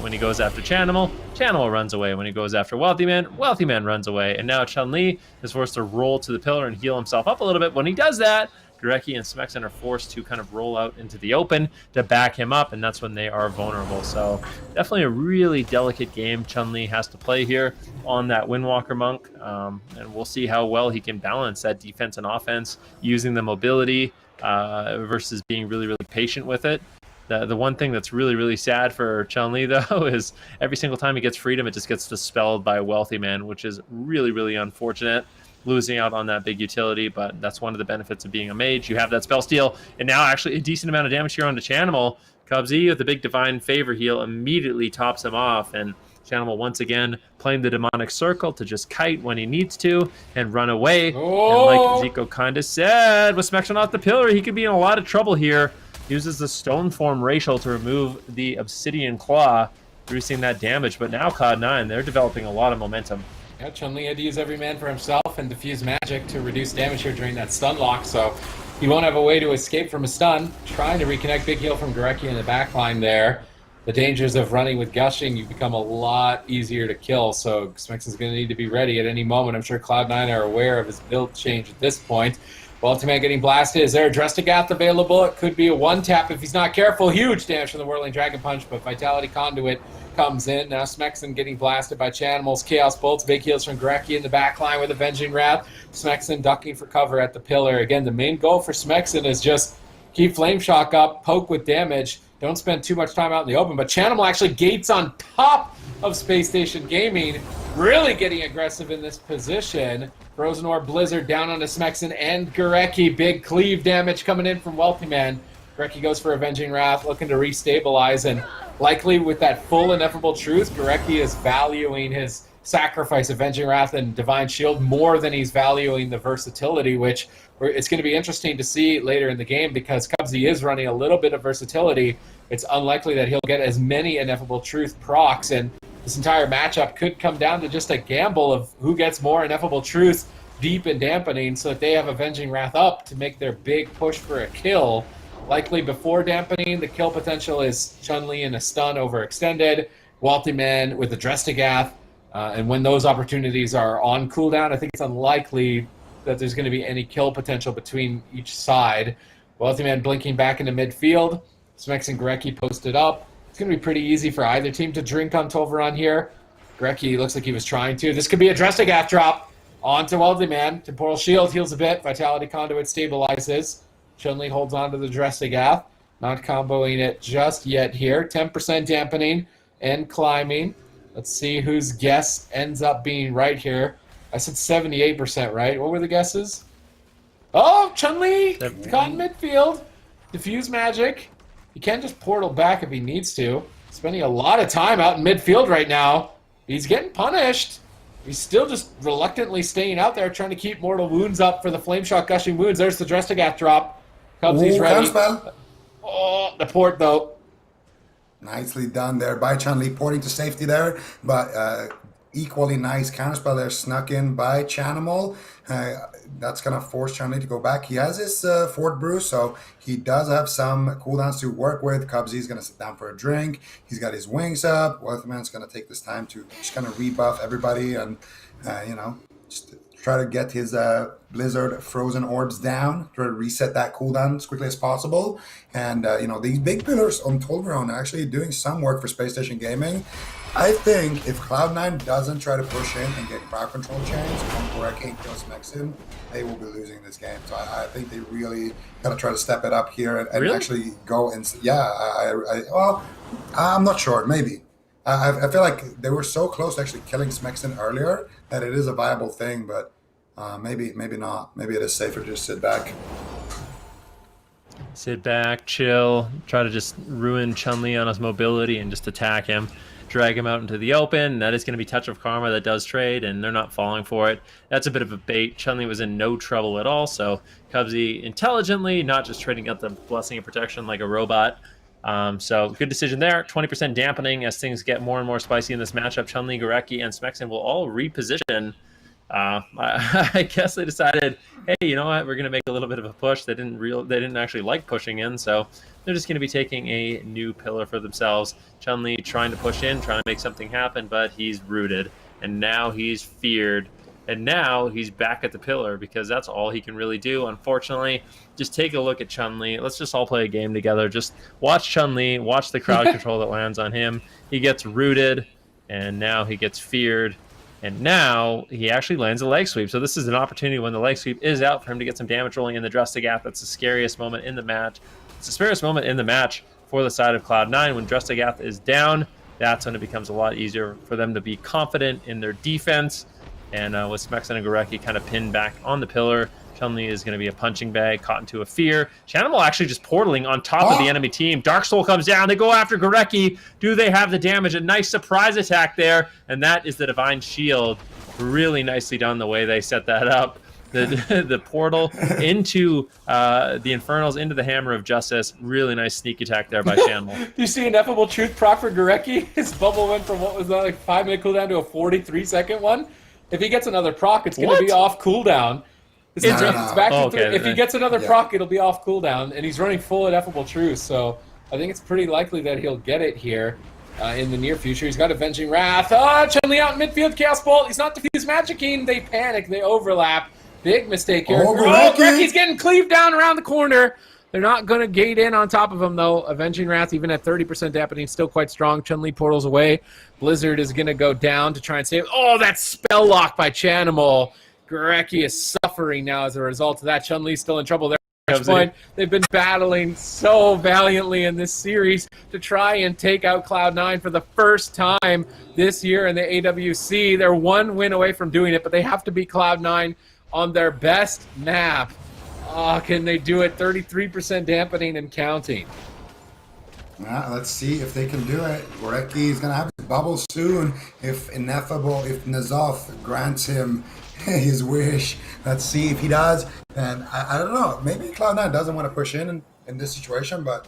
When he goes after Chanimal, Chanimal runs away. When he goes after Wealthy Man runs away. And now Chun-Li is forced to roll to the pillar and heal himself up a little bit. When he does that, Gorecki and Smexen are forced to kind of roll out into the open to back him up, and that's when they are vulnerable. So definitely a really delicate game Chun-Li has to play here on that Windwalker Monk, and we'll see how well he can balance that defense and offense using the mobility versus being really, really patient with it. The one thing that's really, really sad for Chun-Li, though, is every single time he gets freedom, it just gets dispelled by a Wealthy Man, which is really, really unfortunate, losing out on that big utility, but that's one of the benefits of being a mage. You have that spell steal, and now actually a decent amount of damage here onto Chanimal. Cubsy with the big Divine Favor heal immediately tops him off, and Chanimal once again playing the Demonic Circle to just kite when he needs to and run away. Oh! And like Zico kind of said, with Smexen off the pillar, he could be in a lot of trouble here. Uses the Stone Form Racial to remove the Obsidian Claw, reducing that damage. But now Cloud9, they're developing a lot of momentum. Yeah, Chun-Li had to use every man for himself and diffuse magic to reduce damage here during that stun lock, so he won't have a way to escape from a stun. Trying to reconnect, big heal from Gorecki in the backline there. The dangers of running with Gushing, you become a lot easier to kill, so Smexen's going to need to be ready at any moment. I'm sure Cloud9 are aware of his build change at this point. Wealthy Man getting blasted. Is there a Drestigath available? It could be a one-tap if he's not careful. Huge damage from the Whirling Dragon Punch, but Vitality Conduit comes in. Now Smexen getting blasted by Chanimal's Chaos Bolts. Big heals from Gorecki in the backline with Avenging Wrath. Smexen ducking for cover at the pillar. Again, the main goal for Smexen is just keep Flame Shock up, poke with damage. Don't spend too much time out in the open. But Chanimal actually gates on top of Space Station Gaming, really getting aggressive in this position. Frozen Orb Blizzard down onto Smexen and Gorecki. Big cleave damage coming in from Wealthy Man. Gorecki goes for Avenging Wrath, looking to restabilize, and likely with that full Ineffable Truth, Gorecki is valuing his sacrifice, Avenging Wrath and Divine Shield, more than he's valuing the versatility, which it's going to be interesting to see later in the game because Cubsy is running a little bit of versatility. It's unlikely that he'll get as many Ineffable Truth procs, and this entire matchup could come down to just a gamble of who gets more Ineffable Truth deep and dampening so that they have Avenging Wrath up to make their big push for a kill. Likely before dampening, the kill potential is Chun-Li in a stun overextended, Wealthy Man with the Drestigath, and when those opportunities are on cooldown, I think it's unlikely that there's going to be any kill potential between each side. Wealthy Man blinking back into midfield, Smex and Gorecki posted up. It's going to be pretty easy for either team to drink on Tolvaron here. Gorecki looks like he was trying to. This could be a Drestigath drop onto Wealthy Man. Temporal Shield heals a bit. Vitality Conduit stabilizes. Chun-Li holds on to the Drestigath. Not comboing it just yet here. 10% dampening and climbing. Let's see whose guess ends up being right here. I said 78%, right? What were the guesses? Oh, Chun-Li caught in midfield. Diffuse magic. He can just portal back if he needs to. Spending a lot of time out in midfield right now. He's getting punished. He's still just reluctantly staying out there, trying to keep mortal wounds up for the Flame Shock Gushing Wounds. There's the Drestigath drop. Cubsy's ready. Oh, the port, though. Nicely done there by Chun-Li, porting to safety there. But equally nice counterspell there snuck in by Chanimal. That's going to force Chun-Li to go back. He has his Fort Brew, so he does have some cooldowns to work with. Cubsy's going to sit down for a drink. He's got his wings up. Wealthyman's going to take this time to just kind of rebuff everybody and, just try to get his Blizzard frozen orbs down, try to reset that cooldown as quickly as possible. And, these big pillars on Tolveron are actually doing some work for Spacestation Gaming. I think if Cloud9 doesn't try to push in and get crowd control chains on Gorecki and kills Mexin, they will be losing this game. So I think they really got to try to step it up here and Really? actually go and I'm not sure, maybe. I feel like they were so close to actually killing Smexin earlier that it is a viable thing, but maybe not. Maybe it is safer to just sit back. Sit back, chill, try to just ruin Chun-Li on his mobility and just attack him. Drag him out into the open. That is going to be Touch of Karma that does trade, and they're not falling for it. That's a bit of a bait. Chun-Li was in no trouble at all, so Cubsy intelligently, not just trading out the Blessing of Protection like a robot. So good decision there. 20% dampening as things get more and more spicy in this matchup. Chun-Li, Gorecki, and Smexin will all reposition. I guess they decided, hey, you know what? We're going to make a little bit of a push. They didn't actually like pushing in, so they're just going to be taking a new pillar for themselves. Chun-Li trying to push in, trying to make something happen, but he's rooted, and now he's feared, and now he's back at the pillar because that's all he can really do. Unfortunately, just take a look at Chun-Li. Let's just all play a game together. Just watch Chun-Li, watch the crowd control that lands on him. He gets rooted, and now he gets feared. And now he actually lands a leg sweep. So this is an opportunity when the leg sweep is out for him to get some damage rolling in the Drustagath. That's the scariest moment in the match. It's the scariest moment in the match for the side of Cloud9. When Drustagath is down, that's when it becomes a lot easier for them to be confident in their defense. And with Smexin and Gorecki kind of pinned back on the pillar, Chun-Li is going to be a punching bag, caught into a fear. Chanimal actually just portaling on top of the enemy team. Dark Soul comes down. They go after Gorecki. Do they have the damage? A nice surprise attack there. And that is the Divine Shield. Really nicely done the way they set that up. The portal into the Infernals, into the Hammer of Justice. Really nice sneak attack there by Chanimal. You see Ineffable Truth proc for Gorecki? His bubble went from what was that, like 5-minute cooldown to a 43-second one. If he gets another proc, it's going to be off cooldown. It's back to if he gets another proc, it'll be off cooldown, and he's running full Ineffable Truth, so I think it's pretty likely that he'll get it here in the near future. He's got Avenging Wrath. Chun-Li out in midfield, Chaos Bolt. He's not Diffuse Magicking. They panic. They overlap. Big mistake here. Gorecki's getting cleaved down around the corner. They're not going to gate in on top of him, though. Avenging Wrath, even at 30% dampening, still quite strong. Chun-Li portals away. Blizzard is going to go down to try and save. Oh, that spell lock by Chanimal. Gorecki is suffering now as a result of that. Chun-Li's still in trouble there. At this point, they've been battling so valiantly in this series to try and take out Cloud9 for the first time this year in the AWC. They're one win away from doing it, but they have to beat Cloud9 on their best map. Oh, can they do it? 33% dampening and counting. Yeah, let's see if they can do it. Gorecki is going to have his bubble soon if N'Zoth grants him his wish. Let's see if he does. And I don't know. Maybe Cloud9 doesn't want to push in this situation, but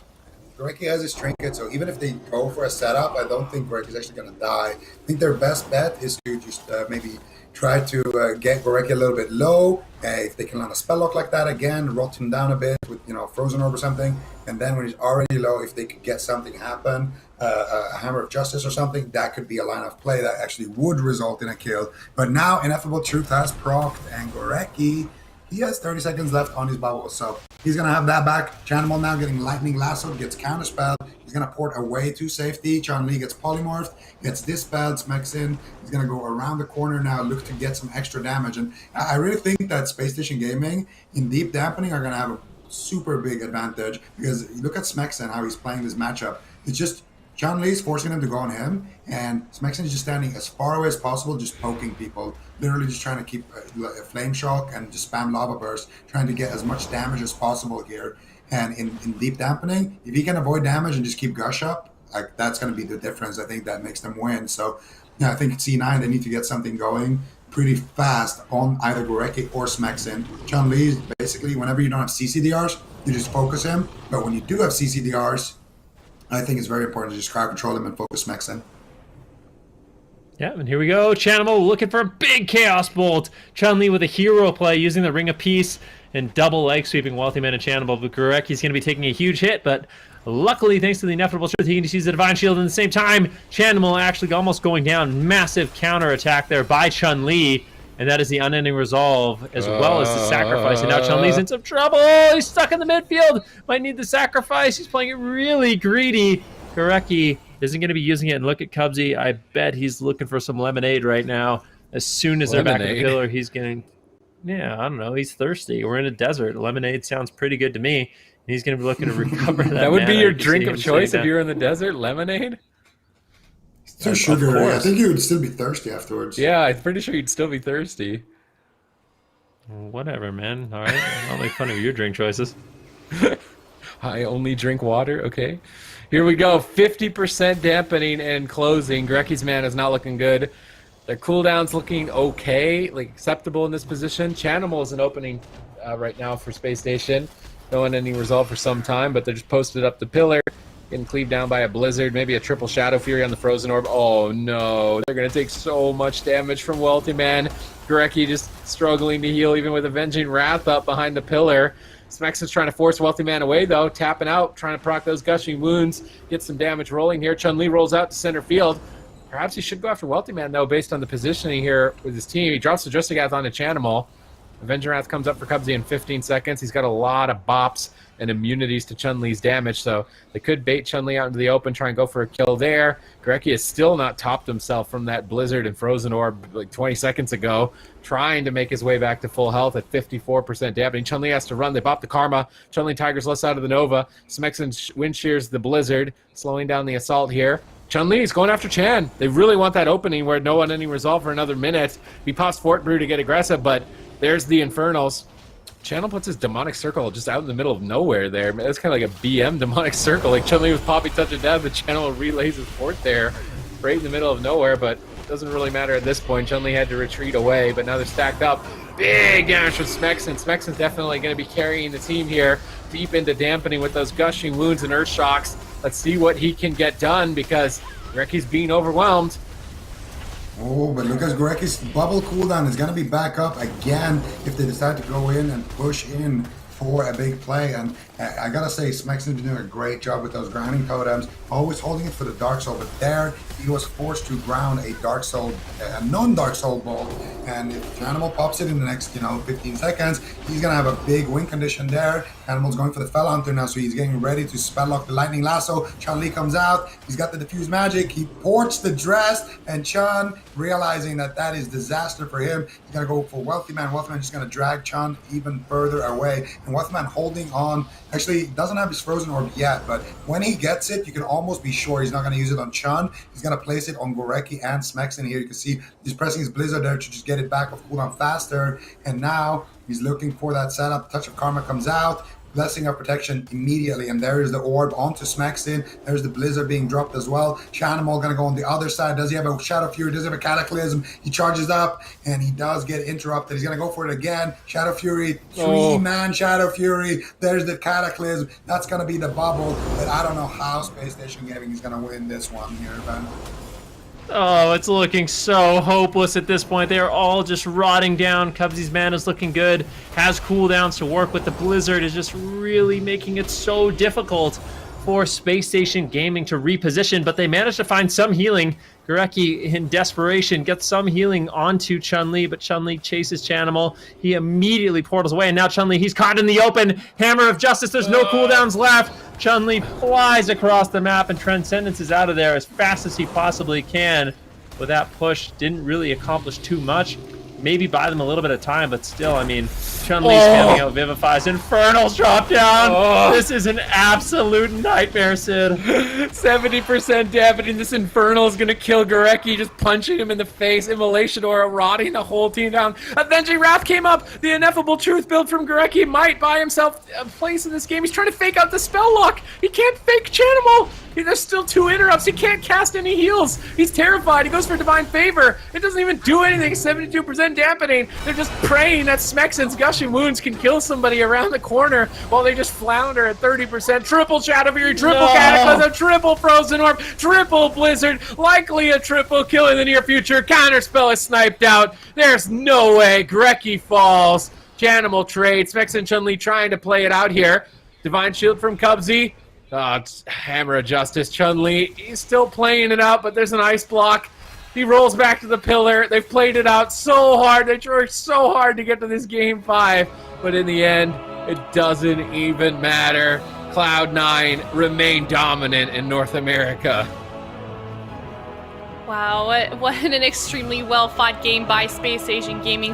Gorecki has his trinket, so even if they go for a setup, I don't think Gorecki's actually going to die. I think their best bet is to just maybe try to get Gorecki a little bit low. If they can land a spell lock like that again, rot him down a bit with Frozen Orb or something, and then when he's already low, if they could get something happen, a Hammer of Justice or something, that could be a line of play that actually would result in a kill. But now Ineffable Truth has procced, and Gorecki, he has 30 seconds left on his bubble, so he's going to have that back. Chanimal now getting Lightning Lassoed, gets Counterspell. He's going to port away to safety. Chun-Li gets Polymorphed, gets Dispelled, Smexin. He's going to go around the corner now, look to get some extra damage. And I really think that Spacestation Gaming in deep dampening are going to have a super big advantage, because you look at Smexin, how he's playing this matchup. It's just Chun-Li's forcing him to go on him, and Smexin is just standing as far away as possible, just poking people, literally just trying to keep a Flame Shock and just spam Lava Burst, trying to get as much damage as possible here. And in deep dampening, if he can avoid damage and just keep Gush up, that's going to be the difference. I think that makes them win. So yeah, I think C9, they need to get something going pretty fast on either Gorecki or Smexin. Chun-Li, basically, whenever you don't have CCDRs, you just focus him. But when you do have CCDRs, I think it's very important to just crowd control him and focus Smexin. Yeah, and here we go. Chanimal looking for a big Chaos Bolt. Chun-Li with a hero play using the Ring of Peace and double leg sweeping Wealthy Man and Chanimal. But Goreki's going to be taking a huge hit, but luckily, thanks to the ineffable truth, he can just use the Divine Shield. And at the same time, Chanimal actually almost going down. Massive counter attack there by Chun-Li. And that is the unending resolve, as well as the sacrifice. And now Chun-Li's in some trouble. He's stuck in the midfield. Might need the sacrifice. He's playing it really greedy. Goreki isn't going to be using it. And look at Cubsy. I bet he's looking for some lemonade right now. As soon as they're back in the pillar, he's getting... Yeah, I don't know. He's thirsty. We're in a desert. Lemonade sounds pretty good to me. He's going to be looking to recover that. That would be your drink of choice if you're in the desert? Lemonade? It's too sugary. I think you would still be thirsty afterwards. Yeah, I'm pretty sure you'd still be thirsty. Whatever, man. All right. I'll make fun of your drink choices. I only drink water. Okay. Here we go. 50% dampening and closing. Goreki's mana is not looking good. Their cooldown's looking okay, like acceptable in this position. Chanimal is an opening right now for Space Station. No one any resolve for some time, but they're just posted up the pillar. Getting cleaved down by a blizzard, maybe a triple Shadow Fury on the Frozen Orb. Oh no, they're going to take so much damage from Wealthy Man. Goreki just struggling to heal, even with Avenging Wrath up behind the pillar. Smexon's trying to force Wealthy Man away, though, tapping out, trying to proc those gushing wounds, get some damage rolling here. Chun-Li rolls out to center field. Perhaps he should go after Wealthy Man, though, based on the positioning here with his team. He drops the Drustigath onto Chanimal. Avenger Wrath comes up for Cubsy in 15 seconds. He's got a lot of bops and immunities to Chun-Li's damage, so they could bait Chun-Li out into the open, try and go for a kill there. Goreki has still not topped himself from that Blizzard and Frozen Orb like 20 seconds ago, trying to make his way back to full health at 54% damage. Chun-Li has to run. They bop the Karma. Chun-Li Tiger's less out of the Nova. Smexon wind shears the Blizzard, slowing down the assault here. Chun-Li is going after Chan. They really want that opening where no one any resolve for another minute. He pops Fort Brew to get aggressive, but there's the Infernals. Channel puts his Demonic Circle just out in the middle of nowhere there. That's kind of like a BM Demonic Circle. Like Chun-Li with Poppy Touch of Death, the Channel relays his fort there right in the middle of nowhere, but it doesn't really matter at this point. Chun-Li had to retreat away, but now they're stacked up. Big damage from Smexon. Smexon's definitely going to be carrying the team here deep into dampening with those gushing wounds and earth shocks. Let's see what he can get done because Goreki's being overwhelmed. Oh, but look at Goreki's bubble cooldown is going to be back up again if they decide to go in and push in for a big play. And I gotta say, Smexon's been doing a great job with those grounding totems, always holding it for the Dark Soul, but there he was forced to ground a Dark Soul, a non-Dark Soul bolt, and if Animal pops it in the next, 15 seconds, he's gonna have a big win condition there. Animal's going for the Fell Hunter now, so he's getting ready to spell lock the Lightning Lasso. Chun-Li comes out, he's got the Diffuse Magic, he ports the dress, and Chun, realizing that is disaster for him, he's gonna go for Wealthy Man. Wealthy Man just gonna drag Chun even further away, and Wealthy Man holding on. Actually, he doesn't have his Frozen Orb yet, but when he gets it, you can almost be sure he's not going to use it on Chun. He's going to place it on Goreki and Smexon here. You can see he's pressing his Blizzard there to just get it back off cooldown faster. And now he's looking for that setup. Touch of Karma comes out. Blessing of Protection immediately, and there is the orb onto Smexon. There's the Blizzard being dropped as well. Chanimal gonna go on the other side. Does he have a Shadow Fury? Does he have a Cataclysm? He charges up, and he does get interrupted. He's gonna go for it again. Shadow Fury, three-man Shadow Fury. There's the Cataclysm. That's gonna be the bubble, but I don't know how Space Station Gaming is gonna win this one here, Ben. Oh, it's looking so hopeless at this point. They are all just rotting down. Cubsy's mana's looking good. Has cooldowns to work with. The Blizzard is just really making it so difficult for Space Station Gaming to reposition, but they managed to find some healing. Goreki, in desperation, gets some healing onto Chun-Li, but Chun-Li chases Chanimal. He immediately portals away, and now Chun-Li, he's caught in the open. Hammer of Justice, there's no cooldowns left. Chun-Li flies across the map, and Transcendence is out of there as fast as he possibly can. With that push, didn't really accomplish too much. Maybe buy them a little bit of time, but still, I mean, Chun-Li's coming out, Vivifies, Infernals drop down. This is an absolute nightmare, Sid. 70% damage, this Infernal is going to kill Goreki, just punching him in the face. Immolation Aura rotting the whole team down. Avenging Wrath came up. The Ineffable Truth build from Goreki might buy himself a place in this game. He's trying to fake out the spell lock. He can't fake Chanimal. There's still 2 interrupts. He can't cast any heals. He's terrified. He goes for Divine Favor. It doesn't even do anything. 72% dampening. They're just praying that Smexon's Gushing Wounds can kill somebody around the corner while they just flounder at 30%. Triple Shadow Fury, triple Cataclysm, triple Frozen Orb, triple Blizzard, likely a triple kill in the near future. Counterspell is sniped out. There's no way. Grecki falls. Janimal trade. Smexon and Chun-Li trying to play it out here. Divine Shield from Cubsy. It's Hammer of Justice. Chun-Li, he's still playing it out, but there's an ice block. He rolls back to the pillar. They've played it out so hard. They worked so hard to get to this game 5, but in the end, it doesn't even matter. Cloud9 remain dominant in North America. Wow, what an extremely well-fought game by Spacestation Gaming.